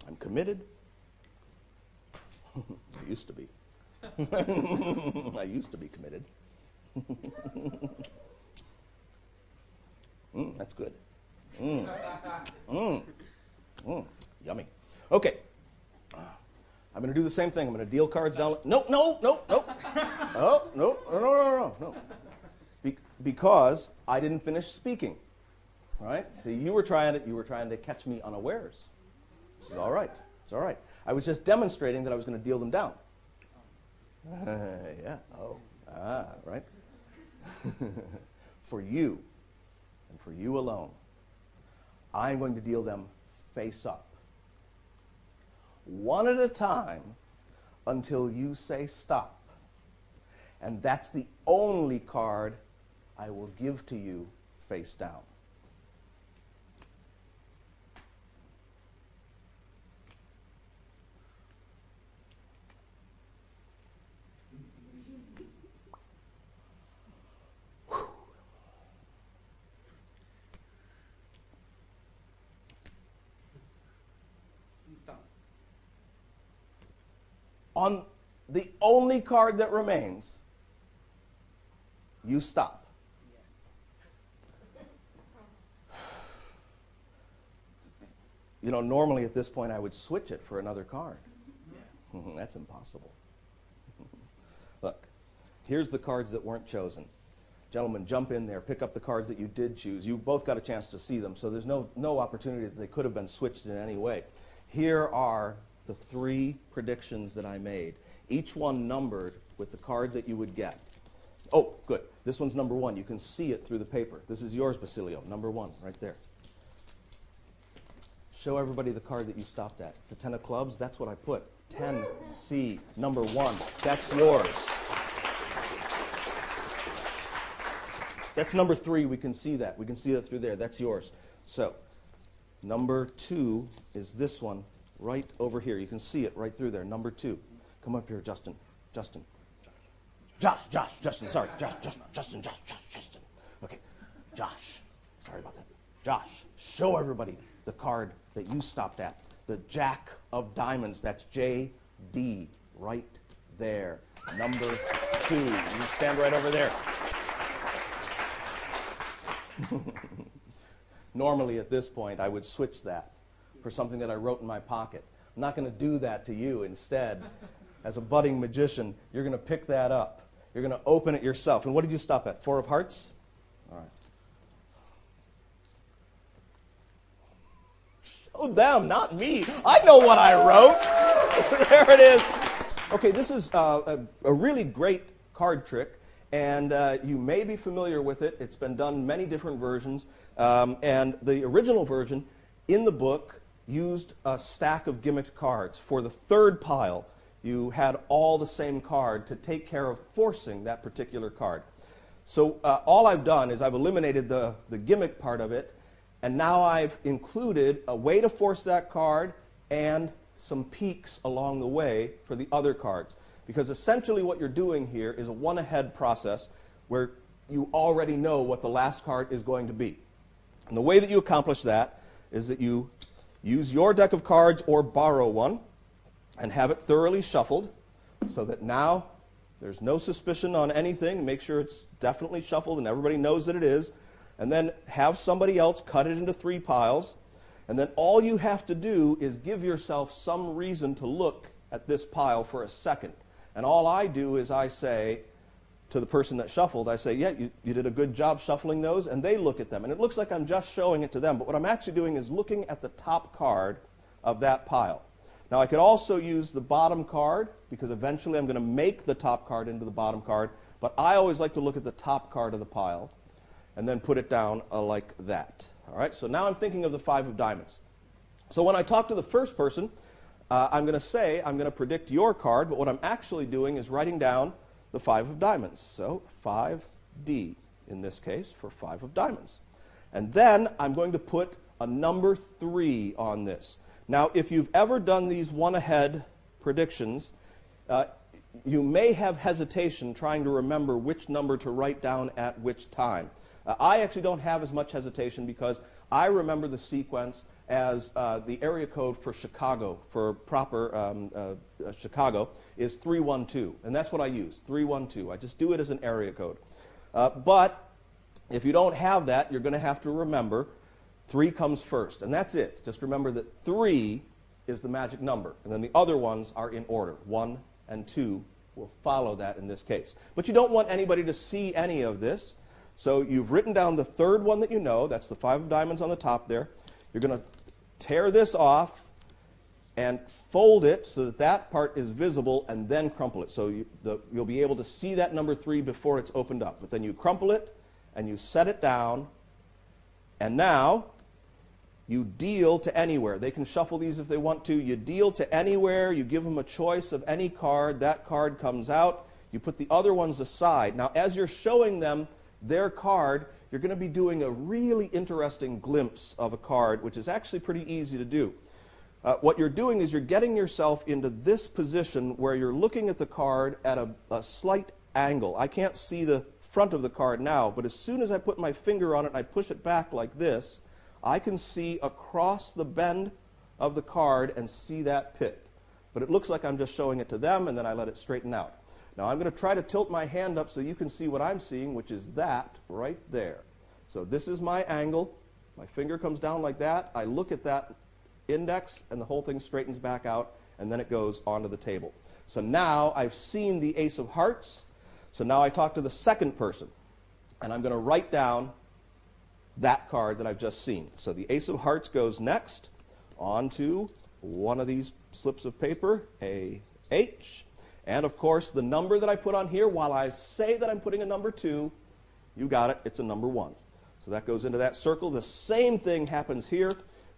I'm committed. I used to be. I used to be committed. That's good. Yummy. Okay. I'm going to do the same thing. I'm going to deal cards down. No. Oh, no. Because I didn't finish speaking. All right? See, you were trying to catch me unawares. This is all right. It's all right. I was just demonstrating that I was going to deal them down. Yeah. Oh. Right. For you, and for you alone, I'm going to deal them face up. One at a time until you say stop. And that's the only card I will give to you face down. Stop. On the only card that remains, you stop. You know, normally at this point I would switch it for another card. Yeah. That's impossible. Look, here's the cards that weren't chosen. Gentlemen, jump in there, pick up the cards that you did choose. You both got a chance to see them, so there's no opportunity that they could have been switched in any way. Here are the 3 predictions that I made, each one numbered with the card that you would get. Oh, good. This one's number 1. You can see it through the paper. This is yours, Basilio, number 1, right there. Show everybody the card that you stopped at. It's a 10 of clubs. That's what I put. 10C, number 1. That's yours. That's number 3. We can see that. We can see that through there. That's yours. So, number 2 is this one right over here. You can see it right through there. Number 2. Come up here, Justin. Justin. Justin. Sorry. Justin. Okay. Josh. Sorry about that. Josh, show everybody the card that you stopped at. The Jack of Diamonds. That's JD right there. Number 2. You stand right over there. Normally at this point I would switch that for something that I wrote in my pocket. I'm not going to do that to you. Instead, as a budding magician, you're going to pick that up. You're going to open it yourself. And what did you stop at? 4 of hearts? All right. Show them, not me. I know what I wrote. There it is. Okay, this is a really great card trick. And you may be familiar with it. It's been done many different versions. And the original version in the book used a stack of gimmicked cards. For the 3rd pile, you had all the same card to take care of forcing that particular card. So all I've done is I've eliminated the gimmick part of it, and now I've included a way to force that card and some peaks along the way for the other cards. Because essentially what you're doing here is a one-ahead process where you already know what the last card is going to be. And the way that you accomplish that is that you use your deck of cards or borrow one and have it thoroughly shuffled so that now there's no suspicion on anything. Make sure it's definitely shuffled and everybody knows that it is. And then have somebody else cut it into 3 piles. And then all you have to do is give yourself some reason to look at this pile for a second. And all I do is I say to the person that shuffled, I say, yeah, you did a good job shuffling those. And they look at them. And it looks like I'm just showing it to them. But what I'm actually doing is looking at the top card of that pile. Now, I could also use the bottom card, because eventually I'm going to make the top card into the bottom card. But I always like to look at the top card of the pile and then put it down like that. All right, so now I'm thinking of the 5 of diamonds. So when I talk to the first person, I'm going to say, I'm going to predict your card, but what I'm actually doing is writing down the 5 of diamonds. So 5D in this case for 5 of diamonds. And then I'm going to put a number 3 on this. Now, if you've ever done these one-ahead predictions, you may have hesitation trying to remember which number to write down at which time. I actually don't have as much hesitation because I remember the sequence as the area code for Chicago, for proper Chicago, is 312. And that's what I use, 312. I just do it as an area code. But if you don't have that, you're going to have to remember 3 comes first. And that's it. Just remember that 3 is the magic number. And then the other ones are in order. 1 and 2 will follow that in this case. But you don't want anybody to see any of this. So you've written down the third one that you know. That's the 5 of diamonds on the top there. You're going to tear this off and fold it so that that part is visible and then crumple it. So you'll be able to see that number 3 before it's opened up. But then you crumple it and you set it down. And now you deal to anywhere. They can shuffle these if they want to. You deal to anywhere. You give them a choice of any card. That card comes out. You put the other ones aside. Now, as you're showing them their card, you're going to be doing a really interesting glimpse of a card, which is actually pretty easy to do. What you're doing is you're getting yourself into this position where you're looking at the card at a slight angle. I can't see the front of the card now, but as soon as I put my finger on it and I push it back like this, I can see across the bend of the card and see that pip. But it looks like I'm just showing it to them, and then I let it straighten out. Now I'm going to try to tilt my hand up so you can see what I'm seeing, which is that right there. So this is my angle. My finger comes down like that. I look at that index, and the whole thing straightens back out, and then it goes onto the table. So now I've seen the ace of hearts. So now I talk to the second person, and I'm going to write down that card that I've just seen. So the ace of hearts goes next onto one of these slips of paper, A, H. And of course, the number that I put on here, while I say that I'm putting a number 2, you got it, it's a number 1. So that goes into that circle. The same thing happens here,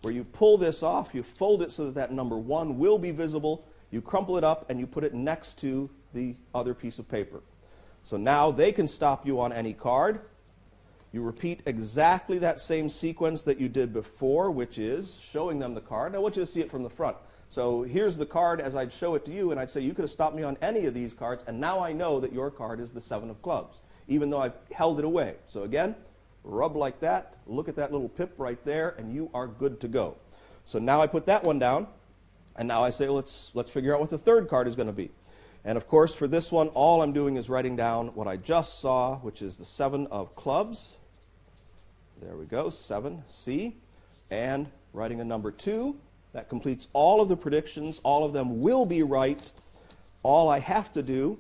where you pull this off, you fold it so that that number 1 will be visible, you crumple it up, and you put it next to the other piece of paper. So now they can stop you on any card. You repeat exactly that same sequence that you did before, which is showing them the card. Now, I want you to see it from the front. So here's the card as I'd show it to you, and I'd say you could have stopped me on any of these cards, and now I know that your card is the 7 of clubs, even though I've held it away. So again, rub like that, look at that little pip right there, and you are good to go. So now I put that one down, and now I say let's figure out what the third card is going to be. And of course, for this one, all I'm doing is writing down what I just saw, which is the 7 of clubs. There we go, 7, C. And writing a number 2. That completes all of the predictions. All of them will be right. All I have to do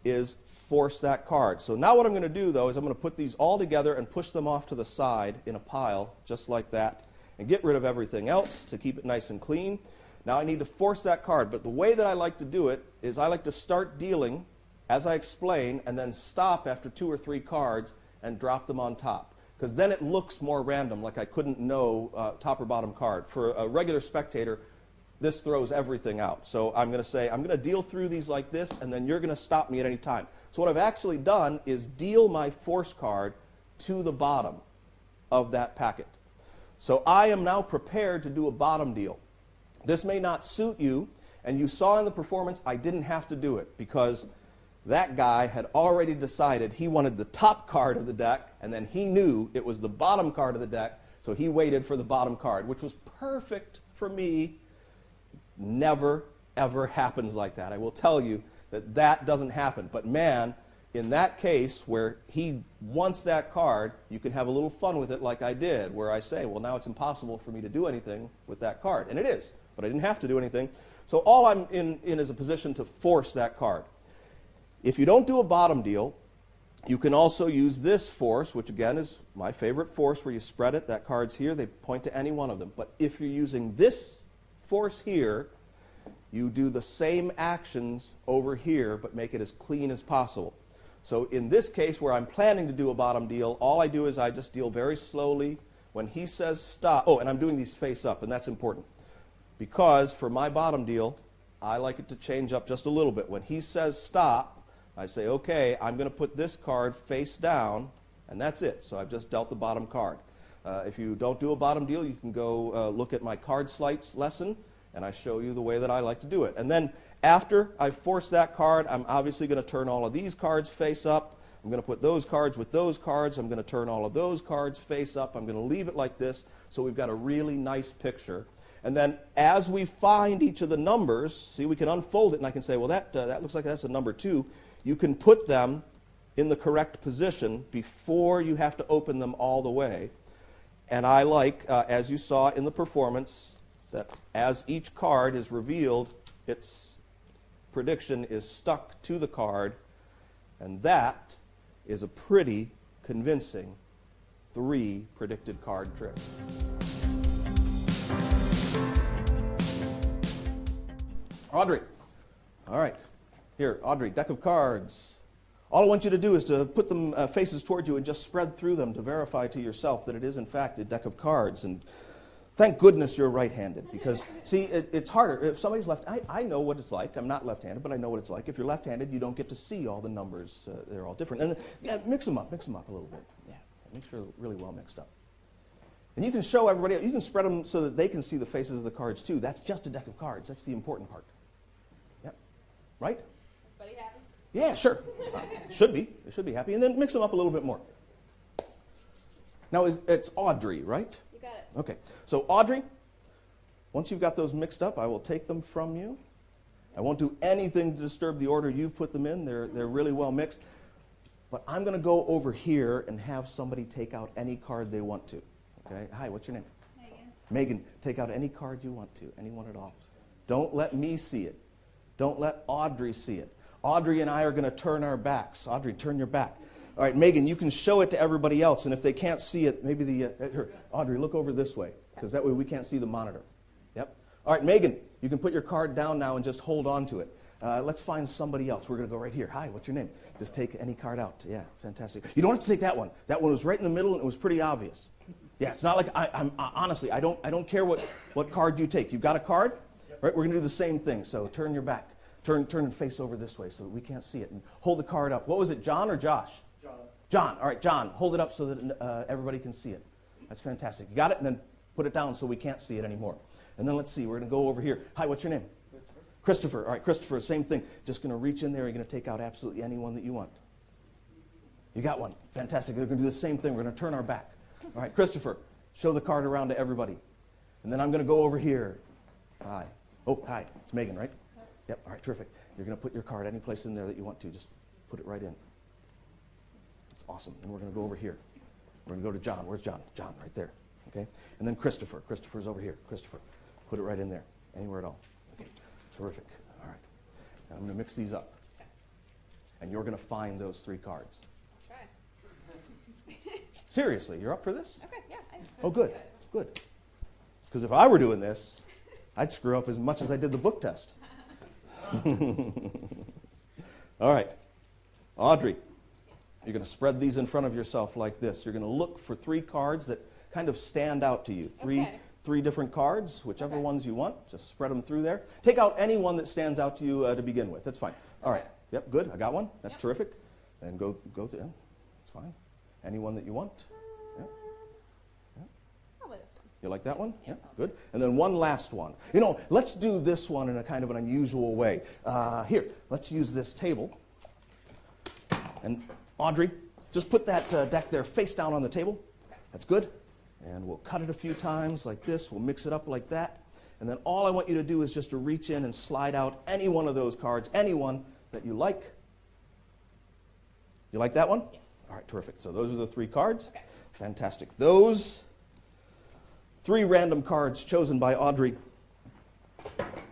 is force that card. So now what I'm going to do, though, is I'm going to put these all together and push them off to the side in a pile, just like that, and get rid of everything else to keep it nice and clean. Now I need to force that card, but the way that I like to do it is I like to start dealing as I explain and then stop after 2 or 3 cards and drop them on top. Because then it looks more random, like I couldn't know top or bottom card. For a regular spectator, this throws everything out. So I'm going to say, I'm going to deal through these like this, and then you're going to stop me at any time. So what I've actually done is deal my force card to the bottom of that packet. So I am now prepared to do a bottom deal. This may not suit you, and you saw in the performance I didn't have to do it, because that guy had already decided he wanted the top card of the deck, and then he knew it was the bottom card of the deck, so he waited for the bottom card, which was perfect for me. Never, ever happens like that. I will tell you that that doesn't happen. But man, in that case where he wants that card, you can have a little fun with it like I did, where I say, well, now it's impossible for me to do anything with that card. And it is, but I didn't have to do anything. So all I'm in is a position to force that card. If you don't do a bottom deal, you can also use this force, which again is my favorite force, where you spread it. That card's here. They point to any one of them. But if you're using this force here, you do the same actions over here, but make it as clean as possible. So in this case, where I'm planning to do a bottom deal, all I do is I just deal very slowly. When he says stop, oh, and I'm doing these face up, and that's important. Because for my bottom deal, I like it to change up just a little bit. When he says stop, I say, okay, I'm going to put this card face down, and that's it. So I've just dealt the bottom card. If you don't do a bottom deal, you can go look at my card slice lesson, and I show you the way that I like to do it. And then after I force that card, I'm obviously going to turn all of these cards face up. I'm going to put those cards with those cards. I'm going to turn all of those cards face up. I'm going to leave it like this, so we've got a really nice picture. And then as we find each of the numbers, see, we can unfold it, and I can say, well, that looks like that's a number 2. You can put them in the correct position before you have to open them all the way. And I like, as you saw in the performance, that as each card is revealed, its prediction is stuck to the card, and that is a pretty convincing 3 predicted card trick. Audrey. All right. Here, Audrey, deck of cards. All I want you to do is to put them faces towards you and just spread through them to verify to yourself that it is, in fact, a deck of cards. And thank goodness you're right-handed, because, see, it's harder. If somebody's left, I know what it's like. I'm not left-handed, but I know what it's like. If you're left-handed, you don't get to see all the numbers. They're all different. And yeah, mix them up a little bit. Yeah, make sure they're really well mixed up. And you can show everybody, you can spread them so that they can see the faces of the cards, too. That's just a deck of cards. That's the important part. Yep. Right? Everybody happy? Yeah, sure. Should be. They should be happy. And then mix them up a little bit more. Now, it's Audrey, right? You got it. Okay. So, Audrey, once you've got those mixed up, I will take them from you. I won't do anything to disturb the order you've put them in. They're really well mixed. But I'm going to go over here and have somebody take out any card they want to. Okay? Hi, what's your name? Megan. Megan, take out any card you want to, anyone at all. Don't let me see it. Don't let Audrey see it. Audrey and I are going to turn our backs. Audrey, turn your back. All right, Megan, you can show it to everybody else, and if they can't see it, maybe here, Audrey, look over this way, because that way we can't see the monitor. Yep. All right, Megan, you can put your card down now and just hold on to it. Let's find somebody else. We're going to go right here. Hi, what's your name? Just take any card out. Yeah, fantastic. You don't have to take that one. That one was right in the middle, and it was pretty obvious. Yeah, it's not like I'm honestly, I don't care what card you take. You've got a card, right? We're going to do the same thing. So turn your back. Turn and face over this way so that we can't see it. And hold the card up. What was it, John or Josh? John. John. All right, John, hold it up so that everybody can see it. That's fantastic. You got it? And then put it down so we can't see it anymore. And then let's see. We're going to go over here. Hi, what's your name? Christopher. Christopher. All right, Christopher, same thing. Just going to reach in there. You're going to take out absolutely any one that you want. You got one. Fantastic. We're going to do the same thing. We're going to turn our back. All right, Christopher, show the card around to everybody. And then I'm going to go over here. Hi. Oh, hi. It's Megan, right? Yep. All right, terrific. You're going to put your card any place in there that you want to. Just put it right in. That's awesome. And we're going to go over here. We're going to go to John. Where's John? John, right there. Okay? And then Christopher. Christopher's over here. Christopher, put it right in there. Anywhere at all. Okay. Terrific. All right. And I'm going to mix these up. And you're going to find those 3 cards. Try. Seriously, you're up for this? Okay, yeah. Oh, good. Good. Because if I were doing this, I'd screw up as much as I did the book test. All right. Audrey, you're going to spread these in front of yourself like this. You're going to look for 3 cards that kind of stand out to you. Three different cards, whichever ones you want. Just spread them through there. Take out any one that stands out to you to begin with. That's fine. All right. Yep, good. I got one. That's terrific. And go to them. That's fine. Any one that you want. Yep. Probably this one. You like that one? Yeah. Good. And then one last one. You know, let's do this one in a kind of an unusual way. Here, let's use this table. And Audrey, just put that deck there face down on the table. That's good. And we'll cut it a few times like this. We'll mix it up like that. And then all I want you to do is just to reach in and slide out any one of those cards, any one that you like. You like that one? Yes. All right, terrific. So those are the 3 cards. Okay. Fantastic. Those 3 random cards chosen by Audrey.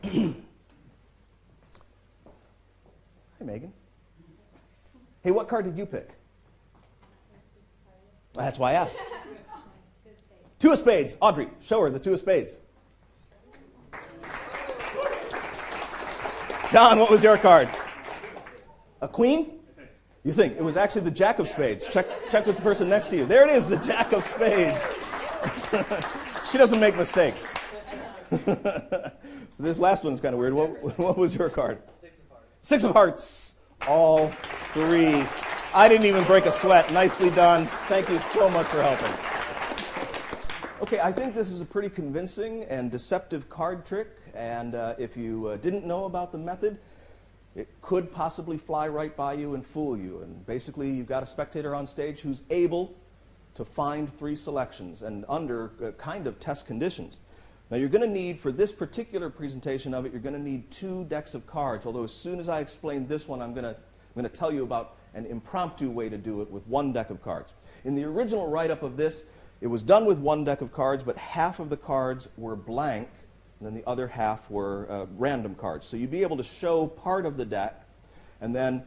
Hi, Megan. Hey, what card did you pick? That's why I asked. 2 of spades. Audrey, show her the 2 of spades. John, what was your card? A queen? You think? It was actually the jack of spades. Check with the person next to you. There it is, the jack of spades. She doesn't make mistakes. This last one's kind of weird. What was your card? 6 of hearts. All 3. I didn't even break a sweat. Nicely done. Thank you so much for helping. Okay, I think this is a pretty convincing and deceptive card trick, and if you didn't know about the method, it could possibly fly right by you and fool you. And basically, you've got a spectator on stage who's able to find 3 selections and under kind of test conditions. Now, you're going to need, for this particular presentation of it, you're going to need 2 decks of cards, although as soon as I explain this one, I'm going to tell you about an impromptu way to do it with 1 deck of cards. In the original write-up of this, it was done with 1 deck of cards, but half of the cards were blank, and then the other half were random cards. So you'd be able to show part of the deck, and then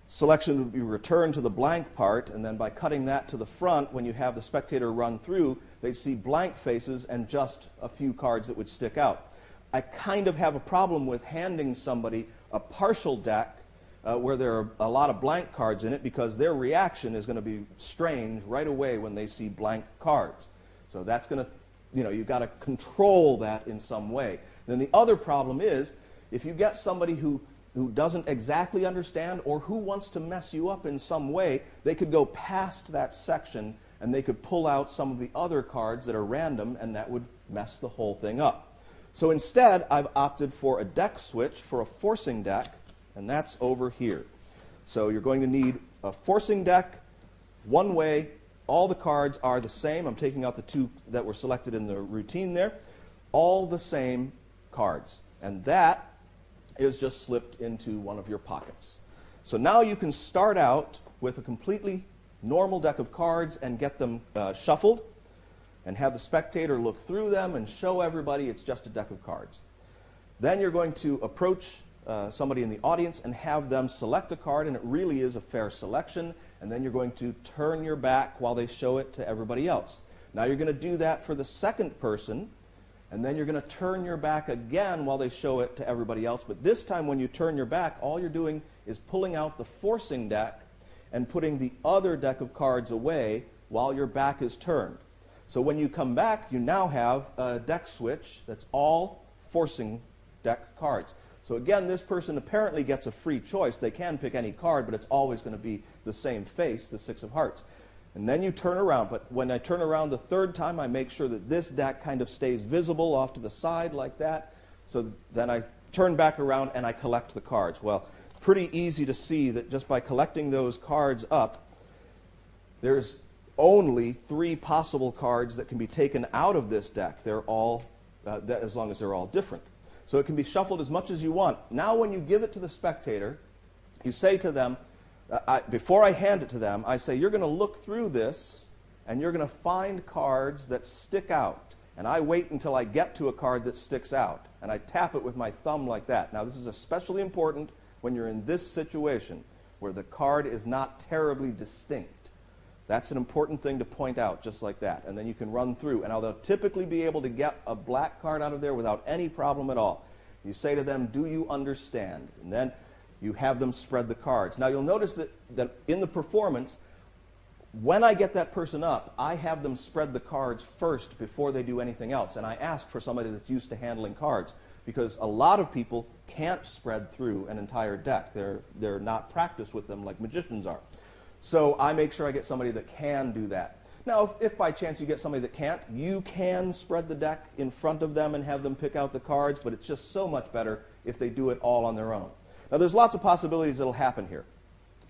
selection would be returned to the blank part, and then by cutting that to the front, when you have the spectator run through, they'd see blank faces and just a few cards that would stick out. I kind of have a problem with handing somebody a partial deck where there are a lot of blank cards in it, because their reaction is going to be strange right away when they see blank cards. So that's going to, you've got to control that in some way. Then the other problem is, if you get somebody who doesn't exactly understand or who wants to mess you up in some way, they could go past that section and they could pull out some of the other cards that are random, and that would mess the whole thing up. So instead, I've opted for a deck switch for a forcing deck, and that's over here. So you're going to need a forcing deck, one way. All the cards are the same. I'm taking out the 2 that were selected in the routine there. All the same cards. And that is just slipped into one of your pockets. So now you can start out with a completely normal deck of cards and get them shuffled, and have the spectator look through them and show everybody it's just a deck of cards. Then you're going to approach somebody in the audience and have them select a card, and it really is a fair selection, and then you're going to turn your back while they show it to everybody else. Now you're going to do that for the second person, and then you're going to turn your back again while they show it to everybody else, but this time when you turn your back, all you're doing is pulling out the forcing deck and putting the other deck of cards away while your back is turned. So when you come back, you now have a deck switch that's all forcing deck cards. So again, this person apparently gets a free choice. They can pick any card, but it's always going to be the same face, the 6 of hearts. And then you turn around. But when I turn around the 3rd time, I make sure that this deck kind of stays visible off to the side like that. So then I turn back around and I collect the cards. Well, pretty easy to see that just by collecting those cards up, there's only 3 possible cards that can be taken out of this deck. They're all, as long as they're all different. So it can be shuffled as much as you want. Now when you give it to the spectator, you say to them, before I hand it to them, I say, you're going to look through this, and you're going to find cards that stick out. And I wait until I get to a card that sticks out. And I tap it with my thumb like that. Now this is especially important when you're in this situation, where the card is not terribly distinct. That's an important thing to point out, just like that. And then you can run through. And they'll typically be able to get a black card out of there without any problem at all. You say to them, do you understand? And then you have them spread the cards. Now you'll notice that in the performance, when I get that person up, I have them spread the cards first before they do anything else. And I ask for somebody that's used to handling cards, because a lot of people can't spread through an entire deck. They're not practiced with them like magicians are. So I make sure I get somebody that can do that. Now, if by chance you get somebody that can't, you can spread the deck in front of them and have them pick out the cards, but it's just so much better if they do it all on their own. Now, there's lots of possibilities that will happen here.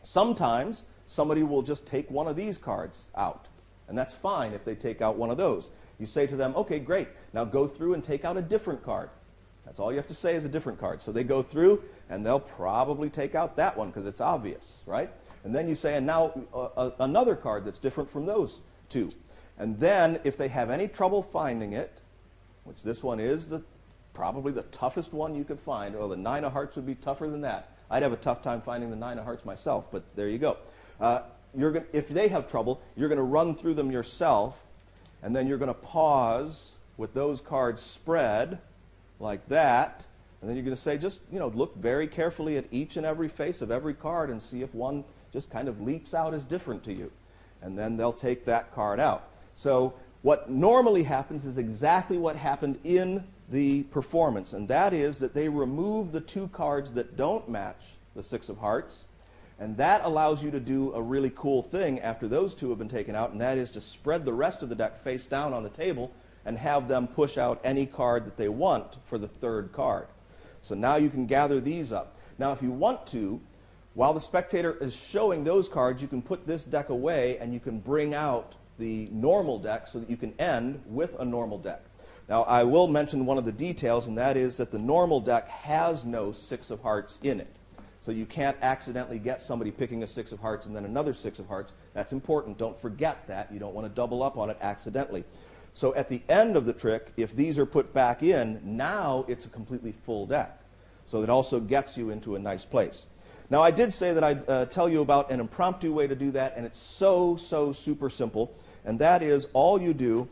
Sometimes somebody will just take one of these cards out, and that's fine if they take out one of those. You say to them, okay, great, now go through and take out a different card. That's all you have to say is a different card. So they go through, and they'll probably take out that one because it's obvious, right? And then you say, and now another card that's different from those two. And then if they have any trouble finding it, which this one is probably the toughest one you could find, or the 9 of hearts would be tougher than that. I'd have a tough time finding the 9 of hearts myself, but there you go. If they have trouble, you're going to run through them yourself, and then you're going to pause with those cards spread like that, and then you're going to say, just look very carefully at each and every face of every card and see if one just kind of leaps out as different to you. And then they'll take that card out. So what normally happens is exactly what happened in the performance, and that is that they remove the 2 cards that don't match the 6 of hearts, and that allows you to do a really cool thing after those 2 have been taken out, and that is to spread the rest of the deck face down on the table and have them push out any card that they want for the 3rd card. So now you can gather these up. Now if you want to, while the spectator is showing those cards, you can put this deck away and you can bring out the normal deck so that you can end with a normal deck. Now I will mention one of the details, and that is that the normal deck has no 6 of hearts in it. So you can't accidentally get somebody picking a 6 of hearts and then another 6 of hearts. That's important. Don't forget that. You don't want to double up on it accidentally. So at the end of the trick, if these are put back in, now it's a completely full deck. So it also gets you into a nice place. Now I did say that I'd tell you about an impromptu way to do that, and it's so super simple. And that is, all you do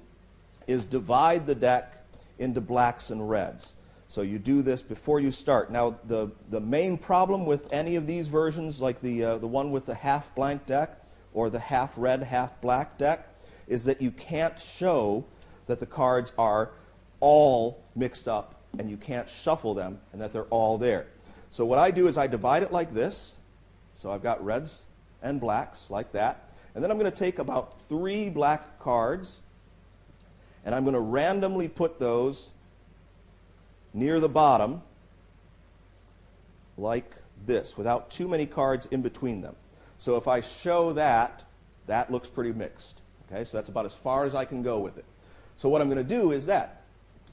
is divide the deck into blacks and reds. So you do this before you start. Now the main problem with any of these versions, like the one with the half blank deck or the half red, half black deck, is that you can't show that the cards are all mixed up and you can't shuffle them and that they're all there. So what I do is I divide it like this. So I've got reds and blacks like that. And then I'm going to take about 3 black cards and I'm going to randomly put those near the bottom like this without too many cards in between them. So if I show that, that looks pretty mixed. Okay, so that's about as far as I can go with it. So what I'm going to do is that.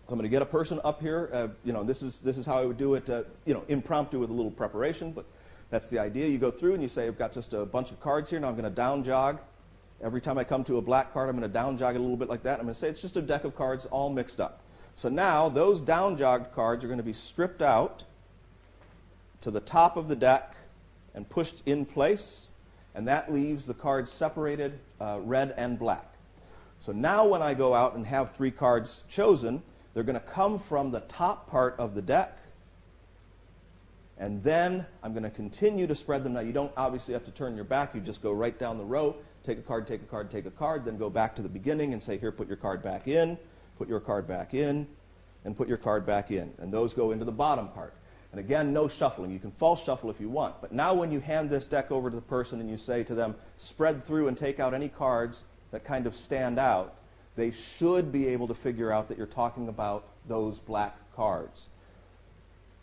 So I'm going to get a person up here. This is how I would do it, impromptu with a little preparation, but that's the idea. You go through and you say, I've got just a bunch of cards here. Now I'm going to down jog. Every time I come to a black card, I'm going to down jog it a little bit like that. I'm going to say it's just a deck of cards all mixed up. So now those down jogged cards are going to be stripped out to the top of the deck and pushed in place, and that leaves the cards separated, red and black. So now when I go out and have 3 cards chosen, they're going to come from the top part of the deck, and then I'm going to continue to spread them. Now you don't obviously have to turn your back. You just go right down the row, take a card, take a card, take a card, then go back to the beginning and say, here, put your card back in, put your card back in, and put your card back in. And those go into the bottom part. And again, no shuffling. You can false shuffle if you want. But now when you hand this deck over to the person and you say to them, spread through and take out any cards that kind of stand out, they should be able to figure out that you're talking about those black cards.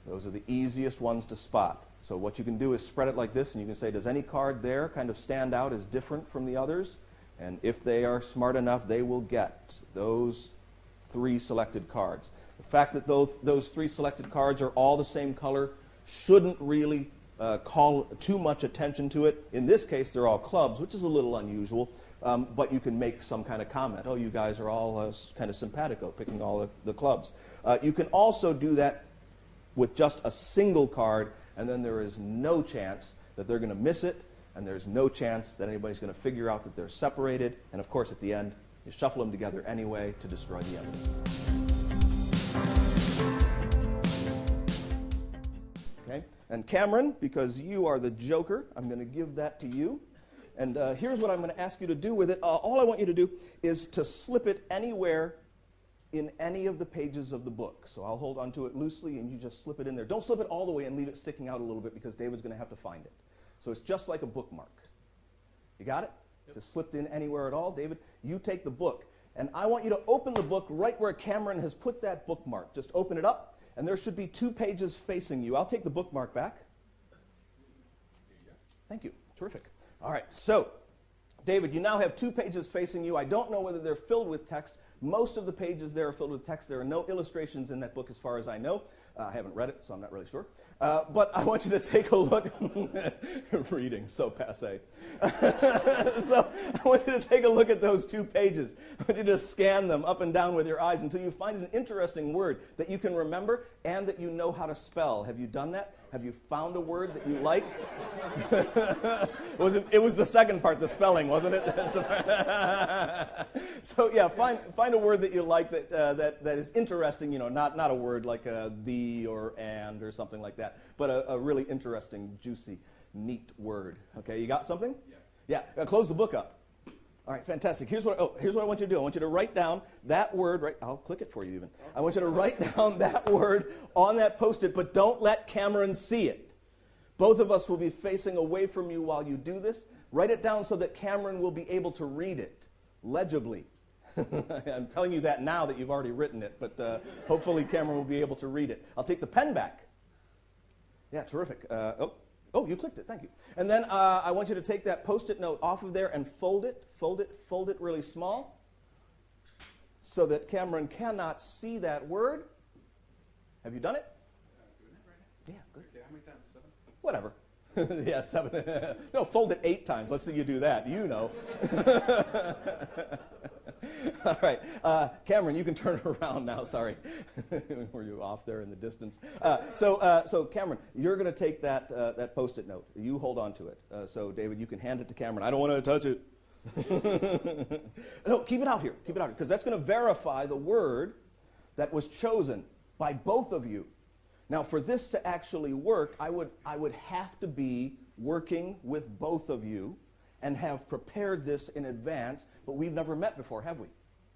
Those are the easiest ones to spot. So what you can do is spread it like this, and you can say, does any card there kind of stand out as different from the others? And if they are smart enough, they will get those 3 selected cards. The fact that those 3 selected cards are all the same color shouldn't really call too much attention to it. In this case, they're all clubs, which is a little unusual, but you can make some kind of comment. Oh, you guys are all kind of simpatico, picking all the clubs. You can also do that with just a single card, and then there is no chance that they're going to miss it, and there's no chance that anybody's going to figure out that they're separated. And of course, at the end, you shuffle them together anyway to destroy the evidence. Okay? And Cameron, because you are the joker, I'm going to give that to you. And here's what I'm going to ask you to do with it. All I want you to do is to slip it anywhere in any of the pages of the book. So I'll hold onto it loosely, and you just slip it in there. Don't slip it all the way and leave it sticking out a little bit, because David's going to have to find it. So it's just like a bookmark. You got it? Yep. Just slipped in anywhere at all. David, you take the book, and I want you to open the book right where Cameron has put that bookmark. Just open it up, and there should be 2 pages facing you. I'll take the bookmark back. Thank you. Terrific. All right, so, David, you now have 2 pages facing you. I don't know whether they're filled with text. Most of the pages there are filled with text. There are no illustrations in that book as far as I know. I haven't read it, so I'm not really sure. But I want you to take a look. Reading, so passé. So I want you to take a look at those 2 pages. I want you to scan them up and down with your eyes until you find an interesting word that you can remember and that you know how to spell. Have you done that? Have you found a word that you like? It was the second part, the spelling, wasn't it? So yeah, find a word that you like that is interesting. You know, not a word like the or and or something like that, but a really interesting, juicy, neat word. Okay, you got something? Yeah. Close the book up. All right, fantastic. Here's what I want you to do. I want you to write down that word. Right, I'll click it for you even. I want you to write down that word on that Post-it, but don't let Cameron see it. Both of us will be facing away from you while you do this. Write it down so that Cameron will be able to read it legibly. I'm telling you that now that you've already written it, but hopefully Cameron will be able to read it. I'll take the pen back. Yeah, terrific. Oh, you clicked it. Thank you. And then I want you to take that Post-it note off of there and fold it really small so that Cameron cannot see that word. Have you done it? Yeah, good. How many times? 7? Whatever. Yeah, 7. No, fold it 8 times. Let's see you do that. You know. All right. Cameron, you can turn it around now. Sorry. Were you off there in the distance? So Cameron, you're going to take that Post-it note. You hold on to it. So, David, you can hand it to Cameron. I don't want to touch it. No, keep it out here. Keep it out here. Because that's going to verify the word that was chosen by both of you. Now, for this to actually work, I would have to be working with both of you and have prepared this in advance, but we've never met before, have we?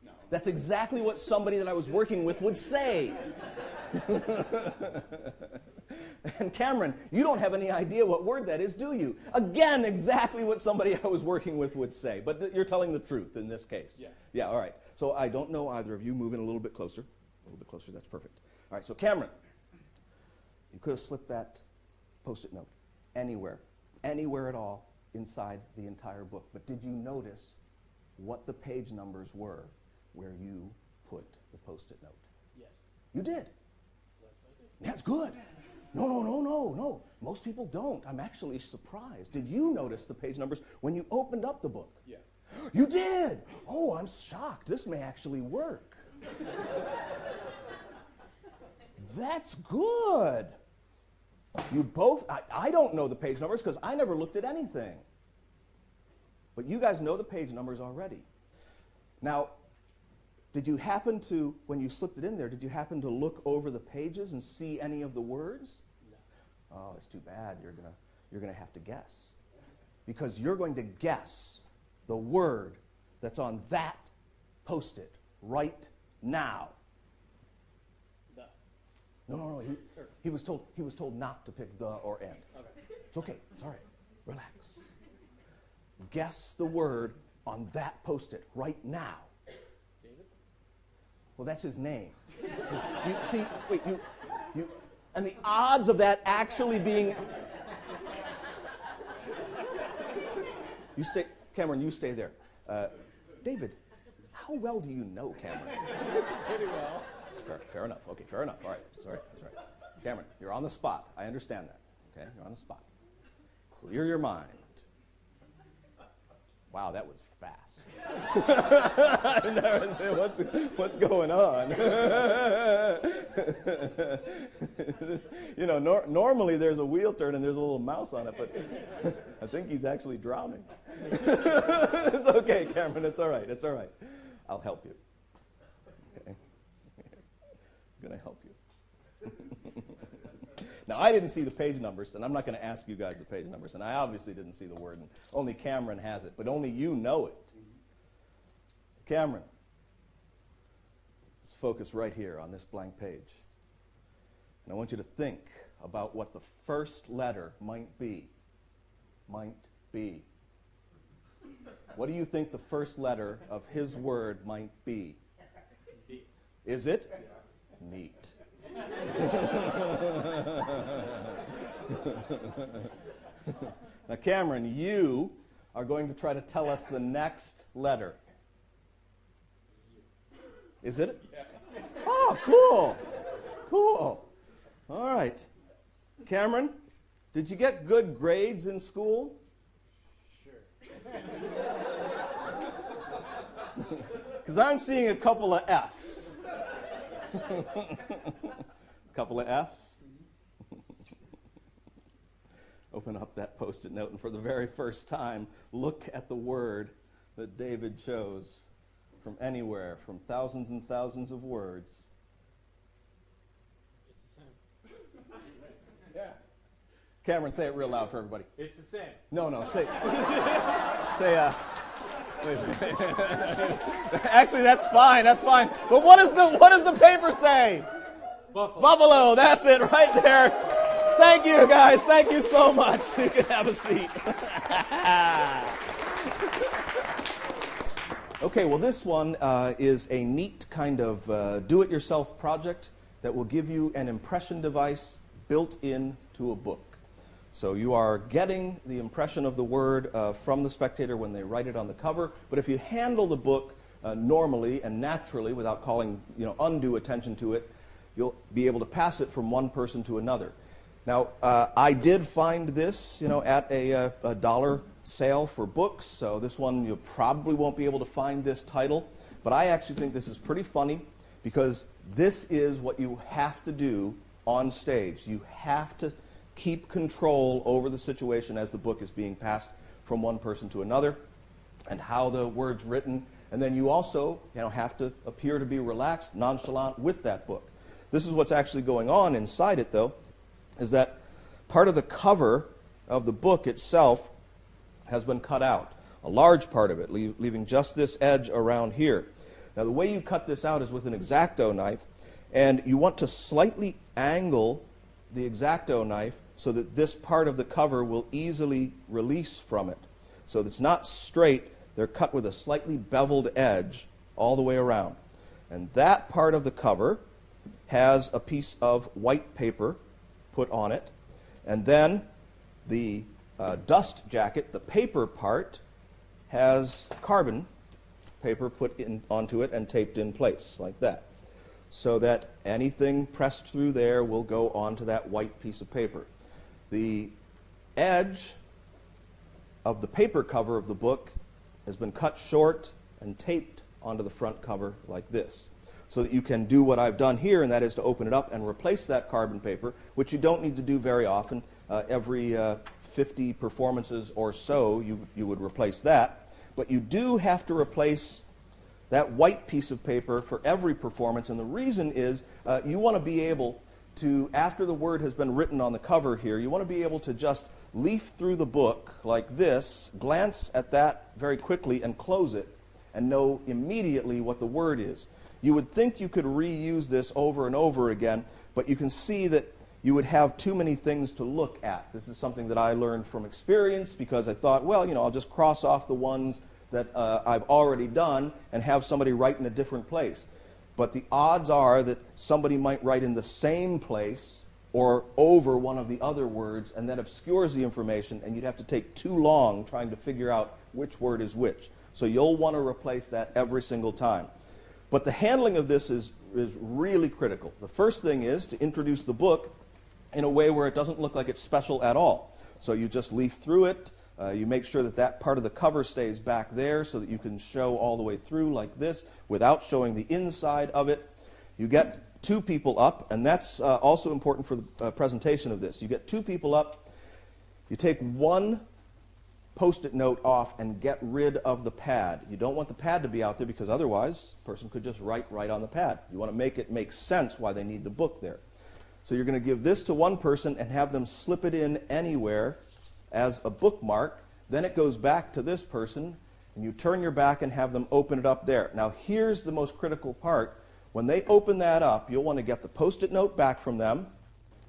No. That's exactly what somebody that I was working with would say. And Cameron, you don't have any idea what word that is, do you? Again, exactly what somebody I was working with would say, but you're telling the truth in this case. Yeah. Yeah, all right. So I don't know either of you. Move in a little bit closer. A little bit closer, that's perfect. All right, so Cameron, you could have slipped that Post-it note anywhere at all inside the entire book. But did you notice what the page numbers were where you put the Post-it note? Yes. You did. Was I supposed to? That's good. No. Most people don't. I'm actually surprised. Did you notice the page numbers when you opened up the book? Yeah. You did. Oh, I'm shocked. This may actually work. That's good. You both, I don't know the page numbers because I never looked at anything. But you guys know the page numbers already. Now, did you happen to, when you slipped it in there, did you happen to look over the pages and see any of the words? No. Oh, it's too bad. You're gonna have to guess. Because you're going to guess the word that's on that Post-it right now. No. He was told not to pick the or and. Okay. It's okay. It's all right. Relax. Guess the word on that Post-it right now. David? Well, that's his name. And the odds of that actually being. You stay, Cameron. You stay there. David, how well do you know Cameron? Pretty well. Fair enough. Okay, fair enough. All right. Sorry. Cameron, you're on the spot. I understand that. Okay, you're on the spot. Clear your mind. Wow, that was fast. I've never said, what's going on? Normally there's a wheel turn and there's a little mouse on it, but I think he's actually drowning. It's okay, Cameron. It's all right. I'll help you. Okay. I'm going to help you. Now, I didn't see the page numbers, and I'm not going to ask you guys the page numbers, and I obviously didn't see the word, and only Cameron has it, but only you know it. So, Cameron, let's focus right here on this blank page. And I want you to think about what the first letter might be. What do you think the first letter of his word might be? D. Is it? Yeah. Neat. Now, Cameron, you are going to try to tell us the next letter. Is it? Oh, cool. Cool. All right. Cameron, did you get good grades in school? Because I'm seeing a couple of F's. A couple of F's. Open up that Post-it note, and for the very first time, look at the word that David chose from anywhere, from thousands and thousands of words. It's the same. Yeah. Cameron, say it real loud for everybody. It's the same. No, say, wait. Actually, that's fine. But what does the paper say? Buffalo. Buffalo. That's it right there. Thank you, guys. Thank you so much. You can have a seat. Okay, well, this one is a neat kind of do-it-yourself project that will give you an impression device built into a book. So you are getting the impression of the word from the spectator when they write it on the cover. But if you handle the book normally and naturally without calling undue attention to it, you'll be able to pass it from one person to another. Now, I did find this, at a dollar sale for books. So this one, you probably won't be able to find this title. But I actually think this is pretty funny because this is what you have to do on stage. You have to keep control over the situation as the book is being passed from one person to another and how the word's written. And then you also have to appear to be relaxed, nonchalant with that book. This is what's actually going on inside it, though, is that part of the cover of the book itself has been cut out, a large part of it, leaving just this edge around here. Now, the way you cut this out is with an X-Acto knife, and you want to slightly angle the X-Acto knife so that this part of the cover will easily release from it. So it's not straight, they're cut with a slightly beveled edge all the way around. And that part of the cover has a piece of white paper put on it, and then the dust jacket, the paper part, has carbon paper put onto it and taped in place like that, so that anything pressed through there will go onto that white piece of paper. The edge of the paper cover of the book has been cut short and taped onto the front cover like this, so that you can do what I've done here, and that is to open it up and replace that carbon paper, which you don't need to do very often. Every 50 performances or so, you would replace that. But you do have to replace that white piece of paper for every performance, and the reason is you want to be able to, after the word has been written on the cover here, you want to be able to just leaf through the book like this, glance at that very quickly and close it, and know immediately what the word is. You would think you could reuse this over and over again, but you can see that you would have too many things to look at. This is something that I learned from experience because I thought, well, I'll just cross off the ones that I've already done and have somebody write in a different place. But the odds are that somebody might write in the same place or over one of the other words, and that obscures the information, and you'd have to take too long trying to figure out which word is which. So you'll want to replace that every single time. But the handling of this is really critical. The first thing is to introduce the book in a way where it doesn't look like it's special at all. So you just leaf through it. You make sure that that part of the cover stays back there so that you can show all the way through like this without showing the inside of it. You get two people up, and that's also important for the presentation of this. You get two people up. You take one Post-it note off and get rid of the pad. You don't want the pad to be out there because otherwise a person could just write right on the pad. You want to make it make sense why they need the book there. So you're going to give this to one person and have them slip it in anywhere as a bookmark. Then it goes back to this person, and you turn your back and have them open it up there. Now here's the most critical part. When they open that up, you'll want to get the Post-it note back from them,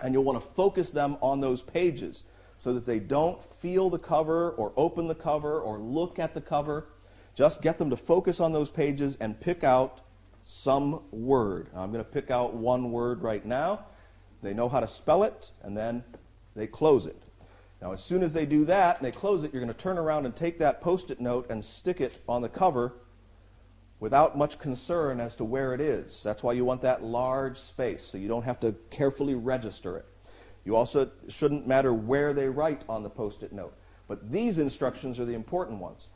and you'll want to focus them on those pages so that they don't feel the cover or open the cover or look at the cover. Just get them to focus on those pages and pick out some word. I'm going to pick out one word right now. They know how to spell it, and then they close it. Now, as soon as they do that and they close it, you're going to turn around and take that Post-it note and stick it on the cover without much concern as to where it is. That's why you want that large space, so you don't have to carefully register it. You also shouldn't matter where they write on the Post-it note. But these instructions are the important ones.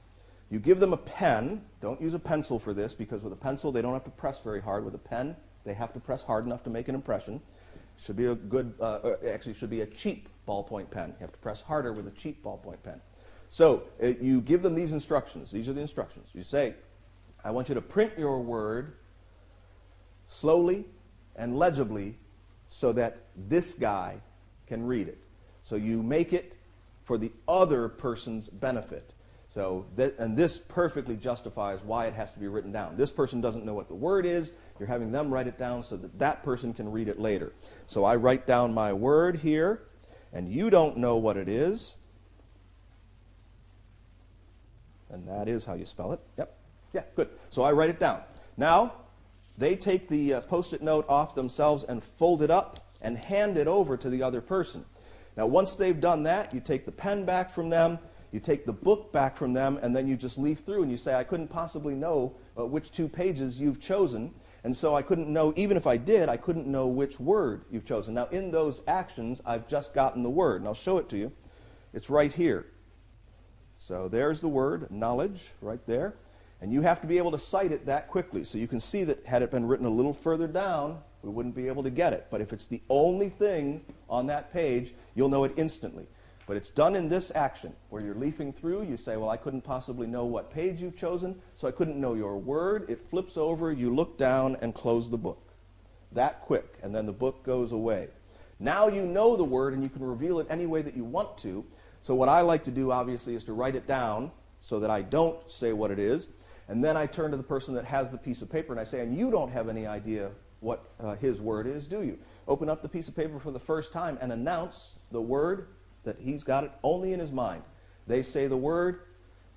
You give them a pen. Don't use a pencil for this, because with a pencil they don't have to press very hard. With a pen, they have to press hard enough to make an impression. It should be a good, actually, it should be a cheap ballpoint pen. You have to press harder with a cheap ballpoint pen. So you give them these instructions. These are the instructions. You say, I want you to print your word slowly and legibly so that this guy can read it. So you make it for the other person's benefit. So and this perfectly justifies why it has to be written down. This person doesn't know what the word is. You're having them write it down so that that person can read it later. So I write down my word here, and you don't know what it is. And that is how you spell it. Yep. Yeah, good. So I write it down. Now, they take the Post-it note off themselves and fold it up and hand it over to the other person. Now, once they've done that, you take the pen back from them, you take the book back from them, and then you just leaf through and you say, I couldn't possibly know which 2 pages you've chosen, and so I couldn't know, even if I did, I couldn't know which word you've chosen. Now, in those actions, I've just gotten the word, and I'll show it to you. It's right here. So there's the word, knowledge, right there. And you have to be able to cite it that quickly. So you can see that had it been written a little further down, we wouldn't be able to get it. But if it's the only thing on that page, you'll know it instantly. But it's done in this action, where you're leafing through. You say, well, I couldn't possibly know what page you've chosen, so I couldn't know your word. It flips over, you look down, and close the book. That quick, and then the book goes away. Now you know the word, and you can reveal it any way that you want to. So what I like to do, obviously, is to write it down so that I don't say what it is. And then I turn to the person that has the piece of paper, and I say, and you don't have any idea what his word is, do you? Open up the piece of paper for the first time and announce the word that he's got it only in his mind. They say the word,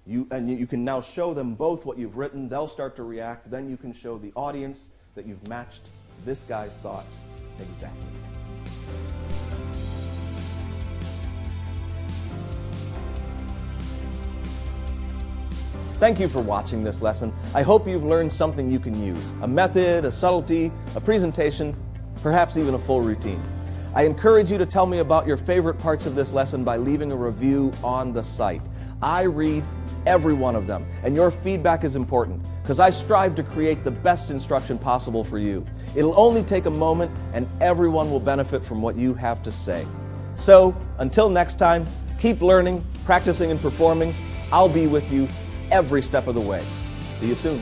you can now show them both what you've written. They'll start to react. Then you can show the audience that you've matched this guy's thoughts exactly. Thank you for watching this lesson. I hope you've learned something you can use. A method, a subtlety, a presentation, perhaps even a full routine. I encourage you to tell me about your favorite parts of this lesson by leaving a review on the site. I read every one of them, and your feedback is important because I strive to create the best instruction possible for you. It'll only take a moment, and everyone will benefit from what you have to say. So, until next time, keep learning, practicing, and performing. I'll be with you every step of the way. See you soon.